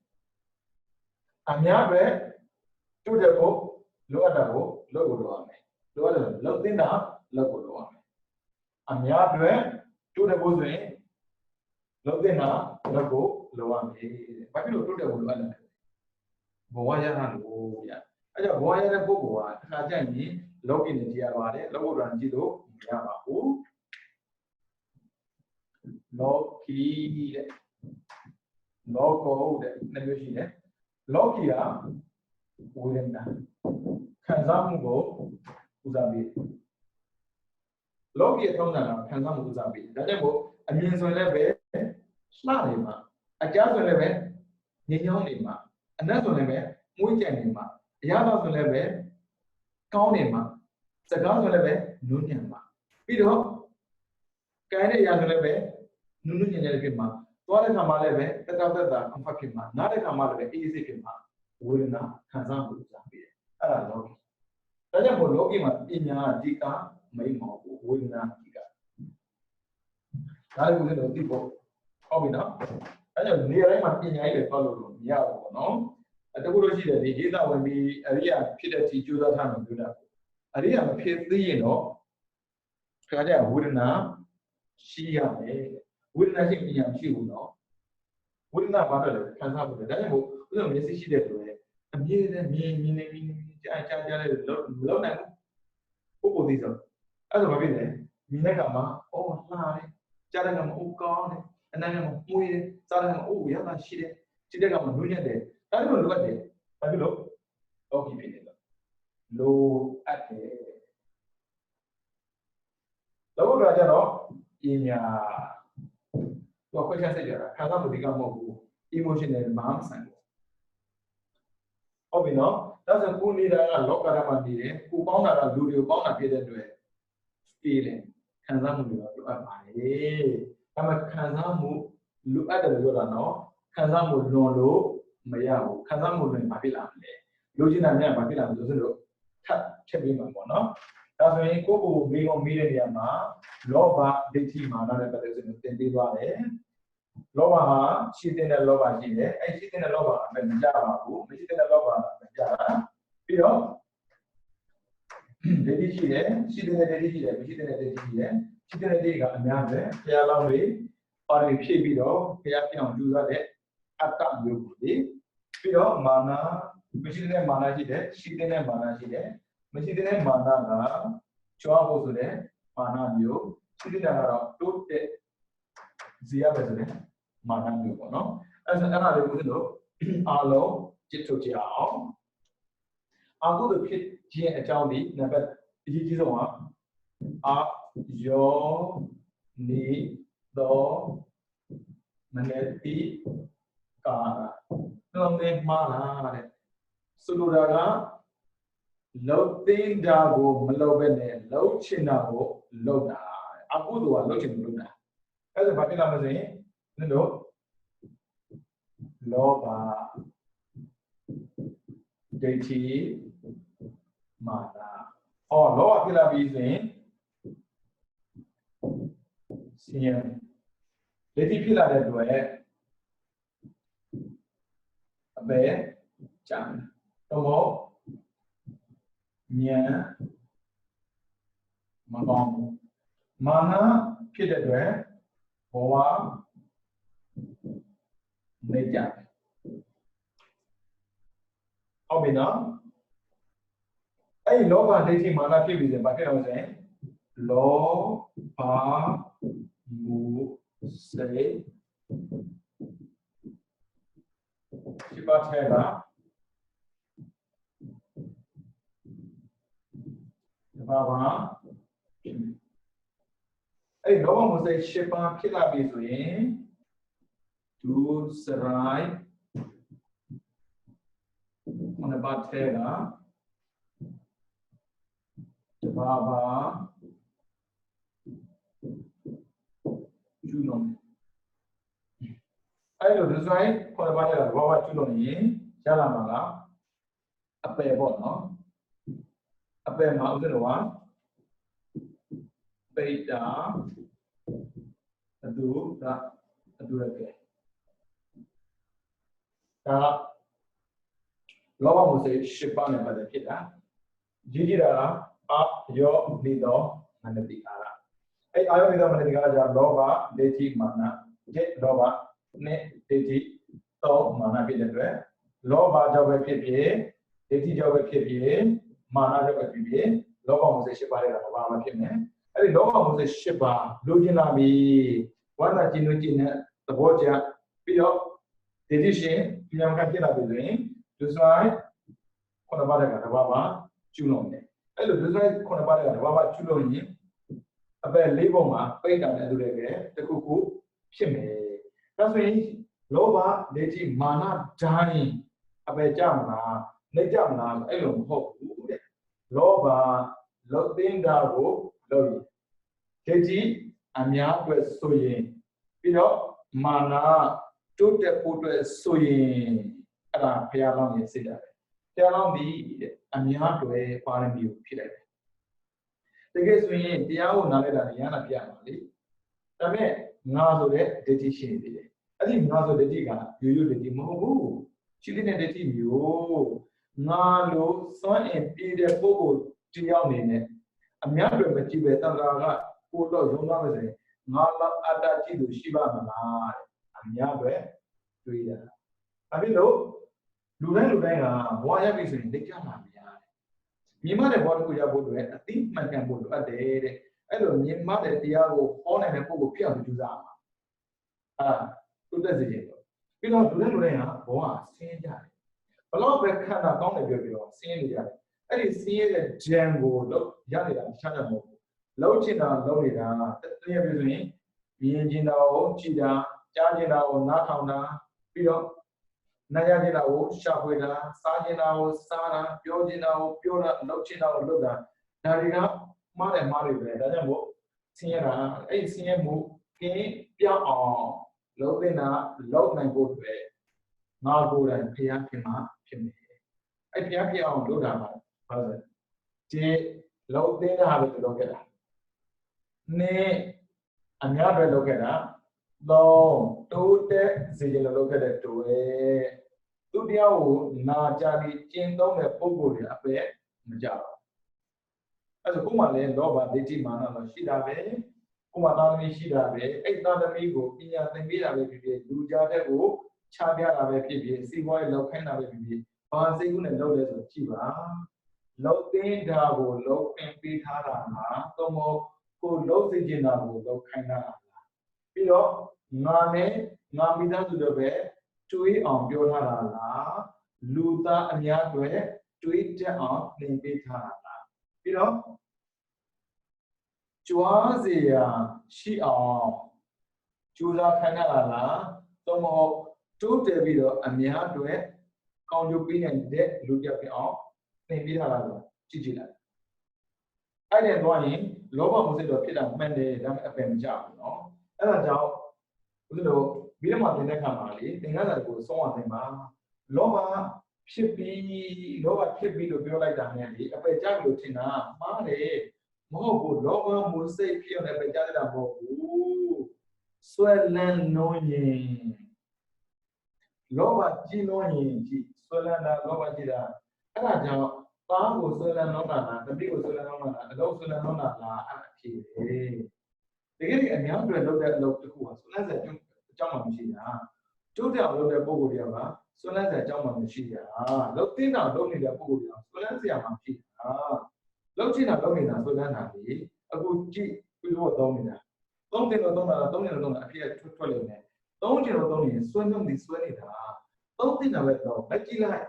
အများပဲတူတဲ့ကိုလိုအပ်တာကိုလုပ်ကိုလုပ်ရမယ်လိုအပ်တယ်လုပ်သင့်တာလုပ်ကိုလုပ်ရမယ်အများပဲတူတဲ့ကိုဆိုရင်လုပ်သင့်တာလုပ်ကိုလုပ်ရမယ်ဘာဖြစ်လို့တူတဲ့ကိုလိုအပ်လဲဘဝရဟန်းလို့ဗျအဲ့ကြောင့်ဘဝရတဲ့ပုဂ္ဂိုလ်ကတစ်ခါကြရင်လောကီနဲ့ကြည့်ရပါတယ်လောကုတ္တရာကြည့်လို့မရပါဘူးလောကီတဲ့လောကောတဲ့နှစ်မျိုးရှိတယ်လောကီကဝေဒနာခံစားမှုကိုဦးစားပေးလောကီရဲ့ထုံးစံကခံစားမှုဦးစားပေးဒါကြောင့်မို့အမြင်ဆိုရင်လည်းပဲလှနေမှာအကြားဆိုရင်လည်းပဲညဉ့်ညောင်းနေမှာအနတ်ဆိုရင်လည်းပဲမွေးကြံနေမှာအရာတော်ဆိုရင်လည်းပဲကောင်းနေမှာစကားဆိုရင်လည်းပဲနုညံ့မှာပြီးတော့ကိုင်းတဲ့အရာဆိုလည်းပဲနုညံ့တဲ့ဖြစ်မှာသွားတဲ့ခါမှလည်းပဲတက်တာcomfort ဖြစ်မှာနားတဲ့ခါမှလည်းပဲအေးအေးဖြစ်မှာဝေဒနာခံစားမှုဦးစားပေးတယ်အဲ့ဒါလောကီဒါကြောင့်မို့လောကီမှာပညာအဓိကမိတ်မော်ဘူးဝေဒနာအဓိကဒါလည်းဦးဇင်းတို့သိဖို့ဟုတ်ပြီနော်အဲ့ကြောင့်နေရာတိုင်းမှာပညာရေးတွေပေါက်လို့မရဘူးပေါ့နော်တခုလို့ရှိတယ်ဒီဒေသဝင်ပြီးအရိယာဖြစ်တဲ့ဒီကျိုးစားထားမှပြောတာအရိယာမဖြစ်သေးရင်တော့ခါကြဝေဒနာရှိရမယ်ဝေဒနာရှိပညာမရှိဘူးနော်ဝေဒနာဘာလို့လဲခံစားဖို့လဲဒါကြောင့်မို့ဦးဇင်းမျက်စိရှိတဲ့ဆိုရင်အမြင်နဲ့မြင်နေကြားလဲလုံးနိုင်ဘူးပုဂ္ဂိုလ်သိဆိုအဲ့ဒါဘာဖြစ်လဲမြင်တဲ့အခါမှာအော်လှတယ်ကြားတဲ့အခါမှာအိုးကောင်းတယ်အနံ့ကမှမှုရစားတဲ့အခါမှာအိုးရတာရှိတယ်ရှိတဲ့အခါမှာနုညံ့တယ်ဒါကြောင့်လိုအပ်တယ်ဘာဖြစ်လို့လောကီဖြစ်နေလို့လိုအပ်တယ်လောကဓာတ်ကြတော့ပညာသူကခွဲခြားစိတ်ကြတာခံစားမှုဒီကမဟုတ်ဘူး emotional ဘာမှမဆိုင်ဘူးဟုတ်ပြီနော်ဒါဆိုကိုနေတာကလောကဓာတ်မှာနေတယ်ကိုပေါင်းတာကလူတွေကိုပေါင်းတာဖြစ်တဲ့အတွက် feeling ခံစားမှုတွေတော့လိုအပ်ပါတယ်ဒါမှခံစားမှု လူအပ်တယ်လို့ပြောတာနော်ခံစားမှုလွန်လို့မရဘူးခံစားမှုလွန်ဘာဖြစ်လာမလဲလူချင်းတာများဘာဖြစ်လာမလဲဆိုတော့ထပ်ချက်ပြီးမှာပေါ့နော်ဒါဆိုရင်ကိုယ့်ကိုမိကုန်မိတဲ့နေရာမှာလောဘဒိဋ္ဌိမာနနဲ့ပတ်သက်ပြီးသင်ပေးသွားတယ်လောဘဟာရှိတဲ့လောဘရှိတယ်အဲ့ရှိတဲ့လောဘအမှန်မကြပါဘူးမရှိတဲ့လောဘမကြတာပြီးတော့ဒိဋ္ဌိရှိတယ်ရှိတဲ့ဒိဋ္ဌိရှိတယ်မရှိတဲ့ဒိဋ္ဌိရှိတယ်ရှိတဲ့ဒိဋ္ဌိကအများပဲဘုရားလောင်းတွေပါရီဖြည့်ပြီးတော့ဘုရားပြောင်းယူရတဲ့အတ္တမျိုးကိုလေပြီးတော့မာနမရှိတဲ့မာနရှိတယ်ရှိတဲ့မာနရှိတယ်မရှိတဲ့မာနကကြွားဖို့ဆိုတဲ့မာနမျိုးရှိတဲ့ကတော့တိုးတက်ဇီရပဲဆိုတဲ့မာနမျိုးပေါ့နော်အဲ့ဒါလေးကိုတို့အားလုံးကြည့်ထုတ်ကြအောင်အခုတို့ဖြစ်ခြင်းအကြောင်းဒီနံပါတ်အရေးကြီးဆုံးကအာယောနီသောမနတိကာလုံးနဲ့မှားလာတဲ့ဆိုလိုတာကလှုပ်သိမ်းတာကိုမလှုပ်ပဲနဲ့လှုပ်ချင်တာကိုလှုပ်တာအကုသိုလ်ကလှုပ်ချင်လို့လှုပ်တာအဲ့ဒါဘာဖြစ်လာမလဲဆိုရင်တို့လောဘဒိဋ္ဌိမာနလောဘဖြစ်လာပြီဆိုရင်ဆင်းရဲဒိဋ္ဌိဖြစ်လာတဲ့အတွက်အပေကြံတော့ဉာဏ်မကောင်းဘူးမာနဖြစ်တဲ့အတွက်ဘဝနေကြဟုတ်ပြီနော်အဲ့လောဘဒိဋ္ဌိမာနဖြစ်ပြီးဆိုဘာဖြစ်အောင်ဆိုရင်လောဘမူစိတ်ရှိပါထဲကဘာဘာအဲ့လောဘမူစိတ်ရှိပါဖြစ်လာပြီဆိုရင်ဒုစရိုက်မနပါထဲကဘာဘာကျူလုံးအဲ့လိုဒီဇိုင်းခေါ်ပါတဲ့ဘာဘာကျူလုံးရင်ရလာမှာကအပယ်ပေါ့နော်အပယ်မှာဥစ္စာတော့ပိတ္တာအတူရကေဒါလောဘမှုစိတ်၈ပါးနဲ့ပတ်သက်ဖြစ်တာကြီးကြီးတာကအယောနိသောမနတိကာရအဲ့အာယောနိသောမနတိကာရကြောင့်လောဘဒိဋ္ဌိမာနလောဘနဲ့ဒိဋ္ဌိသောမာနဖြစ်တဲ့အတွက်လောဘကြောင့်ပဲဖြစ်ဖြစ်ဒိဋ္ဌိကြောင့်ပဲဖြစ်ဖြစ်မာနကြောင့်ပဲဖြစ်ဖြစ်လောဘမှုစိတ်၈ပါးတွေကဘာမှဖြစ်နေအဲ့ဒီလောဘမှုစိတ်၈ပါးလိုချင်လာပြီဝါဒကျင်လို့ကျင်တဲ့သဘောကျပြီးတော့ဒိဋ္ဌိရှင်ပြန်ကဖြစ်လာပြီဆိုရင်ဒီဆိုင်ခုနပါတဲ့ကတဘာမှကျူးလွန်တယ်အဲ့လိုဒီဆိုင်ခုနပါတဲ့ကတဘာမှကျူးလွန်ရင်အပယ်၄ပုံမှာပိတ်တာနဲ့တူတယ်ကတခုခုဖြစ်မယ်ဒါဆိုရင်လောဘဒိဋ္ဌိမာနဓာတ်ရင်အပယ်ကြမလားနှိမ့်ကြမလားအဲ့လိုမဟုတ်ဘူးတဲ့လောဘလုတ်သိမ်းတာကိုလုပ်ရင်ဒိဋ္ဌိအများအတွက်ဆိုရင်ပြီးတော့မာနတိုးတက်ဖို့အတွက်ဆိုရင်အဲ့ဒါဘုရားလောင်းရဲ့စိတ်ဓာတ်ပဲဘုရားလောင်းဒီအများတွေပါရမီကိုဖြစ်လိုက်တယ်တကယ်ဆိုရင်တရားကိုနားလိုက်တာရဟန္တာပြရမှာလေဒါပေမဲ့ငါဆိုတဲ့ဒိဋ္ဌိရှိနေသေးတယ်အဲ့ဒီငါဆိုဒိဋ္ဌိကရိုးရိုးဒိဋ္ဌိမဟုတ်ဘူးရှိတဲ့ဒိဋ္ဌိမျိုးငါလို့စွန့်အင်ပြည့်တဲ့ပုဂ္ဂိုလ်တယောက်နေနဲ့အများတွေမကြည့်ပဲတန်ခါကကိုတော့ရုံးသွားမယ်ဆိုရင်ငါလောက်အတ္တကြည့်လို့ရှိပါမလားအများပဲတွေးရတာအဖြစ်လို့လူတိုင်းကဘဝရပြီဆိုရင်လက်ကြမှာမရတယ်မြင်မတဲ့ဘဝတစ်ခုရဖို့အတွက်အသိမှန်ကန်ဖို့လိုအပ်တယ်တဲ့အဲ့လိုမြင်မတဲ့တရားကိုဟောနိုင်တဲ့ပုဂ္ဂိုလ်ဖြစ်အောင်ကြိုးစားမှာတိုးတက်စေချင်တော့ပြီးတော့လူတိုင်းကဘဝဆင်းကြတယ်ဘလောက်ပဲခန္ဓာကောင်းတယ်ပြောဆင်းနေကြတယ်အဲ့ဒီဆင်းရဲတဲ့ဂျန်ကိုတော့ရနေတာတခြားတော့မဟုတ်ဘူးလုံးချင်တာလုံးနေတာတကယ်ပြောဆိုရင်မြင်ချင်တာကိုကြည်တာကြားချင်တာကိုနားထောင်တာပြီးတော့နားရချင်တာကိုရှာဖွေတာစားချင်တာကိုစားတာပြောချင်တာကိုပြောတာလုပ်ချင်တာကိုလုပ်တာဒါတွေကမှားတယ်ပဲဒါကြောင့်မို့ဆင်းရဲတာအဲ့ဒီဆင်းရဲမှုကင်းပြောင်းအောင် လုံးတင်တာလုံးနိုင်ဖို့အတွက်ငါကိုယ်တိုင်ဖျားခင်မှာဖြစ်နေတယ်အဲ့ဖျားဖြစ်အောင်လုပ်တာပါဘာလဲဒီလုံးတင်တာပဲလုပ်ခဲ့တာနှစ်အများပဲလုပ်ခဲ့တာသုံးတိုးတက်စေချင်လို့လုပ်ခဲ့တဲ့တိုးရဲ့သူတရားကိုနာကြပြီးကျင့်သုံးတဲ့ပုံကိုယ်တွေအပဲမကြတော့အဲ့ဒါကိုမှလည်းလောဘဒိဋ္ဌိမာနတော့ရှိတာပဲကိုမှသားသမီးရှိတာပဲအဲ့သားသမီးကိုပညာသင်ပေးတာပဲဖြစ်ဖြစ်လူကြားတဲ့ကိုခြားပြတာပဲဖြစ်ဖြစ်စီးပွားရေးလောက်ခိုင်းတာပဲဖြစ်ဖြစ်ဘာစိတ်ကူးနဲ့လုပ်လဲဆိုကြည့်ပါလောက်တင်တာကိုလောက်ပင်ပေးထားတာလားသို့မဟုတ်ကိုလောက်စေချင်တာကိုလောက်ခိုင်းတာလားပြီးတော့ငါနဲ့ငါမိသားစုတွေပဲတွေးအောင်ပြောထားတာလားလူသားအများတွေတွေးတတ်အောင်သင်ပေးထားတာလားပြီးတော့ကြွားစေရရှိအောင်ကြိုးစားခိုင်းတာလားသို့မဟုတ်တိုးတယ်ပြီးတော့အများတွေကောင်းကျိုးပေးနိုင်တဲ့လူတစ်ယောက်ဖြစ်အောင်သင်ပေးထားတာလို့ကြည့်ကြည့်လိုက်အဲ့ဒါတော့ရင်လောဘမစိတ်တော့ဖြစ်တာမှန်တယ်ဒါပေမဲ့အပယ်မကြဘူးเนาะအဲ့ဒါကြောင့်ဦးဇင်းတို့ပြီးတော့မှသင်တဲ့ခါမှာလေသင်္ကန်းစာကိုဆုံးအောင်သင်ပါလောဘဖြစ်ပြီးလောဘဖြစ်ပြီးလို့ပြောလိုက်တာနဲ့လေအပယ်ကြလို့ထင်တာမှားတယ်မဟုတ်ဘူးလောဘမစိတ်ဖြစ်နေအပယ်ကြတာမဟုတ်ဘူးဆွဲလန်းနှုံးရင်လောဘကြီးနှုံးရင်ကြီးဆွဲလန်းတာလောဘကြီးတာအဲ့ဒါကြောင့်သားကိုဆွဲလန်းနှုံးတာလားတပည့်ကိုဆွဲလန်းနှုံးတာလားအလုပ်ဆွဲလန်းနှုံးတာလားအဲ့ဒါဖြစ်တယ်တကယ်ကြီးအများတွေလုပ်တဲ့အလုပ်တစ်ခုဟာဆွဲလန်းစရာအကြောင်းမှမရှိတာတိုးတက်လုပ်တဲ့ပုံကိုယ်တွေကဆွဲလန်းစရာအကြောင်းမှမရှိတာလုပ်သိတာလုပ်နေတဲ့ပုံကိုယ်တွေကဆွဲလန်းစရာမှမရှိတာလုပ်ချင်တာလုပ်နေတာဆွဲလန်းတာလေအခုကြည့်ပြီးတော့သုံးနေတာသုံးတယ်လို့သုံးတာသုံးတယ်လို့သုံးတာအဖြစ်ထွက်နေတယ်သုံးတယ်လို့သုံးရင်ဆွဲနှုံးပြီးဆွဲနေတာသုံးတယ်တာပဲတော့မကြည့်လိုက်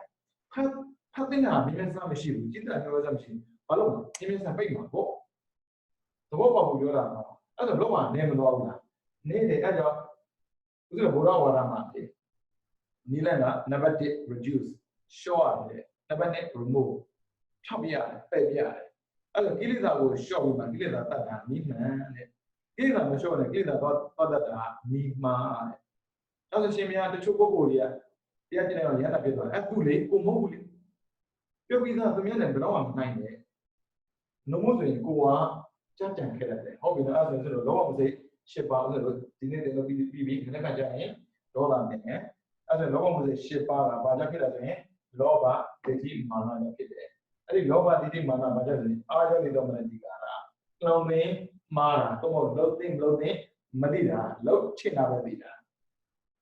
ဖတ်တင်တာမြင်စမ်းမရှိဘူးကြည့်တာမျိုးစမ်းမရှိဘူးဘာလို့မြင်စမ်းပိတ်မှာပေါ့သဘောပေါက်ဖို့ပြောတာတော့အဲ့ဒါလုံးဝနေမလို့ဘူးလားနေတယ်အဲ့ကြောင့်ဥစ္စာဘုရားဝါဒမှာနီလန်ကနံပါတ်1 reduce short ရတယ်နံပါတ်2 remove ဖြောက်ပြရတယ်ပယ်ပြရတယ်အဲ့ဒါကိလေသာကို short ပြီးမှကိလေသာတတ်တာနိမှန်တဲ့ကိလေသာမ short နဲ့ကိလေသာတော့တတ်တာနိမှန်တဲ့ဒါဆိုရှင်များတချို့ပုဂ္ဂိုလ်တွေကတရားကျင့်တော့ရဟန္တာဖြစ်သွားတယ်အခုလေကိုမဟုတ်ဘူးလေပြုတ်ပြီးသားသူများနဲ့ဘယ်တော့မှမနိုင်နဲ့နှုံးမို့ဆိုရင်ကိုကကြံ့ကြံ့ခဲ့တယ်ဟုတ်ပြီလားအဲ့ဒါဆိုတော့လောဘမစိတ်ရှစ်ပါဆိုတော့ဒီနေ့တည်းတော့ပြီးခဏခါကြာရင်ဒေါသနဲ့အဲ့ဒါလောဘမစိတ်ရှစ်ပါကဘာကြောင့်ဖြစ်လဲဆိုရင်လောဘဒိဋ္ဌိမာနနဲ့ဖြစ်တယ်အဲ့ဒီလောဘဒိဋ္ဌိမာနဘာကြောင့်လဲအားကြောင့်နေတော့မလဲဒီကာရနှုံးမင်းမာတာတော့လုံးသိမလုံးသိမသိတာလုံးချစ်တာပဲသိတာ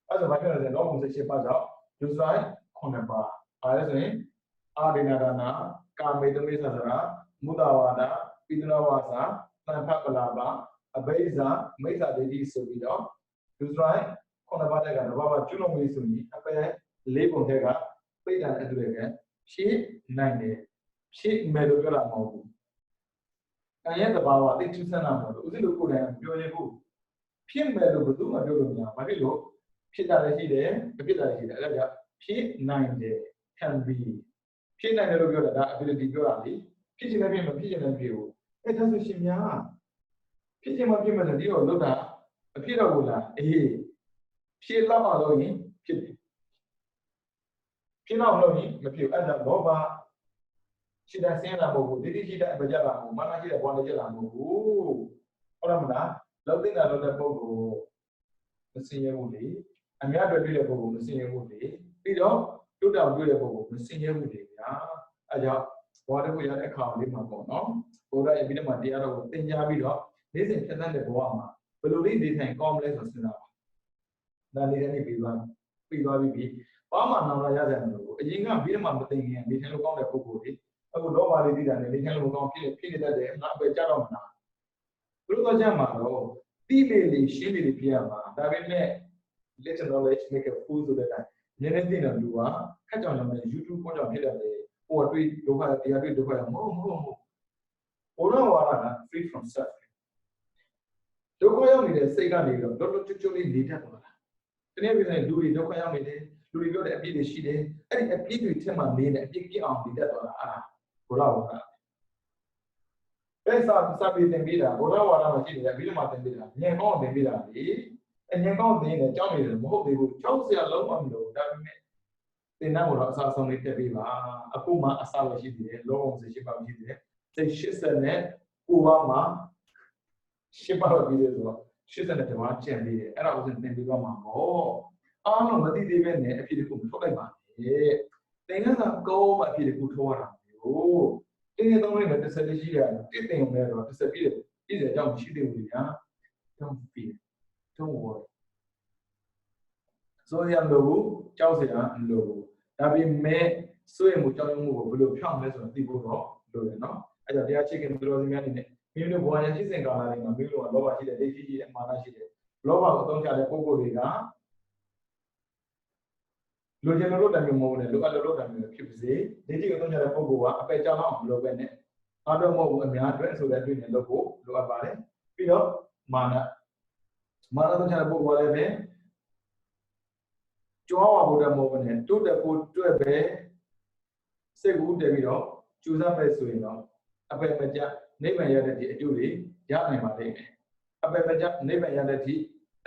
အဲ့ဒါဘာဖြစ်လဲဆိုတော့လောဘမစိတ်ရှစ်ပါကြောင့်လူဆိုင်9ပါအားလဲဆိုရင်အာဒိနာဒါနာကာမေတ္တမိစ္ဆာဆိုတာမုဒ္ဒဝါဒပိဒနာဝါစာသံဖပလာပါအဘိဇာမိစ္ဆာဒိဋ္ဌိဆိုပြီးတော့လူဆိုင်9ပါးတက်ကတဘာဝကျွလုံးလေးဆိုရင်အပယ်၄ပုံတက်ကပိဋကအဲ့တူတွေကဖြည့်နိုင်တယ်ဖြည့်မယ်လို့ပြောတာမဟုတ်ဘူး။ကံရဲ့တဘာဝသိထူးဆန်းတာမဟုတ်ဘူး။ဥစဉ်လို့ကိုယ်တိုင်ပြောရဖို့ဖြည့်မယ်လို့ဘယ်သူမှပြောလို့မရဘူး။ဘာဖြစ်လို့ဖြစ်တာလည်းရှိတယ်မဖြစ်တာလည်းရှိတယ်အဲ့ဒါကြောင့်ဖြည့်နိုင်တယ် can be ဖြည့်နိုင်တယ်လို့ပြောတာဒါ ability ပြောတာလေဖြစ်ချင်တဲ့ဖြစ်မဖြစ်ချင်တဲ့ဖြစ်ဘူးအဲ့ဒါဆိုရှင်များဖြစ်ချင်မှဖြစ်မယ်ဆိုဒီတော့လောက်တာမဖြစ်တော့ဘူးလားအေးဖြည့်လောက်အောင်လုပ်ရင်ဖြစ်တယ်ဖြစ်တော့လုပ်ရင်မဖြစ်ဘူးအဲ့ဒါလောဘရှိတဲ့ဆင်းလာမဟုတ်ဘူးဒိဋ္ဌိရှိတဲ့အပကြလာမဟုတ်မာနရှိတဲ့ဘောလည်းကြလာမဟုတ်ဘူးဟုတ်တယ်မလားလောက်သိတာလောက်တဲ့ပုဂ္ဂိုလ်မစင်ရဘူးလေအများတွေ့တဲ့ပုဂ္ဂိုလ်မစင်ရဘူးလေပြီးတော့တိုးတောင်တွေ့တဲ့ပုဂ္ဂိုလ်မစင်ရဘူးလေဗျာအဲကြောင့်ဘောတခုရတဲ့အခါလေးမှာပေါ့နော်ဘုရားရဲ့ပြီးတော့မှတရားတော်ကိုသင်ကြားပြီးတော့နေ့စဉ်ဖြတ်သန်းတဲ့ဘဝမှာဘယ်လိုလေးနေထိုင်ကောင်းမလဲဆိုစဉ်းစားပါဒါလေးနဲ့ပြီးသွားပြီဘာမှနောင်လာရကြတယ်လို့အရင်ကပြီးတော့မှမသိခင်နေထိုင်လို့ကောင်းတဲ့ပုဂ္ဂိုလ်တွေအခုလောဘလေးသိတာနဲ့နေထိုင်လို့ကောင်းဖြစ်နေတတ်တယ်ငါအပဲကြတော့မလားဘုရားကြမှာတော့တိလေးရှင်းလေးပြရမှာဒါပေမဲ့ let knowledge make a fool ဆိုတဲ့တိုင်းနည်းနည်းသိတဲ့လူကခက်ကြောင်ကြောင်နဲ့ YouTube ပေါ်ကြောင်ဖြစ်တယ်လေဟိုတွေ့ဒုက္ခတရားတွေ့ဒုက္ခမဟုတ်ဘုရားဝါဒက free from self ဒုက္ခရောက်နေတဲ့စိတ်ကနေတော့တော်တော်ကျွတ်လေးနေတတ်သွားတာတကယ်ပြန်လူတွေဒုက္ခရောက်နေတယ်လူတွေပြောတဲ့အပြစ်တွေရှိတယ်အဲ့ဒီအပြစ်တွေထက်မှနေတဲ့အပြစ်ပြအောင်နေတတ်သွားတာဘုရားဝါဒပဲစာပြီးသင်ပေးတာဘုရားဝါဒမှာရှိနေတယ်ပြီးတော့မှသင်ပေးတာဉာဏ်ကောင်းသင်ပေးတာလေ အငြင်းကောင်းသိနေကြောက်နေတယ်မဟုတ်သေးဘူးကြောက်စရာလုံးဝမလိုဒါပေမဲ့သင်တန်းကိုတော့အစားဆုံးလေးတက်ပေးပါအခုမှအစားလို့ရှိသေးတယ်လုံးဝမရှိပါဘူးရှိသေးတယ်စိတ်80နဲ့ကိုပါမှာ8ပါပြီးတယ်ဆိုတော့80နဲ့တဘာကျန်သေးတယ်အဲ့ဒါကိုသင်ပေးသွားမှာပေါ့အားလုံးမသိသေးပဲနဲ့အဖြစ်တစ်ခုမထုတ်လိုက်ပါနဲ့သင်ကစားကောင်းမှအဖြစ်တစ်ခုထုတ်ရတာမျိုးတင်းနေတော့လည်းတစ်ဆက်လေးရှိရတယ်တစ်တင်ုံနဲ့တော့တစ်ဆက်ပြည့်တယ်အကြောင်းမရှိသေးဘူးညာ don't fear don't worry ဆိုရမလို့ကြောက်စရာမလိုဘူးဒါပေမဲ့စွဲမှုကြောက်ရွံ့မှုကိုဘယ်လိုဖြောင်းလဲဆိုတော့သိဖို့တော့လိုတယ်နော်အဲ့တော့တရားချိခင်သူတော်စင်များအနေနဲ့မိမိတို့ဘဝရရှိစဉ်ကာလတွေမှာမိမိတို့ကလောဘရှိတယ်ဒိဋ္ဌိရှိတယ်မာနရှိတယ်လောဘကိုအသုံးချတဲ့ပုဂ္ဂိုလ်တွေကလူကျင်လို့တမျိုးမဟုတ်နဲ့လူအပ်လို့တမျိုးဖြစ်ပါစေဒိဋ္ဌိကိုအသုံးချတဲ့ပုဂ္ဂိုလ်ကအပယ်ကြောင့်အောင်မလုပ်ပဲနဲ့အားတော့မဟုတ်ဘူးအများအတွက်ဆိုတဲ့တွေ့နေလို့ကိုလိုအပ်ပါတယ်ပြီးတော့မာနသုံးချတဲ့ပုဂ္ဂိုလ်ကလည်းပဲကြွားဝဘုဒ္ဓမဟုတ်ဘူးနဲ့တိုးတက်ဖို့တွေ့ပဲစိတ်ကူးတက်ပြီးတော့ကျူစားပဲဆိုရင်တော့အပယ်မကျနိဗ္ဗာန်ရတဲ့ဒီအကျိုးတွေရနိုင်ပါလိမ့်မယ်အပယ်မကျနိဗ္ဗာန်ရတဲ့ဒီ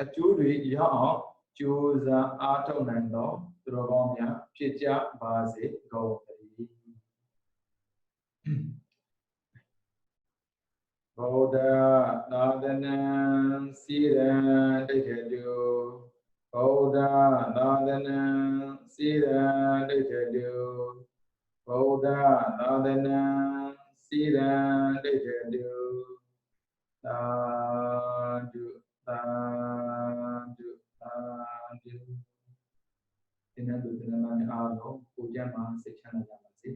အကျိုးတွေရအောင်ကြိုးစားအားထုတ်နိုင်တော့သူတော်ကောင်းများဖြစ်ကြပါစေကုန်သတည်းဗုဒ္ဓသာသနံစီရံဒိဋ္ဌိတုဗုဒ္ဓသာသနံစီရံဒိဋ္ဌိတုဗုဒ္ဓသာသနံစီရံဒိဋ္ဌိတုသာဓုသာဓုသာဓုသင်္နန်းသူသင်္နန်းသားများအားလုံးကိုကျမ်းမှာစိတ်ချမ်းသာကြပါစေ